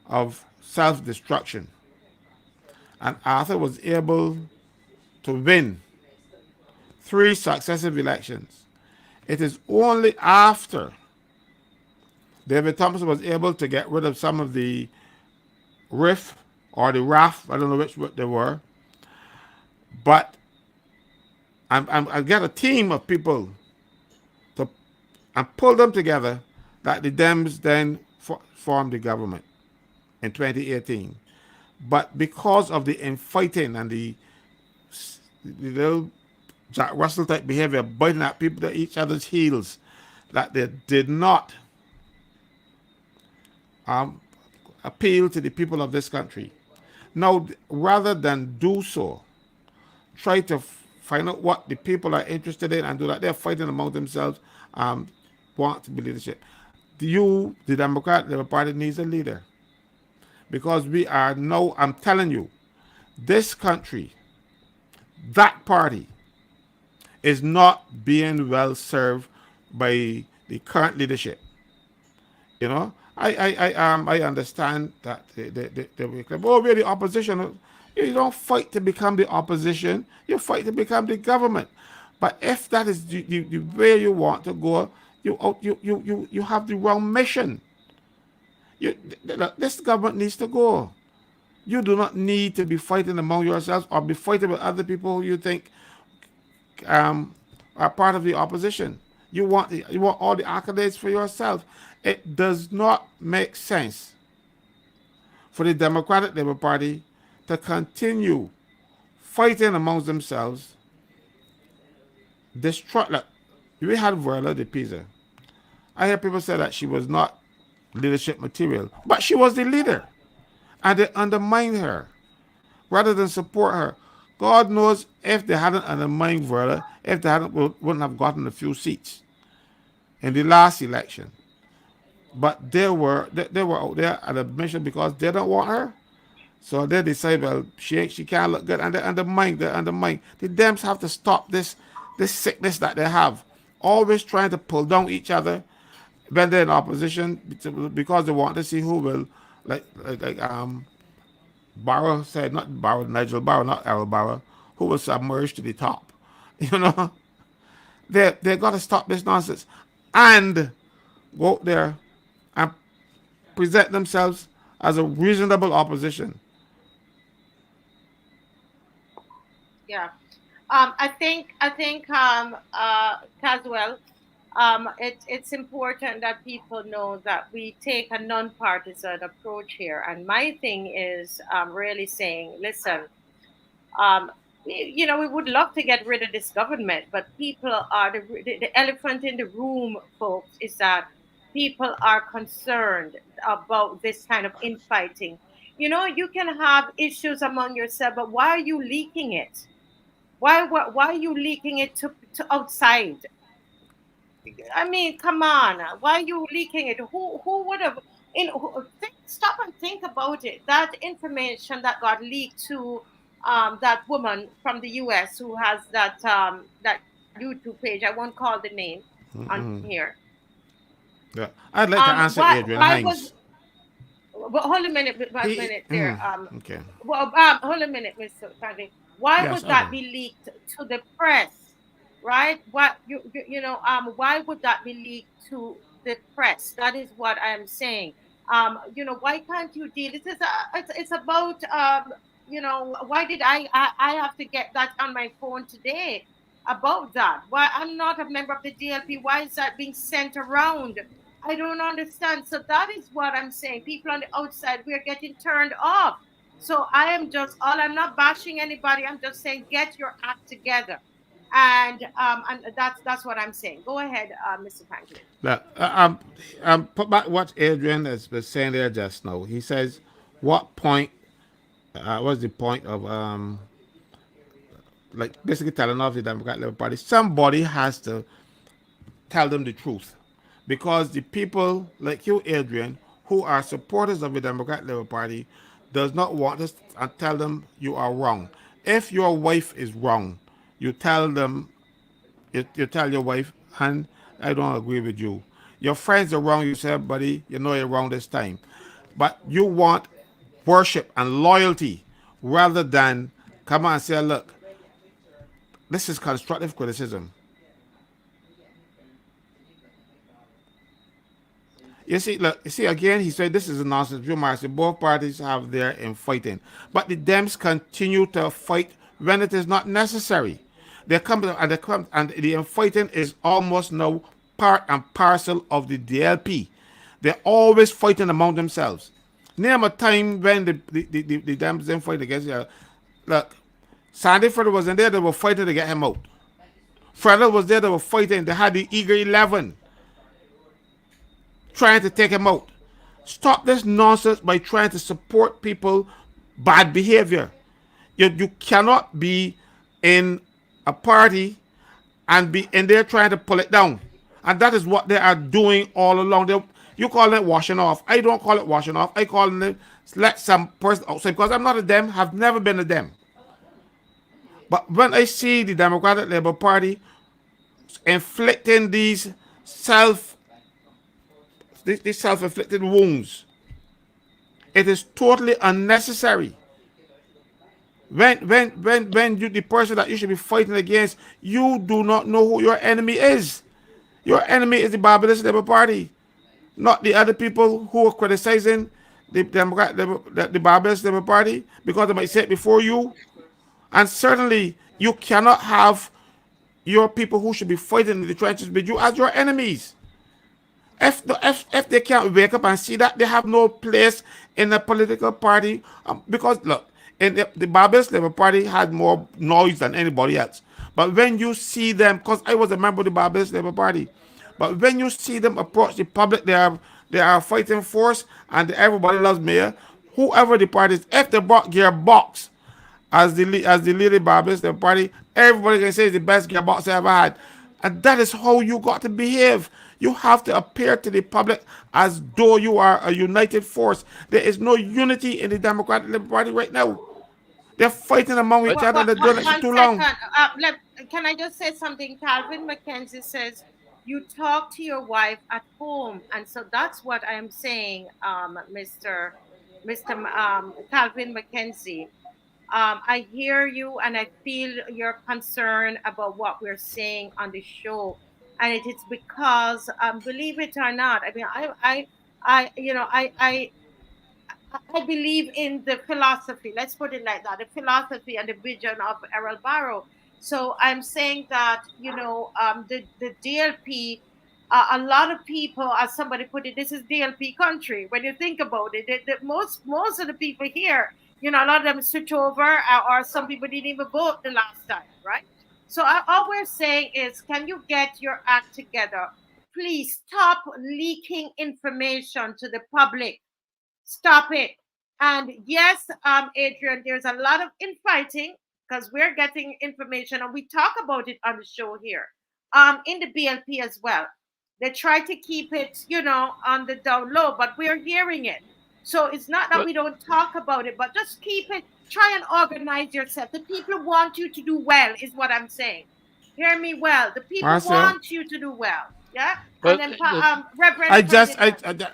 of self-destruction, and Arthur was able to win 3 successive elections. It is only after David Thompson was able to get rid of some of the riff or the RAF, I don't know which they were, but I get a team of people to and pull them together, that the Dems then formed the government in 2018. But because of the infighting and the little Jack Russell type behavior, biting at people at each other's heels, that they did not appeal to the people of this country. Now, rather than do so, try to find out what the people are interested in and do that. They're fighting among themselves, want to be leadership. The Democrat Labour Party needs a leader. Because we are now, I'm telling you, this country, that party, is not being well served by the current leadership. You know, I understand that we're the opposition. You don't fight to become the opposition. You fight to become the government. But if that is the way you want to go, you have the wrong mission. This government needs to go. You do not need to be fighting among yourselves or be fighting with other people who you think are part of the opposition. You want all the accolades for yourself. It does not make sense for the Democratic Labour Party to continue fighting amongst themselves. Look, we had Verla de Pisa. I hear people say that she was not leadership material, but she was the leader, and they undermined her rather than support her. God knows if they hadn't undermined Verla, if they wouldn't have gotten a few seats in the last election. But they were out there at a mission because they don't want her. So they decide, well, she can't look good, and they undermine. The Dems have to stop this sickness that they have, always trying to pull down each other. when they're in opposition because they want to see who will, Barrow said, not Barrow, Nigel Barrow, not Errol Barrow, who will submerge to the top. You know, they got to stop this nonsense and go out there and present themselves as a reasonable opposition. Yeah. I think Caswell, it's important that people know that we take a non-partisan approach here. And my thing is really saying, listen, we would love to get rid of this government, but people are the elephant in the room, folks, is that people are concerned about this kind of infighting. You can have issues among yourself, but why are you leaking it? Why are you leaking it to outside? I mean, come on. Why are you leaking it? Who would have stop and think about it. That information that got leaked to that woman from the US who has that YouTube page. I won't call the name on here. Yeah. I'd like to answer Why Adrian was Hines. well, hold a minute, one He, minute there. okay. Well, hold a minute, Mr. Franklin. Why Yes, would that okay. be leaked to the press, right? What why would that be leaked to the press? That is what I am saying. Why can't you deal? It's about why did I have to get that on my phone today about that? Why I'm not a member of the DLP? Why is that being sent around? I don't understand. So that is what I'm saying. People on the outside, we are getting turned off. So I'm not bashing anybody. I'm just saying, get your act together. And that's what I'm saying. Go ahead, Mr. Franklin. Look, put back what Adrian has was saying there just now. He says, what point, what's the point of, like, basically telling off the Democrat Labour Party? Somebody has to tell them the truth. Because the people like you, Adrian, who are supporters of the Democrat Labour Party, does not want us to tell them you are wrong. If your wife is wrong, you tell them, you tell your wife, "Hun, I don't agree with you." Your friends are wrong, you say, "Buddy, you know you're wrong this time." But you want worship and loyalty rather than come on and say, "Look, this is constructive criticism." You see again, he said this is a nonsense remark. Both parties have their in fighting, but the Dems continue to fight when it is not necessary. And the infighting is almost now part and parcel of the DLP. They're always fighting among themselves. Name a time when the Dems didn't fight against each other. Look, Sandy Fredder was in there, they were fighting to get him out. Fredder was there, they were fighting, they had the Eager 11 trying to take him out. Stop this nonsense by trying to support people bad behavior. You cannot be in a party and be in there trying to pull it down. And that is what they are doing all along. You call it washing off. I don't call it washing off. I call it let some person outside because I'm not a Dem, have never been a Dem. But when I see the Democratic Labour Party inflicting these self-inflicted wounds, it is totally unnecessary. When you, the person that you should be fighting against, you do not know who your enemy is. Your enemy is the Barbados Labour Party, not the other people who are criticizing the Barbados Labour Party because they might say it before you. And certainly, you cannot have your people who should be fighting in the trenches with you as your enemies. If they can't wake up and see that, they have no place in a political party. Because look, in the Barbados Labour Party had more noise than anybody else. But when you see them, because I was a member of the Barbados Labour Party, but when you see them approach the public, they are a fighting force, and everybody loves mayor. Whoever the party is, if they brought gearbox as the leader of Barbados Labour Party, everybody can say it's the best gearbox I ever had. And that is how you got to behave. You have to appear to the public as though you are a united force. There is no unity in the Democratic Labour Party right now. They're fighting among each other and they're doing it for One too second. long. Can I just say something? Calvin McKenzie says You talk to your wife at home. And so that's what I am saying, Mr. Calvin McKenzie. I hear you and I feel your concern about what we're saying on the show. And it is because, believe it or not, I mean, I believe in the philosophy. Let's put it like that: the philosophy and the vision of Errol Barrow. So I'm saying that the DLP. A lot of people, as somebody put it, this is DLP country. When you think about it, most of the people here, a lot of them switch over, or some people didn't even vote the last time, right? So all we're saying is, can you get your act together? Please stop leaking information to the public. Stop it. And yes, Adrian, there's a lot of infighting because we're getting information and we talk about it on the show here. In the BLP as well. They try to keep it, on the down low, but we're hearing it. So it's not that Well, we don't talk about it, but just keep it, try and organize yourself. The people want you to do well, is what I'm saying. Hear me well. The people Marcel, want you to do well. Yeah. And well, then I Reverend just Ferdinand.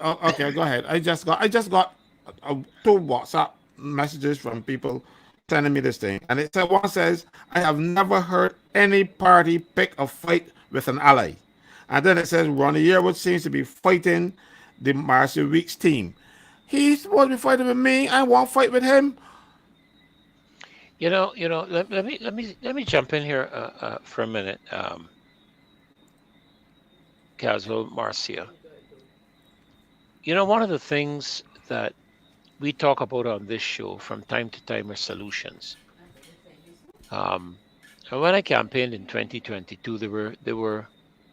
oh, okay, go ahead. I just got two WhatsApp messages from people sending me this thing, and it said one says I have never heard any party pick a fight with an ally, and then it says Ronnie Yearwood seems to be fighting the Marcia Weeks team. He's supposed to be fighting with me. I won't fight with him. let me jump in here for a minute, Caswell, Marcia. One of the things that we talk about on this show from time to time are solutions. Um, and when I campaigned in 2022, there were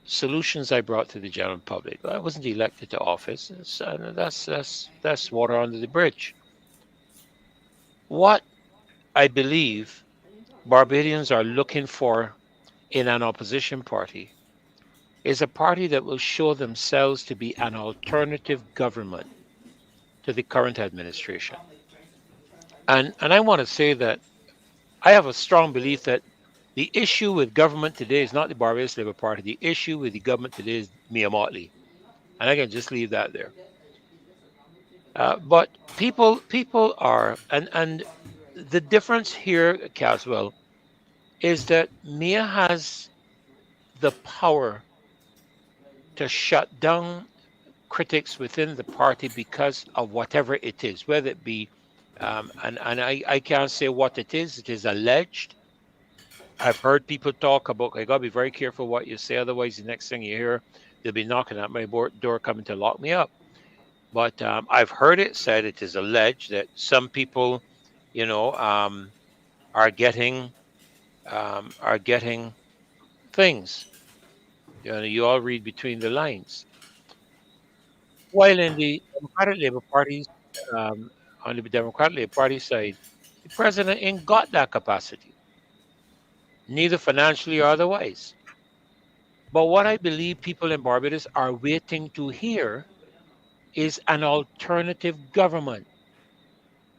solutions I brought to the general public. I wasn't elected to office, and that's water under the bridge. What I believe Barbadians are looking for in an opposition party is a party that will show themselves to be an alternative government to the current administration. And I want to say that I have a strong belief that the issue with government today is not the Barbados Labour Party. The issue with the government today is Mia Motley, and I can just leave that there. But people are, and the difference here, Caswell, is that Mia has the power to shut down critics within the party because of whatever it is, whether it be, and I can't say what it is. It is alleged. I've heard people talk about, I got to be very careful what you say, otherwise, the next thing you hear, they'll be knocking at my door coming to lock me up. But I've heard it said, it is alleged that some people, you know, are getting things. You all read between the lines. While in the Democratic Labour Party's, on the Democratic Labour Party side, the president ain't got that capacity, neither financially or otherwise. But what I believe people in Barbados are waiting to hear is an alternative government.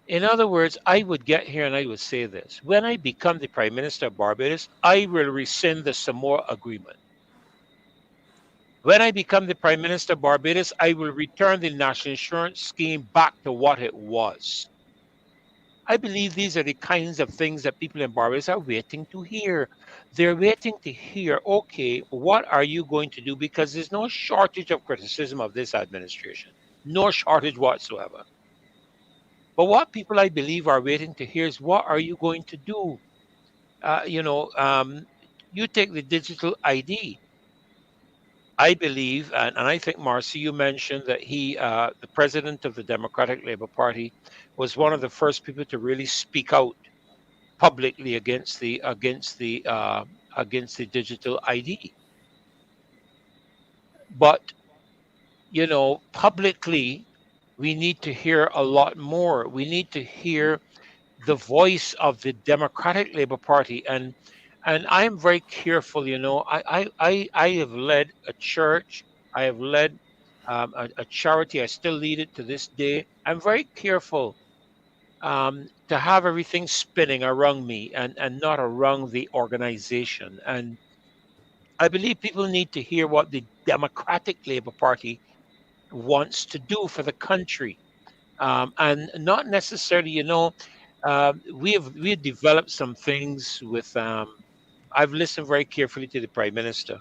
In other words, I would get here and I would say this: when I become the Prime Minister of Barbados, I will rescind the Samoa Agreement. When I become the Prime Minister of Barbados, I will return the National Insurance Scheme back to what it was. I believe these are the kinds of things that people in Barbados are waiting to hear. They're waiting to hear, okay, what are you going to do? Because there's no shortage of criticism of this administration, no shortage whatsoever. But what people, I believe, are waiting to hear is, what are you going to do? Uh, you know, um, you take the digital ID. I believe, and I think, Marcy, you mentioned that the president of the Democratic Labour Party, was one of the first people to really speak out publicly against the digital ID. But publicly, we need to hear a lot more. We need to hear the voice of the Democratic Labour Party, and I am very careful. I have led a church. I have led a charity. I still lead it to this day. I'm very careful to have everything spinning around me and not around the organization. And I believe people need to hear what the Democratic Labour Party wants to do for the country, and not necessarily, we have developed some things with. I've listened very carefully to the Prime Minister,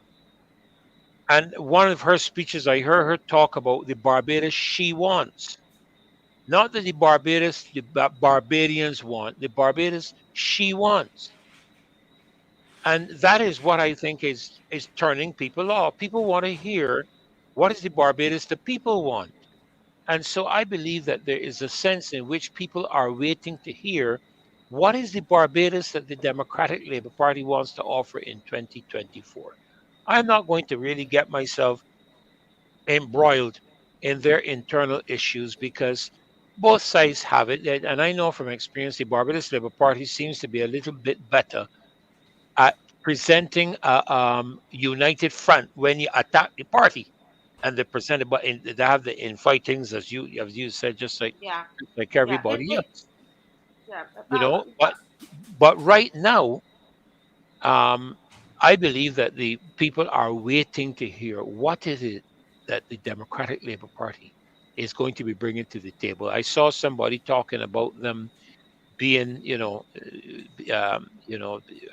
and one of her speeches, I heard her talk about the Barbados she wants, not that the Barbados the Barbadians want, the Barbados she wants. And that is what I think is turning people off. People want to hear what is the Barbados the people want. And so I believe that there is a sense in which people are waiting to hear what is the Barbados that the Democratic Labour Party wants to offer in 2024. I'm not going to really get myself embroiled in their internal issues because both sides have it. And I know from experience the Barbados Labour Party seems to be a little bit better at presenting a united front when you attack the party, and they present it, but they have the infightings, as you said, just Yeah, like yeah. everybody It else, yeah. you know. But right now, um, I believe that the people are waiting to hear what is it that the Democratic Labour Party is going to be bringing to the table. I saw somebody talking about them being, I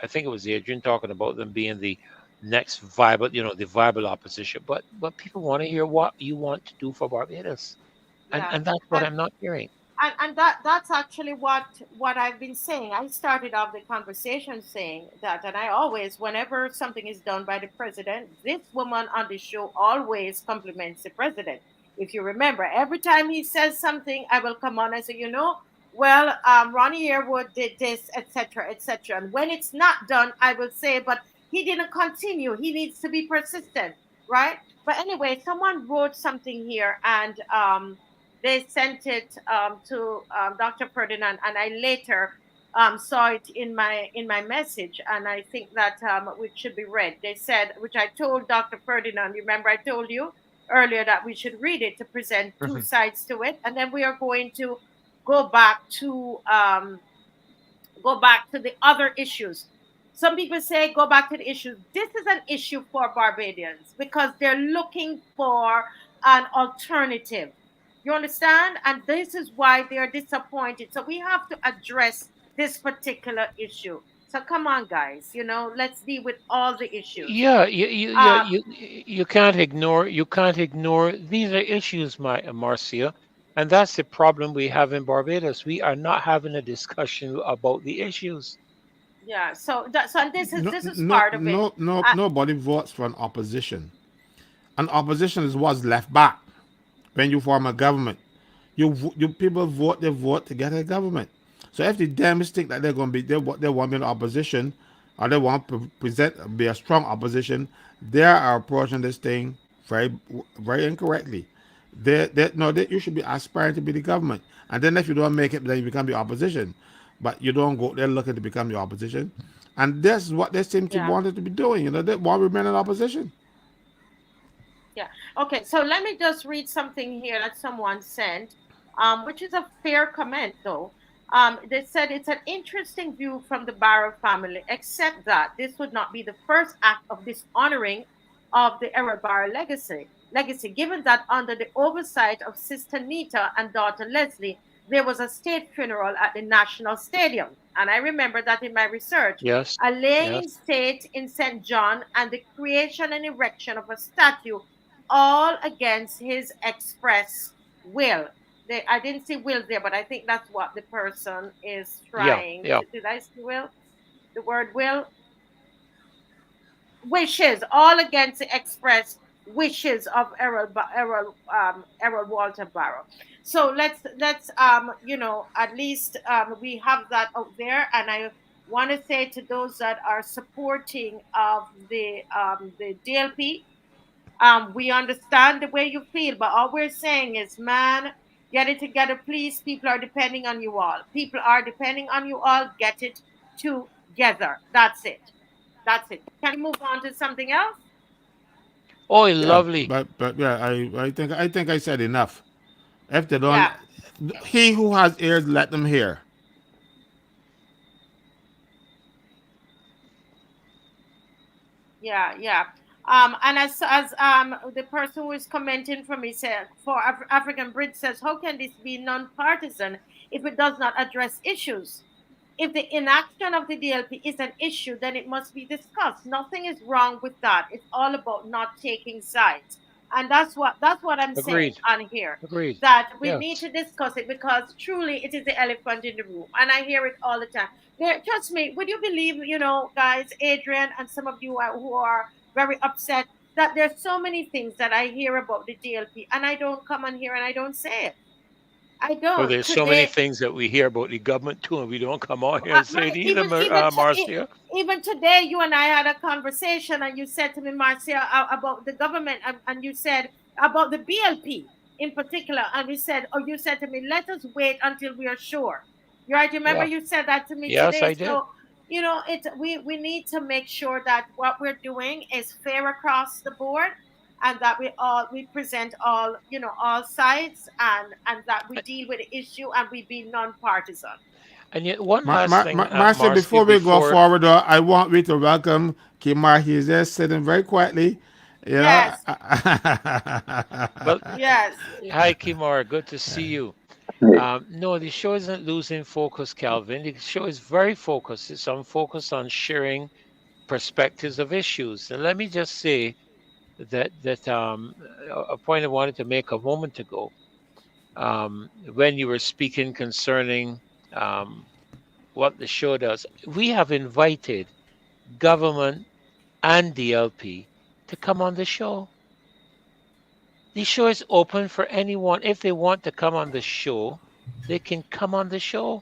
think it was Adrian talking about them being the next viable, the viable opposition. But people want to hear what you want to do for Barbados, and Yeah. and that's what And I'm not hearing. that's actually what I've been saying. I started off the conversation saying that, and I always, whenever something is done by the president, this woman on the show always compliments the president. If you remember, every time he says something, I will come on and say, well, Ronnie Yearwood did this, etc., etc. And when it's not done, I will say, but he didn't continue. He needs to be persistent, right? But anyway, someone wrote something here, and they sent it to Dr. Ferdinand, and I later saw it in my message, and I think that which should be read. They said, which I told Dr. Ferdinand. Remember, I told you earlier that we should read it to present two Mhm. sides to it, and then we are going to go back to the other issues. Some people say go back to the issues. This is an issue for Barbadians because they're looking for an alternative. You understand? And this is why they're disappointed. So we have to address this particular issue. So come on, guys. Let's deal with all the issues. Yeah, Uh, you can't ignore these are issues, Marcia, and that's the problem we have in Barbados. We are not having a discussion about the issues. yeah. So this is No, this is no, part of it. no, no, Uh, nobody votes for an opposition. An opposition is what's left back when you form a government. You people vote, they vote to get a government. So if the Dems think that they're going to be they want to be in opposition, or they want to present be a strong opposition, they are approaching this thing very very incorrectly. They no, you should be aspiring to be the government, and then if you don't make it, then you become the opposition. But you don't go there looking to become the opposition, and this is what they seem to yeah. wanted to be doing. They want to remain in opposition. Yeah. Okay. So let me just read something here that someone sent, which is a fair comment, though. They said it's an interesting view from the Barrow family, except that this would not be the first act of dishonoring of the Errol Barrow legacy, given that under the oversight of Sister Nita and daughter Leslie, there was a state funeral at the National Stadium. And I remember that in my research, Yes, a laying yes. in state in St. John and the creation and erection of a statue all against his express will. I didn't see will there, but I think that's what the person is Yeah, trying. yeah. Did I see will? The word will? Wishes, all against the express wishes of Errol Walter Barrow. So let's at least we have that out there, and I want to say to those that are supporting of the DLP, we understand the way you feel, but all we're saying is, man, get it together, please. People are depending on you all. People are depending on you all. Get it together. That's it. That's it. Can we move on to something else? Oh, Yeah, lovely. but yeah, I think I said enough. If they don't, Yeah. he who has ears, let them hear. Yeah, yeah. And as the person who is commenting from me said, for African Bridge says, how can this be non-partisan if it does not address issues? If the inaction of the DLP is an issue, then it must be discussed. Nothing is wrong with that. It's all about not taking sides. And that's what I'm saying Agreed. on here. Agreed. That we need Yes. to discuss it because truly it is the elephant in the room. And I hear it all the time. There, trust me, would you believe, guys, Adrian and some of you who are very upset that there's so many things that I hear about the DLP and I don't come on here and I don't say it. I Well, don't. there's so many Today, things that we hear about the government too, and we don't come on here and say it right, either, Marcia. even today you and I had a conversation and you said to me, Marcia, about the government, and you said about the BLP in particular, and we said, oh, you said to me, let us wait until we are sure. You right, remember Yeah. you said that to me Yes, today. I did. So we need to make sure that what we're doing is fair across the board, and that we present all sides, and that we deal with the issue and we be non-partisan. And yet, one last thing, Marcia, Marcia, before we go before forward, I want we to welcome Kimar. He's just sitting very quietly. You know. Yes, well, yes, hi, Kimar. Good to see you. Hey, No, the show isn't losing focus, Calvin. The show is very focused. It's on focus on sharing perspectives of issues. And let me just say that a point I wanted to make a moment ago, when you were speaking concerning um, what the show does, we have invited government and DLP to come on the show. The show is open for anyone. If they want to come on the show, they can come on the show.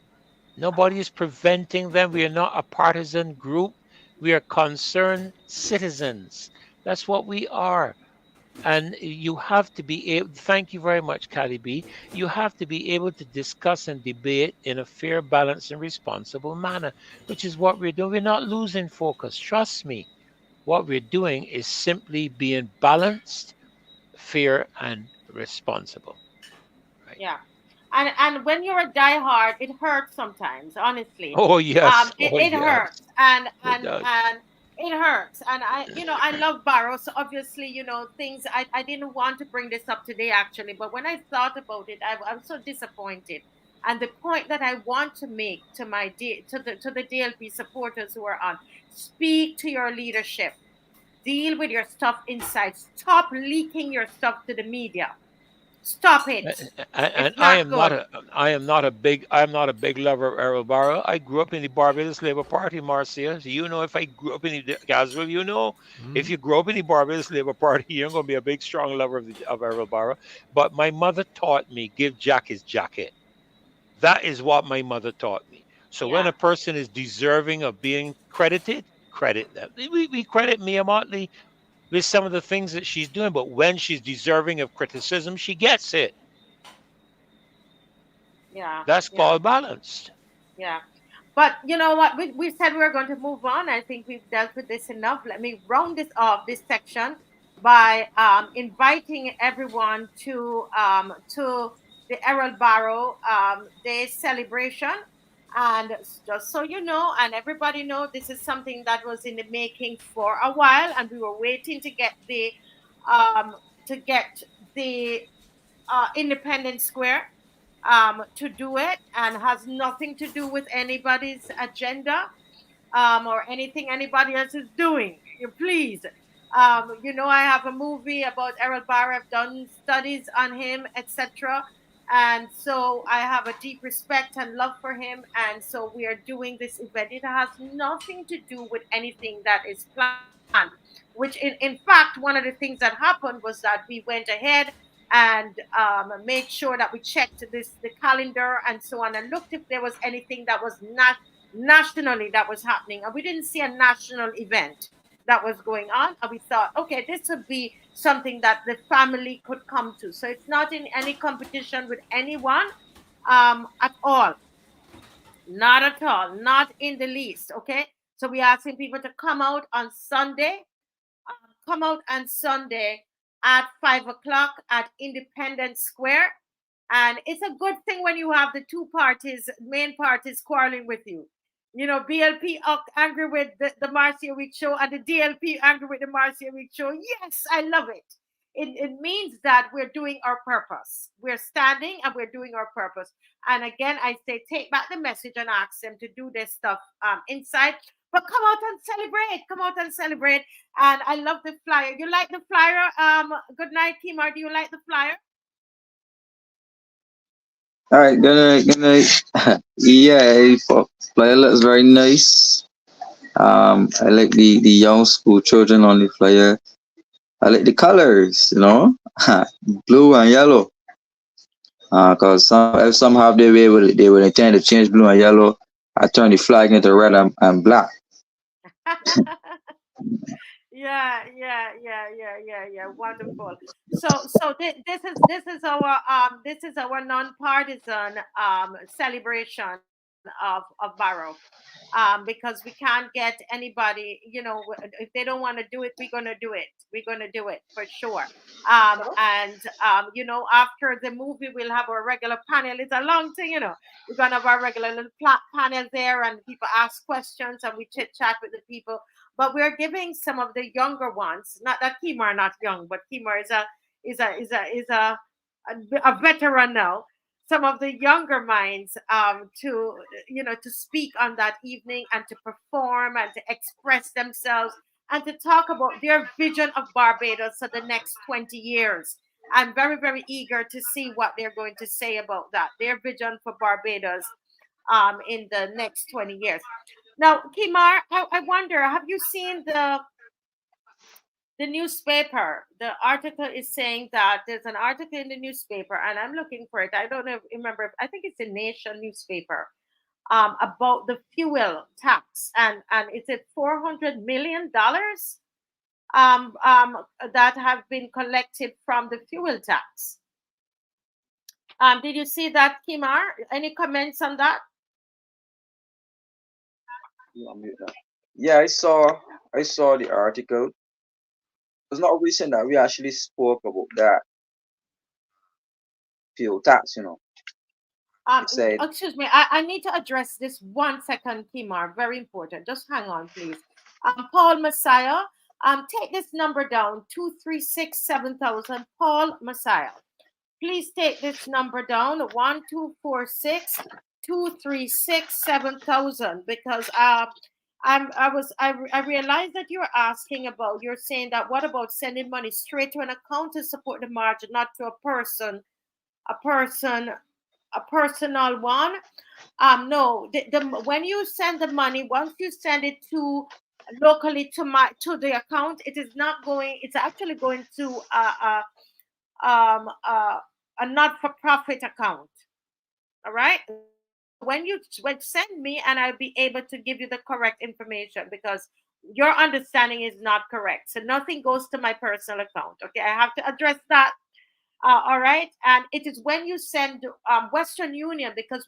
Nobody is preventing them. We are not a partisan group. We are concerned citizens. That's what we are. And you have to be able, thank you very much, Caddy B. You have to be able to discuss and debate in a fair, balanced, and responsible manner, which is what we're doing. We're not losing focus. Trust me. What we're doing is simply being balanced, fair, and responsible. Right. yeah. And when you're a diehard, it hurts sometimes, honestly. Oh, yes. It, Oh, it hurts, yes. and It and does. and it hurts. And I love Barrow, so obviously, things. I didn't want to bring this up today, actually, but when I thought about it, I'm so disappointed. And the point that I want to make to the DLP supporters who are on, speak to your leadership, deal with your stuff inside, stop leaking your stuff to the media. Stop it. And It's not good. I am not a big lover of Errol Barrow. I grew up in the Barbados Labour Party, Marcia. So if I grew up in the Caswell, if you grow up in the Barbados Labour Party, you're going to be a big strong lover of Errol Barrow. But my mother taught me give Jack his jacket. That is what my mother taught me. So when Yeah. a person is deserving of being credited, credit them. We credit Mia Motley with some of the things that she's doing, but when she's deserving of criticism, she gets it. Yeah. That's Yeah. called balanced. Yeah. But you know what? We said we were going to move on. I think we've dealt with this enough. Let me round this off, this section, by inviting everyone to the Errol Barrow Day celebration. And just so you know, and everybody know, this is something that was in the making for a while, and we were waiting um, to get the Independence Square to do it, and has nothing to do with anybody's agenda or anything anybody else is doing. You please. I have a movie about Errol Barr. I've done studies on him, etc. And so I have a deep respect and love for him. And so we are doing this event. It has nothing to do with anything that is planned. Which, in fact, one of the things that happened was that we went ahead and made sure that we checked the calendar and so on, and looked if there was anything that was not nationally that was happening, and we didn't see a national event that was going on, and we thought, okay, this would be something that the family could come to. So it's not in any competition with anyone at all, not at all, not in the least. Okay, so we're asking people to come out on Sunday at 5 o'clock at Independence Square. And it's a good thing when you have the two parties, main parties, quarreling with you. You know, BLP angry with the Marcia Week show, and the DLP angry with the Marcia Week show. Yes, I love it. It means that we're doing our purpose. We're standing and we're doing our purpose. And again, I say, take back the message and ask them to do their stuff inside. But come out and celebrate. Come out and celebrate. And I love the flyer. You like the flyer? Good night, Kimar. Do you like the flyer? All right, good night. Yeah, flyer looks very nice. I like the young school children on the flyer. I like the colors, blue and yellow. Cause if some have their way with it, they would intend to change blue and yellow. I turn the flag into red and black. Yeah. Wonderful. So this is our nonpartisan celebration of Barrow. Because we can't get anybody, if they don't want to do it, we're gonna do it. We're gonna do it for sure. And after the movie, we'll have our regular panel. It's a long thing, we're gonna have our regular little panel there, and people ask questions, and we chit chat with the people. But we're giving some of the younger ones. Not that Kima are not young, but Kima is a veteran now. Some of the younger minds to speak on that evening and to perform and to express themselves and to talk about their vision of Barbados for the next 20 years. I'm very, very eager to see what they're going to say about that, their vision for Barbados in the next 20 years. Now, Kimar, I wonder, have you seen the newspaper? The article is saying that there's an article in the newspaper, and I'm looking for it. I don't know, remember. I think it's a Nation newspaper about the fuel tax, and it's at $400 million that have been collected from the fuel tax. Did you see that, Kimar? Any comments on that? Yeah, I saw the article. It's not recent that we actually spoke about that fuel tax. It said, Excuse me, I need to address this 1 second, Kimar. Very important. Just hang on, please. Paul Messiah, take this number down, 236-7000. Paul Messiah. Please take this number down, 1246-236-7000, because I realized that you're asking about, you're saying that what about sending money straight to an account to support the margin, not to a person, a personal one. No, when you send the money, once you send it to locally to the account, it is not going. It's actually going to a not-for-profit account. All right. So when you send me, and I'll be able to give you the correct information, because your understanding is not correct. So nothing goes to my personal account. Okay, I have to address that. All right. And it is when you send Western Union, because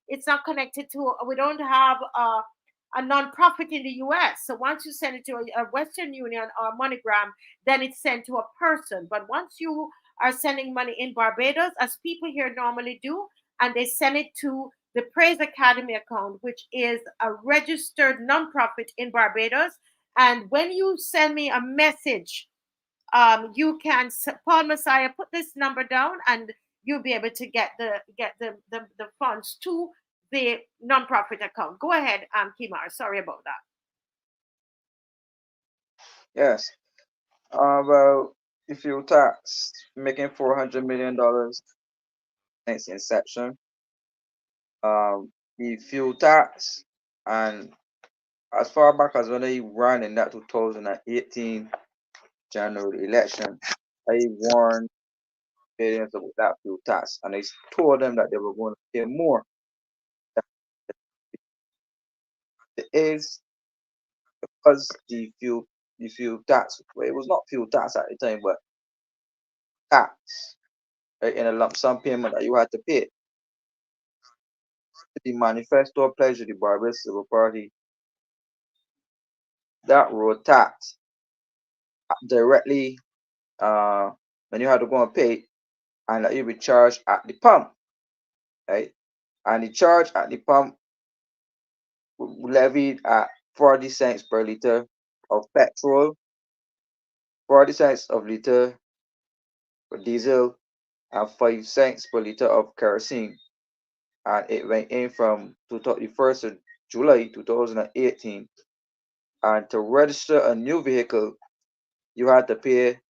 it's not connected to, we don't have a nonprofit in the US. So once you send it to a Western Union or MoneyGram, then it's sent to a person. But once you are sending money in Barbados, as people here normally do, and they send it to the Praise Academy account, which is a registered nonprofit in Barbados. And when you send me a message, you can, Paul Messiah, put this number down, and you'll be able to get the funds to the nonprofit account. Go ahead, Kimar. Sorry about that. yes. Well, the fuel tax making $400 million since inception. The fuel tax, and as far back as when they ran in that 2018 January election, I warned Canadians about that fuel tax, and I told them that they were going to pay more. It is because the fuel tax, well, it was not fuel tax at the time, but tax, right, in a lump sum payment that you had to pay. The manifesto pledge of the Barbados Civil Party, that road tax directly when you had to go and pay, and that you be charged at the pump, right? And the charge at the pump levied at 40 cents per liter of petrol, 40 cents of liter for diesel, and 5 cents per liter of kerosene. And it went in from the 1st of July 2018. And to register a new vehicle, you had to pay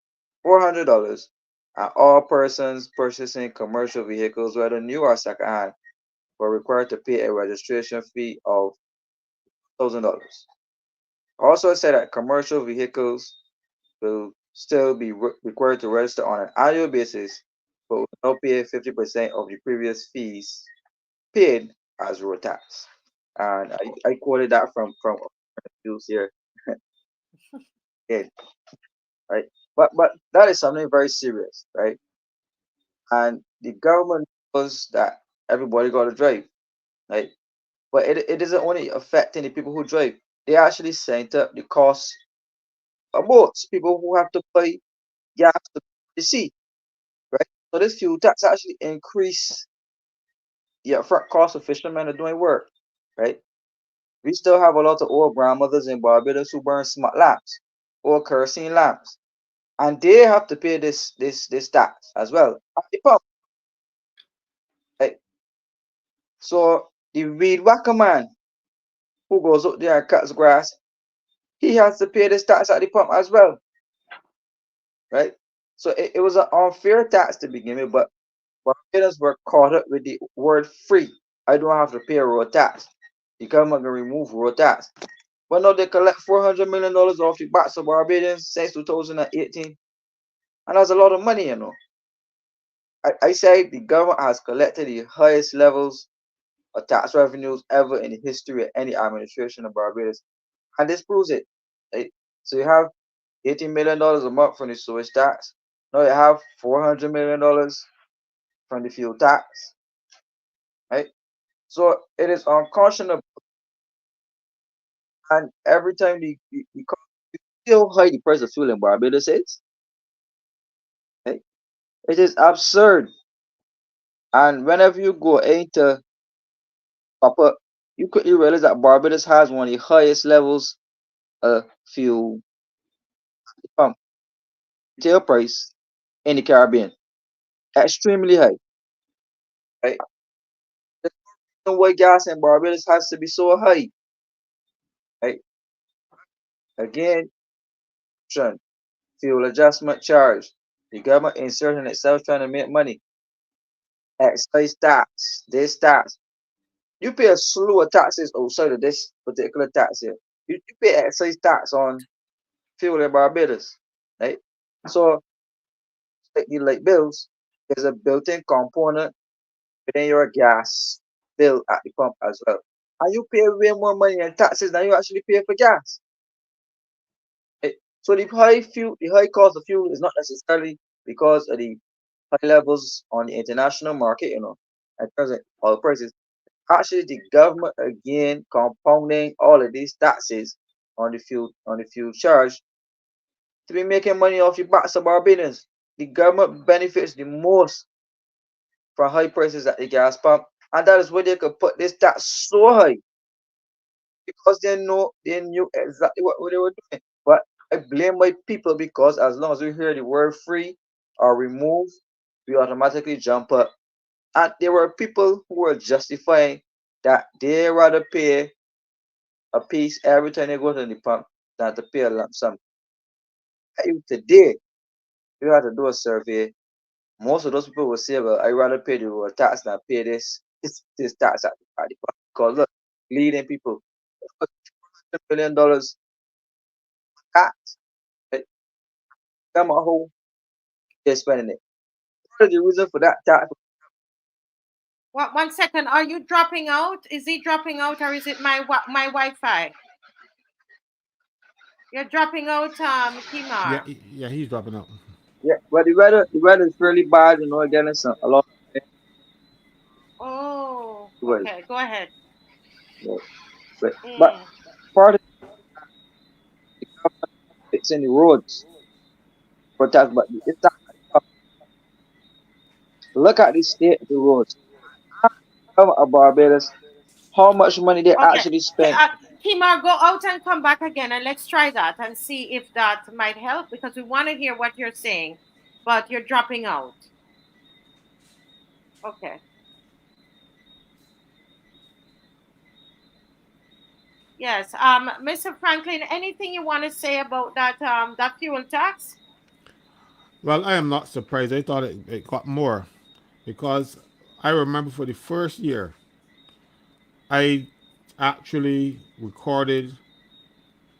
$400, and all persons purchasing commercial vehicles, whether new or secondhand, were required to pay a registration fee of $1,000. Also, it said that commercial vehicles will still be required to register on an annual basis, but will not pay 50% of the previous fees paid as road tax. And I quoted that from news here. Yeah, right. But that is something very serious, right? And the government knows that everybody got to drive, right? But it isn't only affecting the people who drive. They actually sent up the cost of boats, people who have to buy gas to the sea, right? So this fuel tax actually increase the upfront cost of fishermen are doing work, right? We still have a lot of old grandmothers in Barbados who burn smart lamps or kerosene lamps, and they have to pay this tax as well at the pump, right? So the weed whacker man who goes up there and cuts grass, he has to pay this tax at the pump as well, right? So it was an unfair tax to begin with, but Barbados were caught up with the word free. I don't have to pay a road tax. The government can remove road tax. But now they collect $400 million off the backs of Barbadians since 2018. And that's a lot of money, you know. I say the government has collected the highest levels of tax revenues ever in the history of any administration of Barbados. And this proves it. Right? So you have $18 million a month from the sewage tax. Now you have $400 million from the fuel tax. Right? So it is unconscionable. And every time the still high the price of fuel in Barbados is, right? It is absurd. And whenever you go into Papa, you quickly realize that Barbados has one of the highest levels of fuel pump retail price in the Caribbean. Extremely high, right? The reason why gas in Barbados has to be so high, right? Again, fuel adjustment charge. The government inserting itself trying to make money. Excise tax, this tax. You pay a slew of taxes outside of this particular tax here. You pay excise tax on fuel in Barbados, right? So like the light bills is a built-in component within your gas bill at the pump as well. And you pay way more money in taxes than you actually pay for gas. Right? So the high cost of fuel is not necessarily because of the high levels on the international market, you know, in terms of oil prices. Actually, the government again compounding all of these taxes on the fuel charge to be making money off the backs of Barbadians. The government benefits the most from high prices at the gas pump, and that is where they could put this tax so high because they knew exactly what they were doing. But I blame my people because as long as we hear the word free or remove, we automatically jump up. And there were people who were justifying that they rather pay a piece every time they go to the pump than to pay a lump sum. Today, you have to do a survey. Most of those people will say, well, I rather pay the road tax than pay this tax at the pump. Because look, leading people, $1 billion tax, right? Come on, who they're spending it. What is the reason for that tax? What? 1 second. Are you dropping out? Is he dropping out, or is it my Wi-Fi? You're dropping out, Yeah, Kimar. yeah, he's dropping out. Yeah, but the weather is really bad, you know, again, it's a lot of Oh, well, okay. Go ahead. yeah, but Mm. part of it's in the roads for tax, but it's not. Look at the state of the roads. Come of Barbados. how much money they Okay. actually spent. Kimar, go out and come back again, and let's try that and see if that might help, because we want to hear what you're saying, but you're dropping out. Okay. Yes. Mr. Franklin, anything you want to say about that fuel tax? Well, I am not surprised. I thought it got more because I remember for the first year, I actually recorded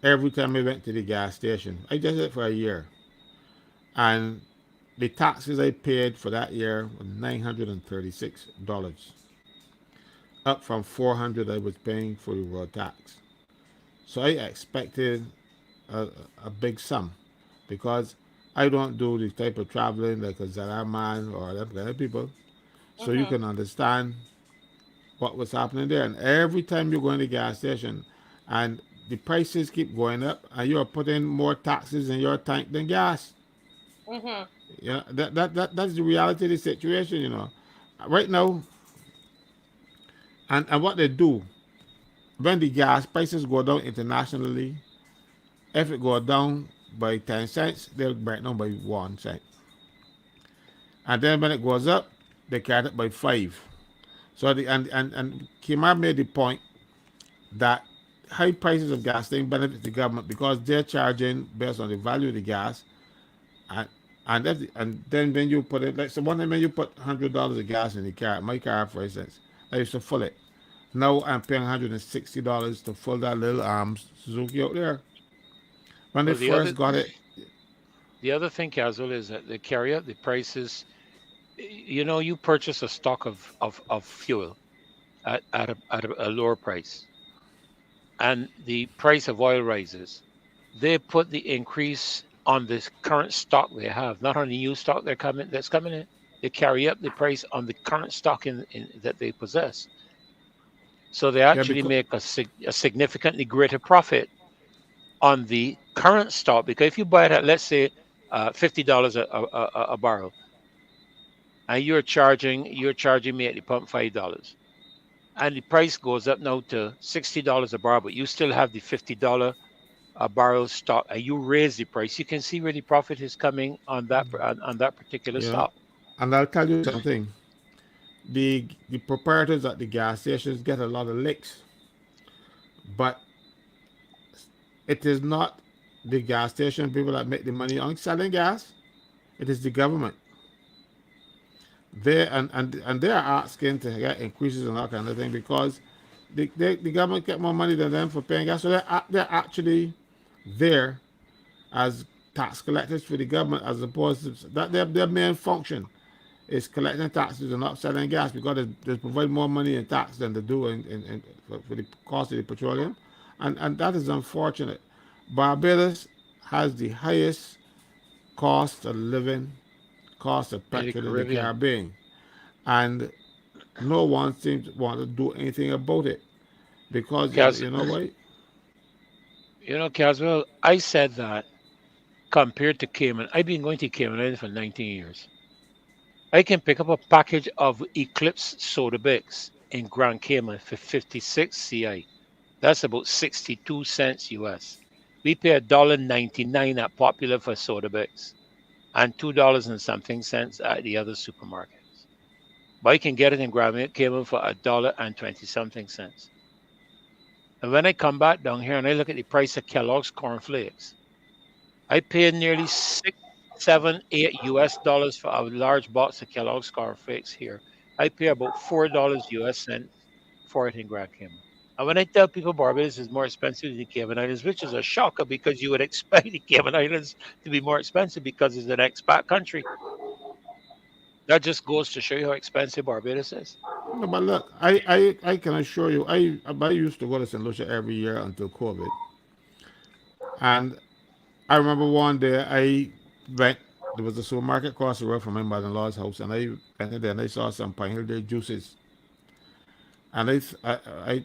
every time I went to the gas station. I did it for a year. And the taxes I paid for that year were $936, up from $400 I was paying for the road tax. So I expected a, a big sum because I don't do the type of traveling like a Zara man or other kind of people. So you Mm-hmm. can understand what was happening there. And every time you go in the gas station and the prices keep going up and you're putting more taxes in your tank than gas. Mm-hmm. Yeah, that's the reality of the situation, you know. Right now, and what they do, when the gas prices go down internationally, if it go down by 10 cents, they'll break it down by 1 cent. And then when it goes up, they cut it by 5. So and Kimar made the point that high prices of gas thing benefit the government because they're charging based on the value of the gas, and and then when you put it, like, so one time when you put $100 of gas in the car, my car for instance, I used to fill it. Now I'm paying $160 to fill that little Suzuki out there. When they Well, first got it, the other thing, Casual, is that the carrier, the prices, you purchase a stock of fuel at a lower price, and the price of oil rises. They put the increase on this current stock they have, not on the new stock that's coming in. They carry up the price on the current stock in that they possess. So they yeah, actually because make a significantly greater profit on the current stock, because if you buy it at, let's say, $50 a barrel, and you're charging me at the pump $5, and the price goes up now to $60 a barrel, but you still have the $50 a barrel stock, and you raise the price, you can see where the profit is coming on that particular you know, stock. and I'll tell you something. The proprietors at the gas stations get a lot of licks, but it is not the gas station people that make the money on selling gas. It is the government. And they are asking to get increases and that kind of thing because the government get more money than them for paying gas. So they're actually there as tax collectors for the government, as opposed to that their main function is collecting taxes and not selling gas because they provide more money in tax than they do for the cost of the petroleum, and that is unfortunate. Barbados has the highest cost of living, cost of In the petrol in the Caribbean, Caribbean, and no one seems to want to do anything about it because Cas, you know what? Caswell, I said that compared to Cayman, I've been going to Cayman Islands for 19 years. I can pick up a package of Eclipse soda bix in Grand Cayman for 56 CI. That's about 62 cents US. We pay $1.99 at Popular for soda bix, and $2 and something cents at the other supermarkets. But I can get it in Grand Cayman for $1.20 something. And when I come back down here and I look at the price of Kellogg's cornflakes, I paid nearly 6, 7, $8 for a large box of Kellogg's cornflakes here. I pay about $4 US cents for it in Grand Cayman. And when I tell people Barbados is more expensive than the Cayman Islands, which is a shocker because you would expect the Cayman Islands to be more expensive because it's an expat country. That just goes to show you how expensive Barbados is. No, but look, I can assure you, I used to go to St. Lucia every year until COVID, and I remember one day I went. There was a supermarket across the road from my mother-in-law's house, and I went in there and I saw some Pine Hill Day juices, and I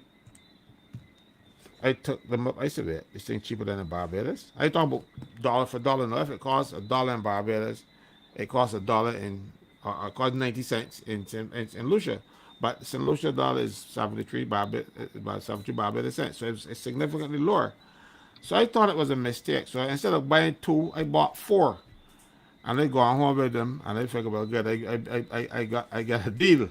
I took them up. I said, "Wait, this thing cheaper than in Barbados." I thought about dollar for dollar. Now, if it costs $1 in Barbados, it costs $1 in, or it costs 90 cents in Lucia. but St. Lucia dollar is 73 about 73 cents, so it's significantly lower. So I thought it was a mistake. So instead of buying two, I bought four, and I go home with them, and I figure, well, good, I got a deal.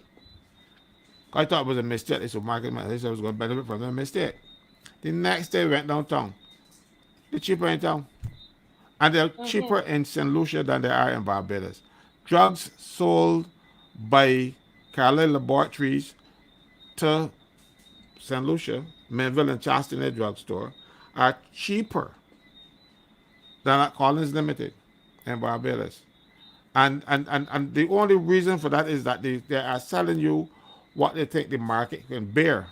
I thought it was a mistake. They said market man, they said I was going to benefit from the mistake. The next day, we went downtown. They're cheaper in town, and they're Mm-hmm. cheaper in St. Lucia than they are in Barbados. Drugs sold by Carolina Laboratories to St. Lucia, Manville and Charleston, their drugstore, are cheaper than at Collins Limited in Barbados. And the only reason for that is that they are selling you what they think the market can bear,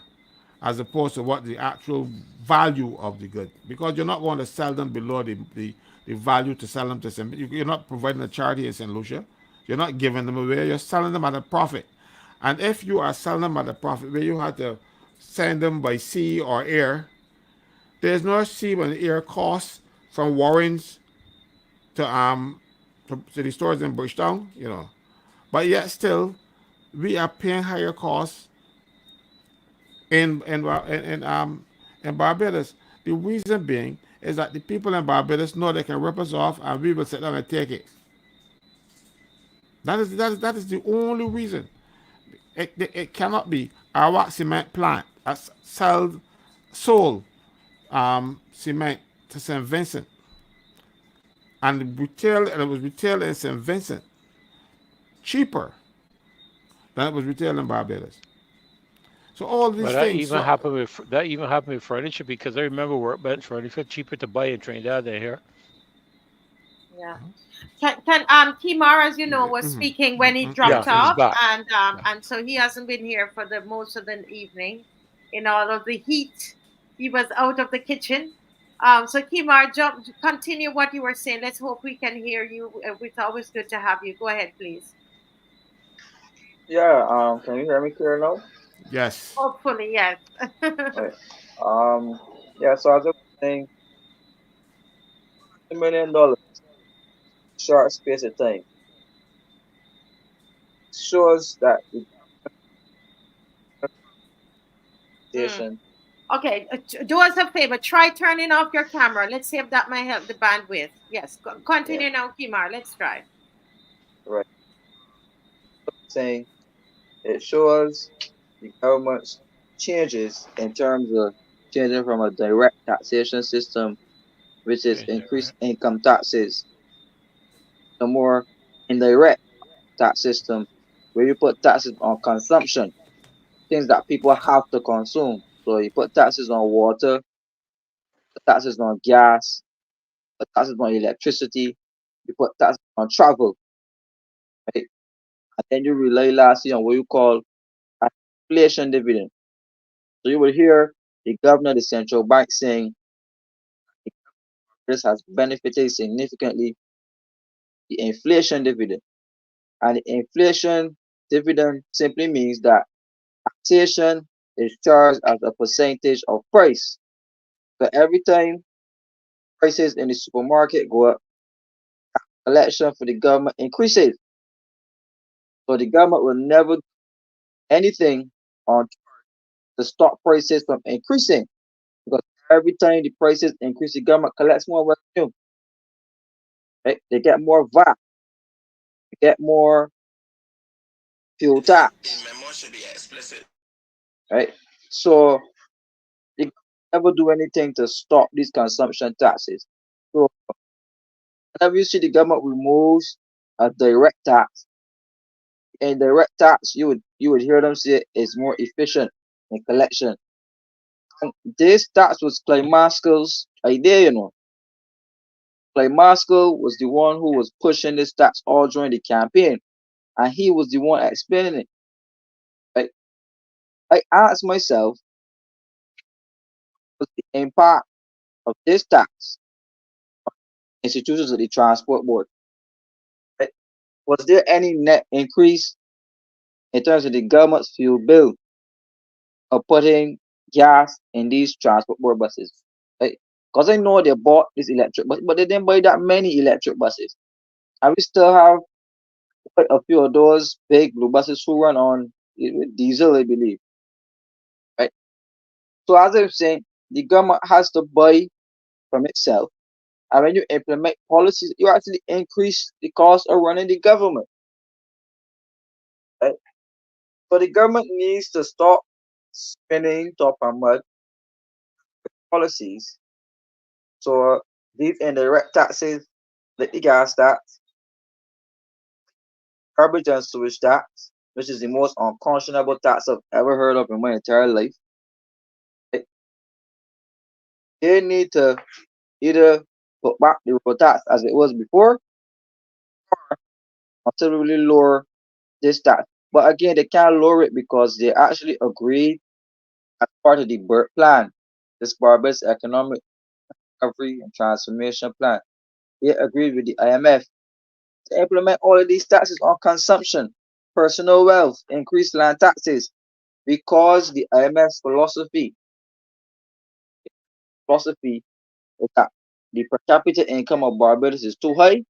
as opposed to what the actual value of the good. Because you're not going to sell them below the value to sell them to some. You're not providing a charity in St. Lucia. You're not giving them away. You're selling them at a profit. And if you are selling them at a profit where you have to send them by sea or air, there's no sea and air costs from Warren's to the stores in Bushtown. But yet still we are paying higher costs in Barbados. The reason being is that the people in Barbados know they can rip us off and we will sit down and take it. That is the only reason. It cannot be our cement plant that sold cement to St. Vincent and it was retailed in St. Vincent cheaper than it was retailed in Barbados. So all But these things. So that even happened with furniture because I remember workbench furniture cheaper to buy in Trinidad than here. Yeah. Can Kimar, as you know, was speaking when he Yeah, dropped he's off, back. Yeah. and so he hasn't been here for the most of the evening in all of the heat. He was out of the kitchen. So Kimar, continue what you were saying. Let's hope we can hear you. It's always good to have you. Go ahead, please. Yeah, can you hear me clear now? yes. Hopefully, yes. Right. Yeah, so as I was saying, $1 million short space of time shows that the Mm. station, Okay, do us a favor. Try turning off your camera. Let's see if that might help the bandwidth. Yes, yeah, continue now, Kimar. Let's try. right, saying it shows the government's changes in terms of changing from a direct taxation system, which is Change it, right? increased income taxes, to more indirect tax system where you put taxes on consumption, things that people have to consume. So you put taxes on water, taxes on gas, taxes on electricity, you put taxes on travel, right? And then you rely lastly on what you call an inflation dividend. So you will hear the governor of the central bank saying this has benefited significantly the inflation dividend. And the inflation dividend simply means that taxation is charged as a percentage of price. So every time prices in the supermarket go up, collection for the government increases. So the government will never do anything on to stop prices from increasing because every time the prices increase, the government collects more revenue. Right? They get more VAT, they get more fuel tax. Right? So they never do anything to stop these consumption taxes. So whenever you see the government removes a direct tax, indirect tax, you would hear them say it's more efficient in collection. And this tax was Claymaskel's idea. Claymaskel was the one who was pushing this tax all during the campaign, and he was the one explaining it. Right? I asked myself, what's the impact of this tax institutions of the transport board? Right? Was there any net increase in terms of the government's fuel bill of putting gas in these transport board buses? Right? Because I know they bought this electric bus, but they didn't buy that many electric buses. And we still have quite a few of those big blue buses who run on with diesel, I believe. Right. So as I'm saying, the government has to buy from itself. And when you implement policies, you actually increase the cost of running the government. Right? So the government needs to stop spending top and mud policies. So these indirect taxes, like the gas tax, garbage and sewage tax, which is the most unconscionable tax I've ever heard of in my entire life. Right? They need to either put back the road tax as it was before, or to really lower this tax. But again, they can't lower it because they actually agreed as part of the BERT plan, this Barbados Economic Recovery and Transformation Plan. They agreed with the IMF to implement all of these taxes on consumption, personal wealth, increased land taxes, because the IMF's philosophy is that the per capita income of Barbados is too high.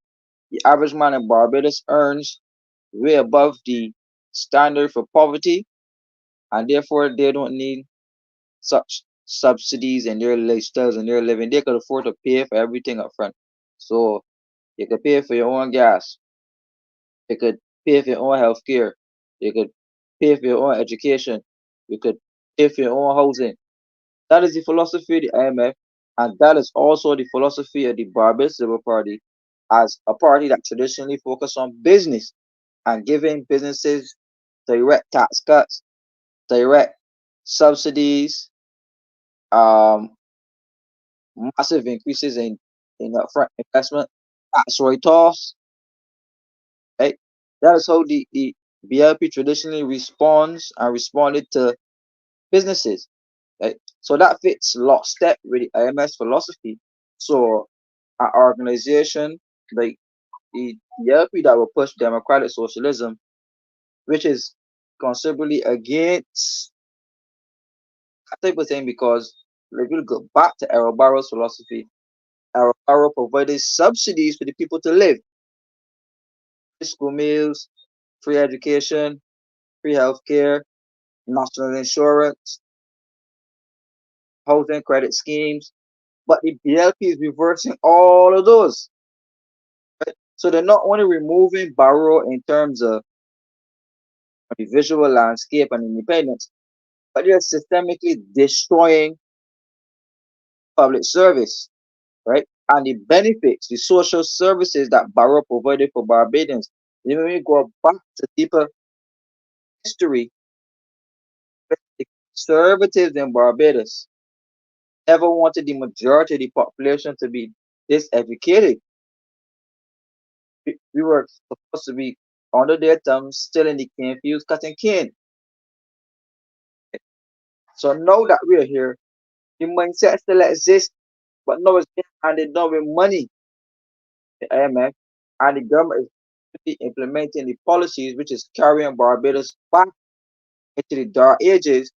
The average man in Barbados earns way above the standard for poverty, and therefore they don't need such subsidies in their lifestyles and their living. They could afford to pay for everything up front. So you could pay for your own gas, you could pay for your own health care, you could pay for your own education, you could pay for your own housing. That is the philosophy of the IMF, and that is also the philosophy of the Barbados Labour Party, as a party that traditionally focused on business and giving businesses direct tax cuts, direct subsidies, um, massive increases in upfront investment, tax write-offs, right? That is how the BLP traditionally responds and responded to businesses, right? So that fits lockstep with the IMS philosophy. So an organization like the BLP that will push democratic socialism, which is considerably against that type of thing, because if you go back to ERROL Barrow's philosophy, ERROL Barrow provided subsidies for the people to live, school meals, free education, free healthcare, national insurance, housing credit schemes. But the BLP is reversing all of those. Right? So they're not only removing Barrow in terms of the visual landscape and independence, but they're systemically destroying public service, right? And the benefits, the social services that Barrow provided for Barbadians. Even when we go back to deeper history, the conservatives in Barbados never wanted the majority of the population to be diseducated. We were supposed to be under their thumbs, still in the cane fields, cutting cane. So now that we're here, the mindset still exists, but now it's being handed down with money, the IMF, and the government is implementing the policies which is carrying Barbados back into the dark ages,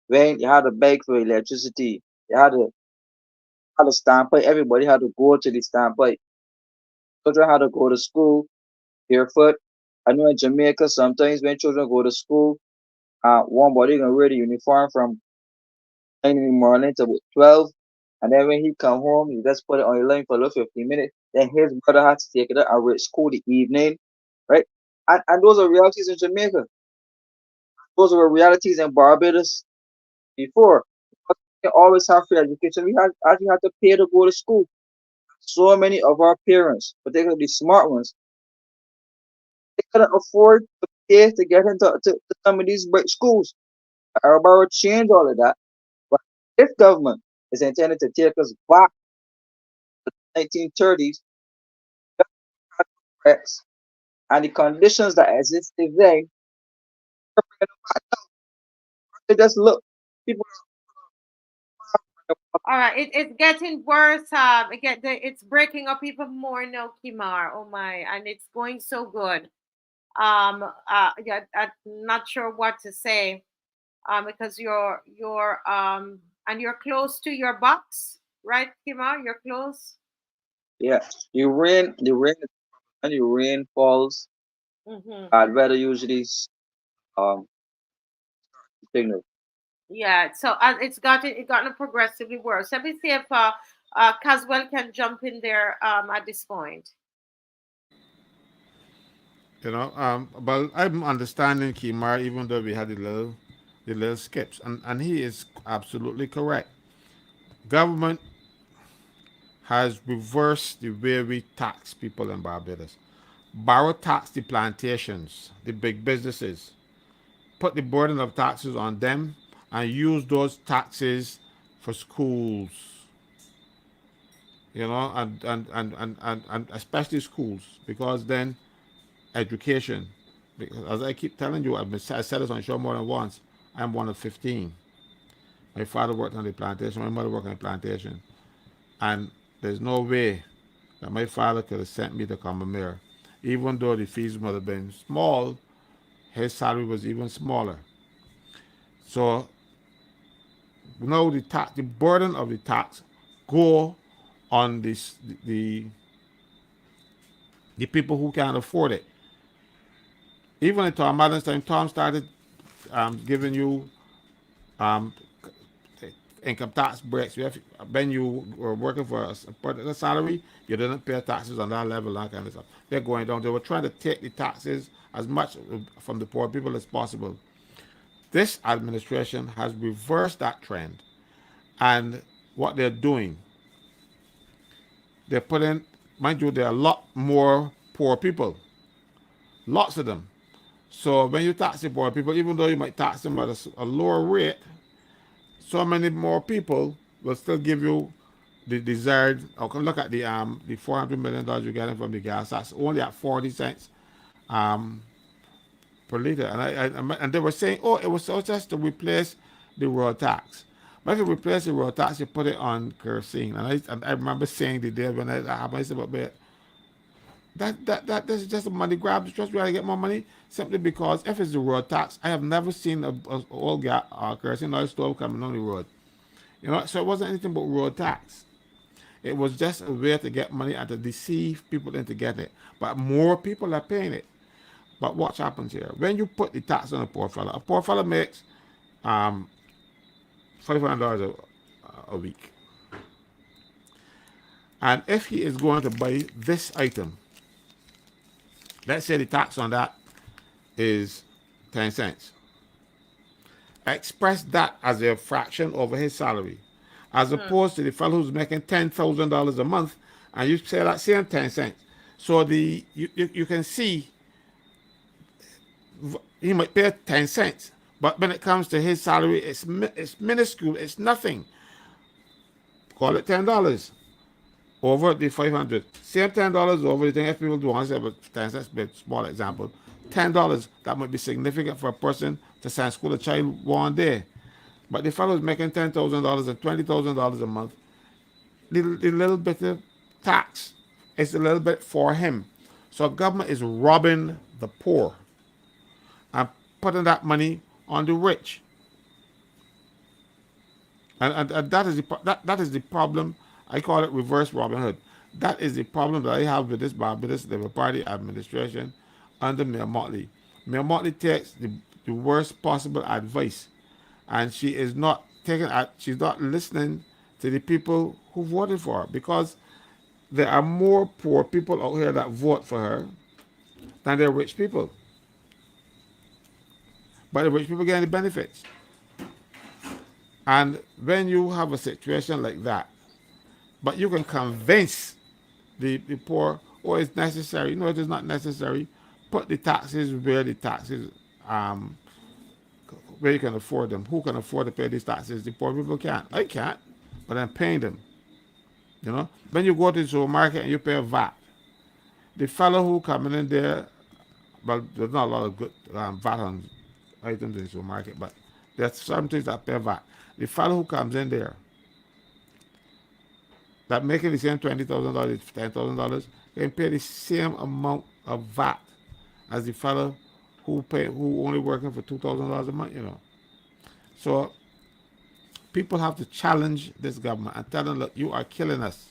when you had to beg for electricity, you had a standpipe, everybody had to go to the standpipe. Children had to go to school barefoot. I know in Jamaica sometimes when children go to school, one body gonna wear the uniform from 9 in the morning to about 12, and then when he come home, he just put it on your line for about 15 minutes. Then his brother had to take it out and wear it school the evening, right? And those are realities in Jamaica. Those were realities in Barbados before. We always have free education. We had actually had to pay to go to school. So many of our parents, particularly the smart ones, they couldn't afford to pay to get into to some of these great schools. Our change all of that. But if government is intended to take us back to the 1930s, correct, and the conditions that existed then, they just look, people All right, it's getting worse. It's breaking up even more now, Kimar. Oh my, and it's going so good. Yeah, I'm not sure what to say. Because and you're close to your box, right, Kimar? You're close. yeah, the rain when the rain falls, Mm-hmm. bad weather usually um signal. Yeah. So it gotten progressively worse. Let me see if Caswell can jump in there at this point. But I'm understanding Kimar, even though we had the little skips, and he is absolutely correct. Government has reversed the way we tax people in Barbados. Barrow taxed the plantations, the big businesses, put the burden of taxes on them, and use those taxes for schools, and especially schools, because then education. Because as I keep telling you, I said this on the show more than once. I'm one of 15. My father worked on the plantation. My mother worked on the plantation, and there's no way that my father could have sent me to Combermere, even though the fees would have been small. His salary was even smaller. So now the burden of the tax go on the the people who can't afford it. Even in Tom Adams' time, Tom started giving you um, income tax breaks. When you were working for a particular salary, you didn't pay taxes on that level, that kind of stuff. They're going down. They were trying to take the taxes as much from the poor people as possible. This administration has reversed that trend, and what they're doing, they're putting, mind you, there are a lot more poor people, lots of them. So when you tax the poor people, even though you might tax them at a lower rate, so many more people will still give you the desired. Okay, look at the $400 million you're getting from the gas tax, only at 40 cents um, per liter, and they were saying, oh, it was so just to replace the road tax. But if you replace the road tax, you put it on kerosene, and I remember saying the day when that happened, I said, but that's just a money grab. Just trying to get more money simply because if it's the road tax, I have never seen a old kerosene oil stove coming on the road. So it wasn't anything but road tax. It was just a way to get money and to deceive people into getting it. But more people are paying it. But what happens here? When you put the tax on a poor fella makes um, $500 a week. And if he is going to buy this item, let's say the tax on that is 10 cents. Express that as a fraction over his salary, as opposed to the fellow who's making $10,000 a month, and you say that same 10 cents. So you can see he might pay 10 cents, but when it comes to his salary, it's minuscule. It's nothing. Call it $10 over the 500. Same $10 over the thing. If people do want to say, but 10 cents, but small example, $10 that might be significant for a person to send school a child one day. But the fellow is making $10,000 and $20,000 a month. The little bit of tax is a little bit for him. So government is robbing the poor and putting that money on the rich. And that is the problem. I call it reverse Robin Hood. That is the problem that I have with this Barbados Labour Party administration under Mayor Motley. Mayor Motley takes the worst possible advice, and she is not she's not listening to the people who voted for her, because there are more poor people out here that vote for her than there are rich people. But the rich people getting the benefits. And when you have a situation like that, but you can convince the poor, oh, it's necessary. No, it is not necessary. Put the taxes where the taxes, where you can afford them. Who can afford to pay these taxes? The poor people can't. I can't, but I'm paying them. When you go to the supermarket and you pay VAT, the fellow who coming in there, well, there's not a lot of good VAT on items in the supermarket, but there's some things that pay VAT. The fellow who comes in there, that making the same $20,000, $10,000, can pay the same amount of VAT as the fellow who only working for $2,000 a month. So people have to challenge this government and tell them, look, you are killing us.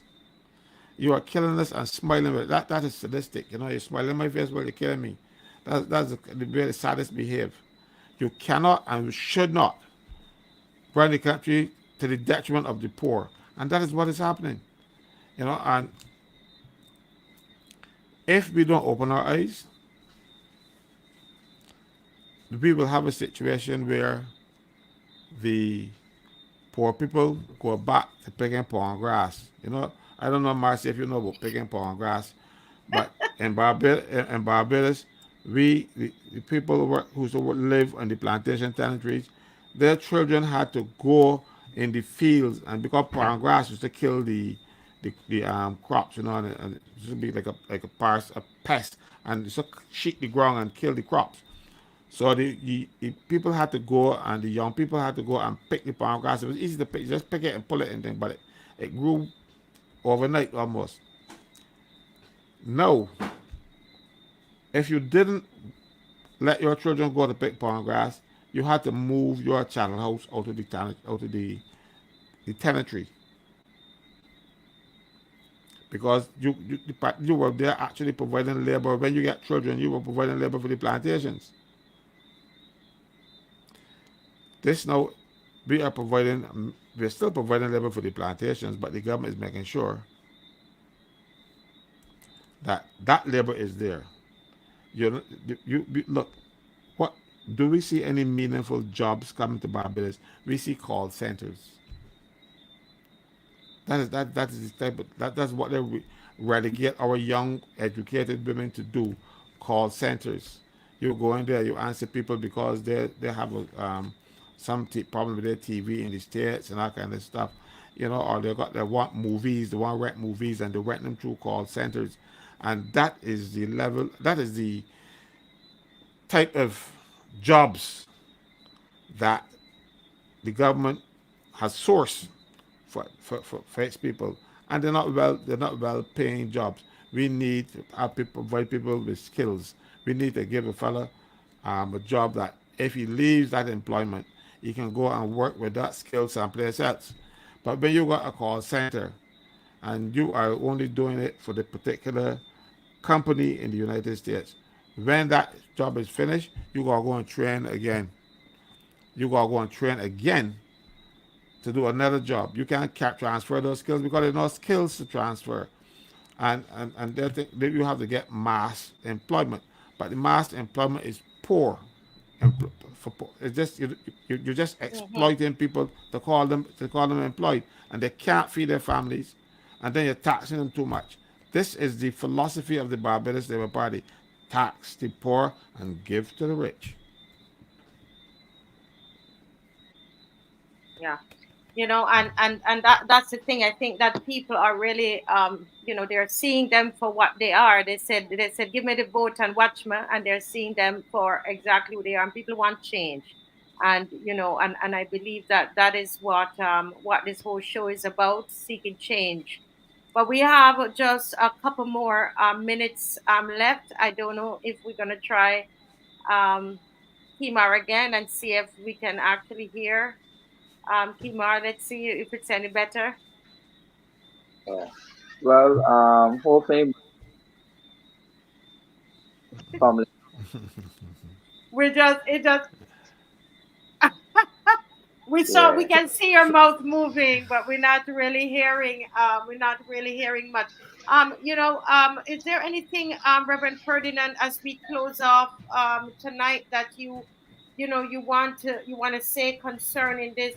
You are killing us and smiling. That is sadistic. You know, you're smiling in my face while you're killing me. That's the very saddest behavior. You cannot and you should not run the country to the detriment of the poor. And that is what is happening. You know, and if we don't open our eyes, we will have a situation where the poor people go back to picking palm grass. You know, I don't know, Marcy, if you know about picking palm grass, but in Barbados, the people who live on the plantation territories, their children had to go in the fields, and because palm grass used to kill the crops, you know, and it used to be like a pest, and it used to sheet the ground and kill the crops. So the people had to go, and the young people had to go and pick the palm grass. It was easy to pick, just pick it and pull it and thing, but it grew overnight almost. No, if you didn't let your children go to pick palm grass, you had to move your child house out of the tenantry, because you were there actually providing labor. When you get children, you were providing labor for the plantations. This now, we're still providing labor for the plantations, but the government is making sure that that labor is there. You look, what do we see any meaningful jobs coming to Barbados? We see call centers. That is the type of that's what they relegate our young educated women to do. Call centers. You go in there, you answer people because they have some problem with their TV in the states and that kind of stuff, you know, or they want movies, they want rent movies, and they rent them through call centers, and that is the level. That is the type of jobs that the government has sourced for its people, and they're not well paying jobs. We need to provide people with skills. We need to give a fella a job that if he leaves that employment, he can go and work with that skill someplace else. But when you got a call center and you are only doing it for the particular company in the United States, when that job is finished, you gotta go and train again. You gotta go and train again to do another job. You can't transfer those skills because there's no skills to transfer. And they think that you have to get mass employment, but the mass employment is poor. It's just you're just Mm-hmm. exploiting people to call them employed, and they can't feed their families, and then you're taxing them too much. This is the philosophy of the Barbados Labour Party: tax the poor and give to the rich. Yeah. And that's the thing. I think that people are really, they're seeing them for what they are. They said give me the vote and watch me, and they're seeing them for exactly who they are, and people want change. And I believe that that is what this whole show is about, seeking change. But we have just a couple more minutes left. I don't know if we're gonna try um Kimar again and see if we can actually hear Kimar. Let's see if it's any better. Yeah. Well, hoping family. We just it just we Yeah. can see your mouth moving, but we're not really hearing. We're not really hearing much. Is there anything, Reverend Ferdinand, as we close off tonight, that you want to say concerning this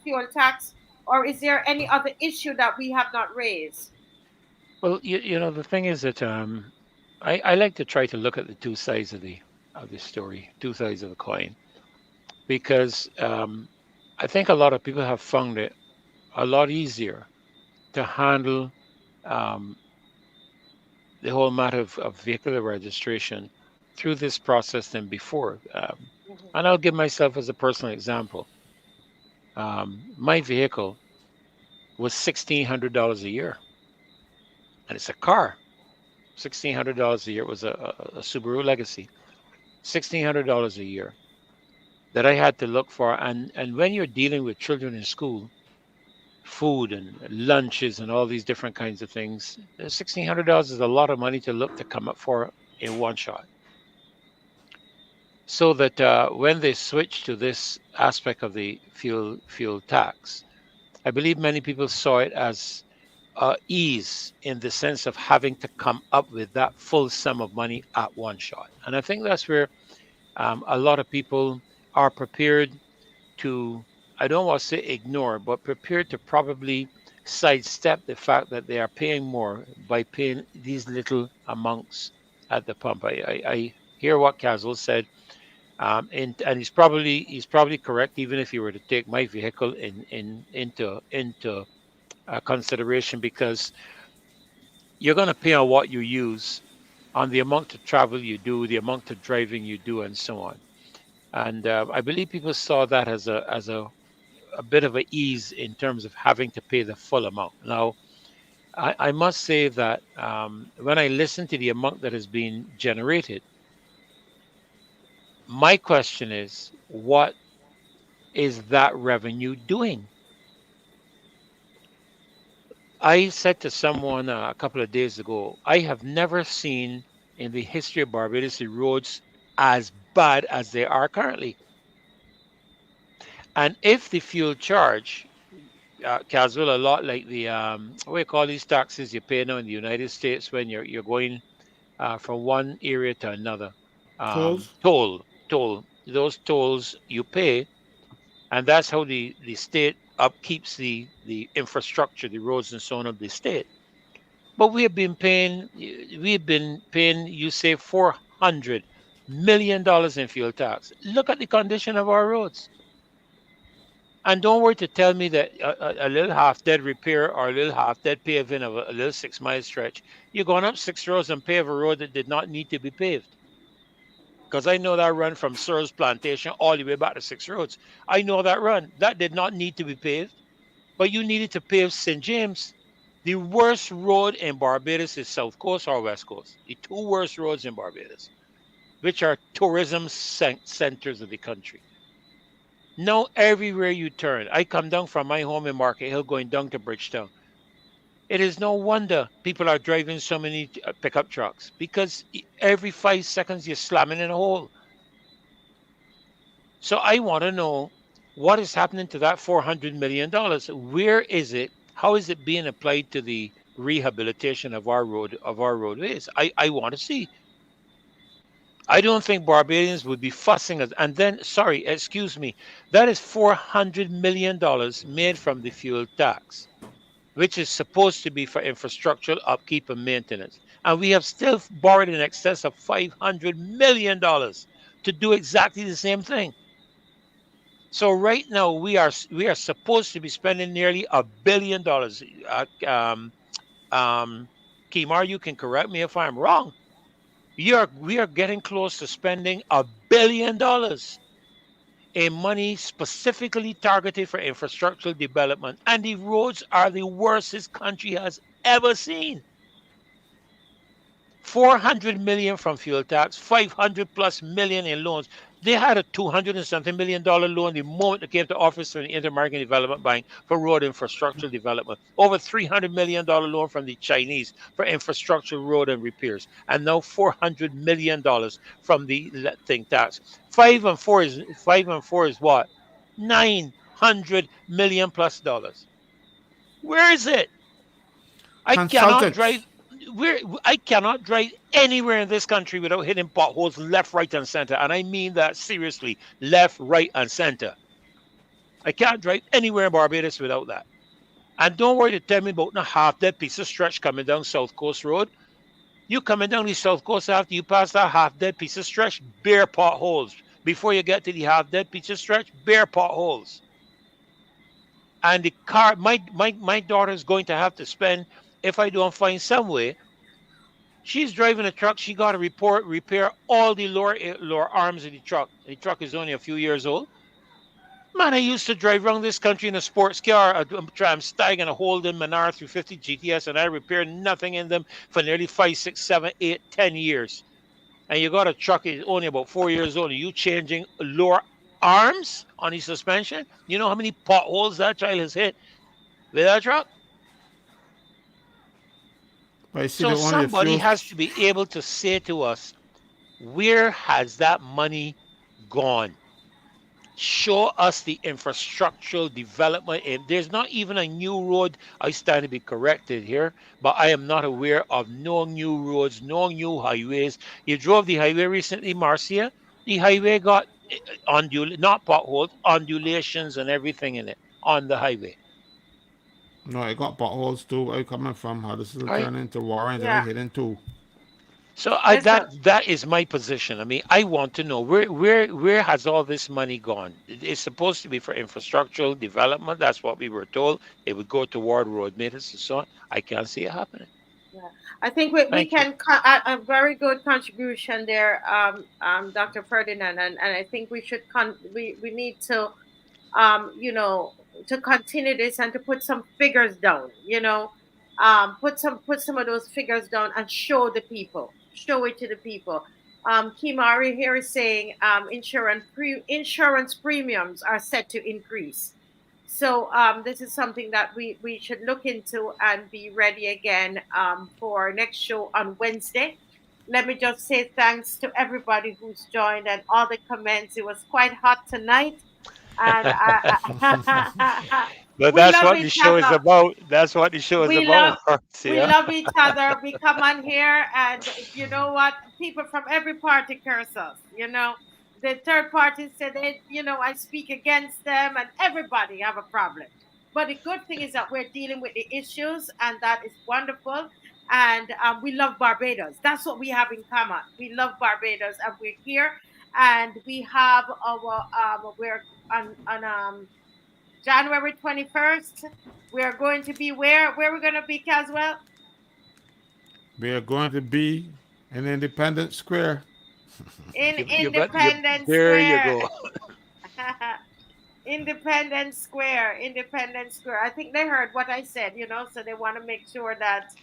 fuel tax, or is there any other issue that we have not raised? Well, the thing is that I like to try to look at the two sides of the story, two sides of the coin, because I think a lot of people have found it a lot easier to handle um, the whole matter of vehicular registration through this process than before. Mhm. And I'll give myself as a personal example. My vehicle was $1,600 a year, and it's a car. $1,600 a year. It was a Subaru Legacy. $1,600 a year that I had to look for. And when you're dealing with children in school, food and lunches and all these different kinds of things. $1,600 is a lot of money to look to come up for in one shot. So that when they switch to this aspect of the fuel tax, I believe many people saw it as ease in the sense of having to come up with that full sum of money at one shot. And I think that's where a lot of people are prepared to, I don't want to say ignore, but prepared to probably sidestep the fact that they are paying more by paying these little amounts at the pump. I hear what Caswell said, and he's probably correct. Even if you were to take my vehicle into consideration, because you're going to pay on what you use, on the amount of travel you do, the amount of driving you do, and so on. And I believe people saw that as a bit of a ease in terms of having to pay the full amount. Now, I must say that when I listen to the amount that is being generated, my question is, what is that revenue doing? I said to someone a couple of days ago, I have never seen in the history of Barbados the roads as bad as they are currently. And if the fuel charge, Caswell, a lot like the what do you call these taxes you pay now in the United States when you're going from one area to another, Tolls. toll. Those tolls you pay, and that's how the state upkeeps the infrastructure, the roads and so on of the state. But we have been paying, you say, $400 million in fuel tax. Look at the condition of our roads. And don't worry to tell me that a little half dead repair or a little half dead paving of a little 6 mile stretch, you're going up 6 roads and pave a road that did not need to be paved. Because I know that run from Searles Plantation all the way back to 6 roads. I know that run. That did not need to be paved, but you needed to pave St. James. The worst road in Barbados is South Coast or West Coast. The two worst roads in Barbados, which are tourism centers of the country. Now, everywhere you turn, I come down from my home in Market Hill going down to Bridgetown. It is no wonder people are driving so many pickup trucks, because every 5 seconds you're slamming in a hole. So I want to know what is happening to that $400 million. Where is it? How is it being applied to the rehabilitation of our roadways? I want to see. I don't think Barbadians would be fussing us. And then, sorry, excuse me, that is $400 million made from the fuel tax, which is supposed to be for infrastructural upkeep and maintenance. And we have still borrowed in excess of $500 million to do exactly the same thing. So right now we are supposed to be spending nearly $1 billion. Kimar, you can correct me if I'm wrong. We are getting close to spending $1 billion in money specifically targeted for infrastructural development, and the roads are the worst this country has ever seen. 400 million from fuel tax, 500 plus million in loans. They had a 200 and something $1 million loan the moment it came to office from the Inter-American Development Bank for road infrastructure development. Over $300 million loan from the Chinese for infrastructure, road and repairs. And now $400 million from the thing tax. Five and four is what? 900 million plus dollars. Where is it? I cannot Consultants. drive I cannot drive anywhere in this country without hitting potholes left, right, and center. And I mean that seriously, left, right, and center. I can't drive anywhere in Barbados without that. And don't worry to tell me about a half dead piece of stretch coming down South Coast Road. You coming down the South Coast after you pass that half dead piece of stretch, bare potholes. Before you get to the half dead piece of stretch, bare potholes. And the car, my daughter's going to have to spend, if I don't find some way, she's driving a truck. She got to repair all the lower arms of the truck. The truck is only a few years old. Man, I used to drive around this country in a sports car, a Stag and a Holden Menard 350 GTS, and I repaired nothing in them for nearly 5, 6, 7, 8, 10 years. And you got a truck is only about 4 years old, and you changing lower arms on the suspension? You know how many potholes that child has hit? with a truck. But you see, So the only a somebody few. has to be able to say to us, where has that money gone? Show us the infrastructural development. And there's not even a new road. I stand to be corrected here, but I am not aware of no new roads, no new highways. You drove the highway recently, Marcia. The highway got not potholes, undulations and everything in it on the highway. No, it got potholes too. Where you coming from? How this is Right. turning into Warrens and I Yeah. hit into. So Listen, that is my position. I mean, I want to know where has all this money gone? It's supposed to be for infrastructural development. That's what we were told. It would go toward road maintenance and so on. I can't see it happening. yeah. I think we Thank you. can a very good contribution there, Dr. Ferdinand, and I think we should we need to you know, to continue this and to put some figures down, put some of those figures down and show the people, show it to the people. Kimari here is saying insurance premiums are set to increase. So this is something that we should look into and be ready again for next show on Wednesday. Let me just say thanks to everybody who's joined and all the comments. It was quite hot tonight and But we that's love what the each show is other. about. That's what the show is We about, love we Marcia. love each other. We come on here, and you know what? People from every party curse us. The third party said, I speak against them, and everybody have a problem. But the good thing is that we're dealing with the issues, and that is wonderful. And we love Barbados. That's what we have in common. We love Barbados, and we're here, and we have our we're on January 21st. We are going to be where? Where we're going to be, Caswell? We are going to be in Independence Square. In You Independence there you Square. go. Independence Square. Independence Square. I think they heard what I said, so they want to make sure that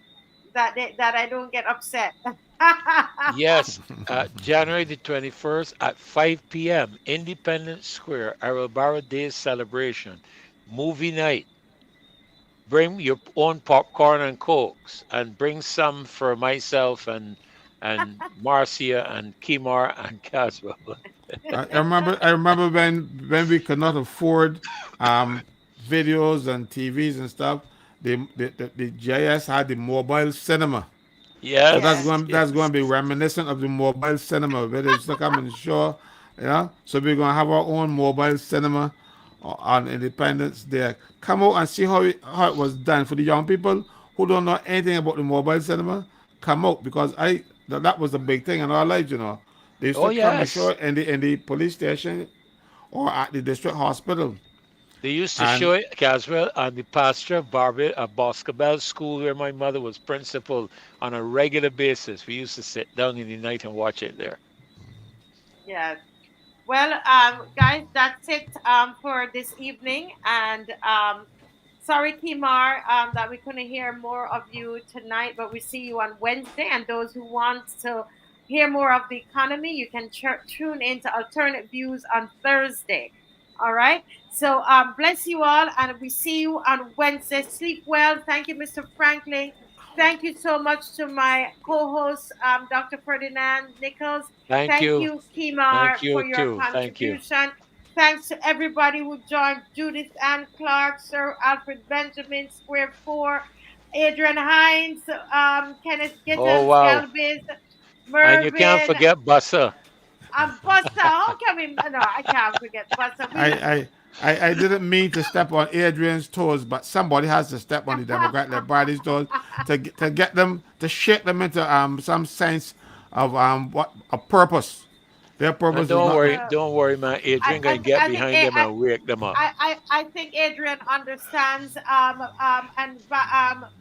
I don't get upset. Yes, January the 21st at 5 p.m. Independence Square, ERROL Barrow Day celebration, movie night. Bring your own popcorn and cokes, and bring some for myself and Marcia and Kimar and Caswell. I remember when we could not afford um, videos and TVs and stuff. The JS had the mobile cinema. So that's Yes. Yes, going that's going yes. to be reminiscent of the mobile cinema where they used to come and show, yeah. So we're going to have our own mobile cinema on Independence Day. Come out and see how it was done for the young people who don't know anything about the mobile cinema. Come out because that was a big thing in our lives. They used Oh to come and show yes. it in the police station or at the district hospital, They used to and show it, Caswell, on the pasture of Boscobel School, where my mother was principal on a regular basis. We used to sit down in the night and watch it there. Yes. Well, guys, that's it for this evening. And sorry, Kimar, that we couldn't hear more of you tonight, but we see you on Wednesday. And those who want to hear more of the economy, you can tune into Alternate Views on Thursday. All right. So bless you all, and we see you on Wednesday. Sleep well. Thank you, Mr. Franklin. Thank you so much to my co-host, Dr. Ferdinand Nichols. Thank Thank you. you, Kimar, Thank you for your too. Thank you. contribution. Thanks to everybody who joined: Judith Ann Clark, Sir Alfred Benjamin, Square Four, Adrian Hines, Kenneth Oh Gittens, wow. Galvez, And you can't Mervyn, forget Bussa. Buster. How can we? No, I can't forget Buster. I, I, I didn't mean to step on Adrian's toes, but somebody has to step on the Democratic Party's toes to get them to shake them into some sense of what a purpose. Their And purpose is not to. don't worry, man. Adrian gonna get I think behind them and wake them up. I think Adrian understands. And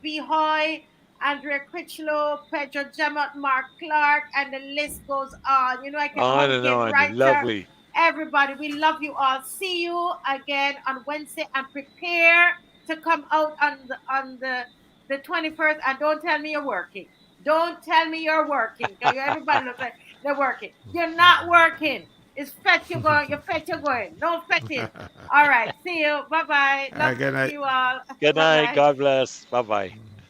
Bihoy, Andrea Critchlow, Pedro Gemot, Mark Clark, and the list goes on. I can On and Hurricane on. Writer. Lovely. Everybody, we love you all. See you again on Wednesday, and prepare to come out on the 21st. And don't tell me you're working. Don't tell me you're working, because everybody looks like they're working. You're not working. It's fetch you going. You fetch you going. No fetching. All right. See you. Bye bye. Love Good to night. see you all. Good Bye night. bye. God bless. Bye bye.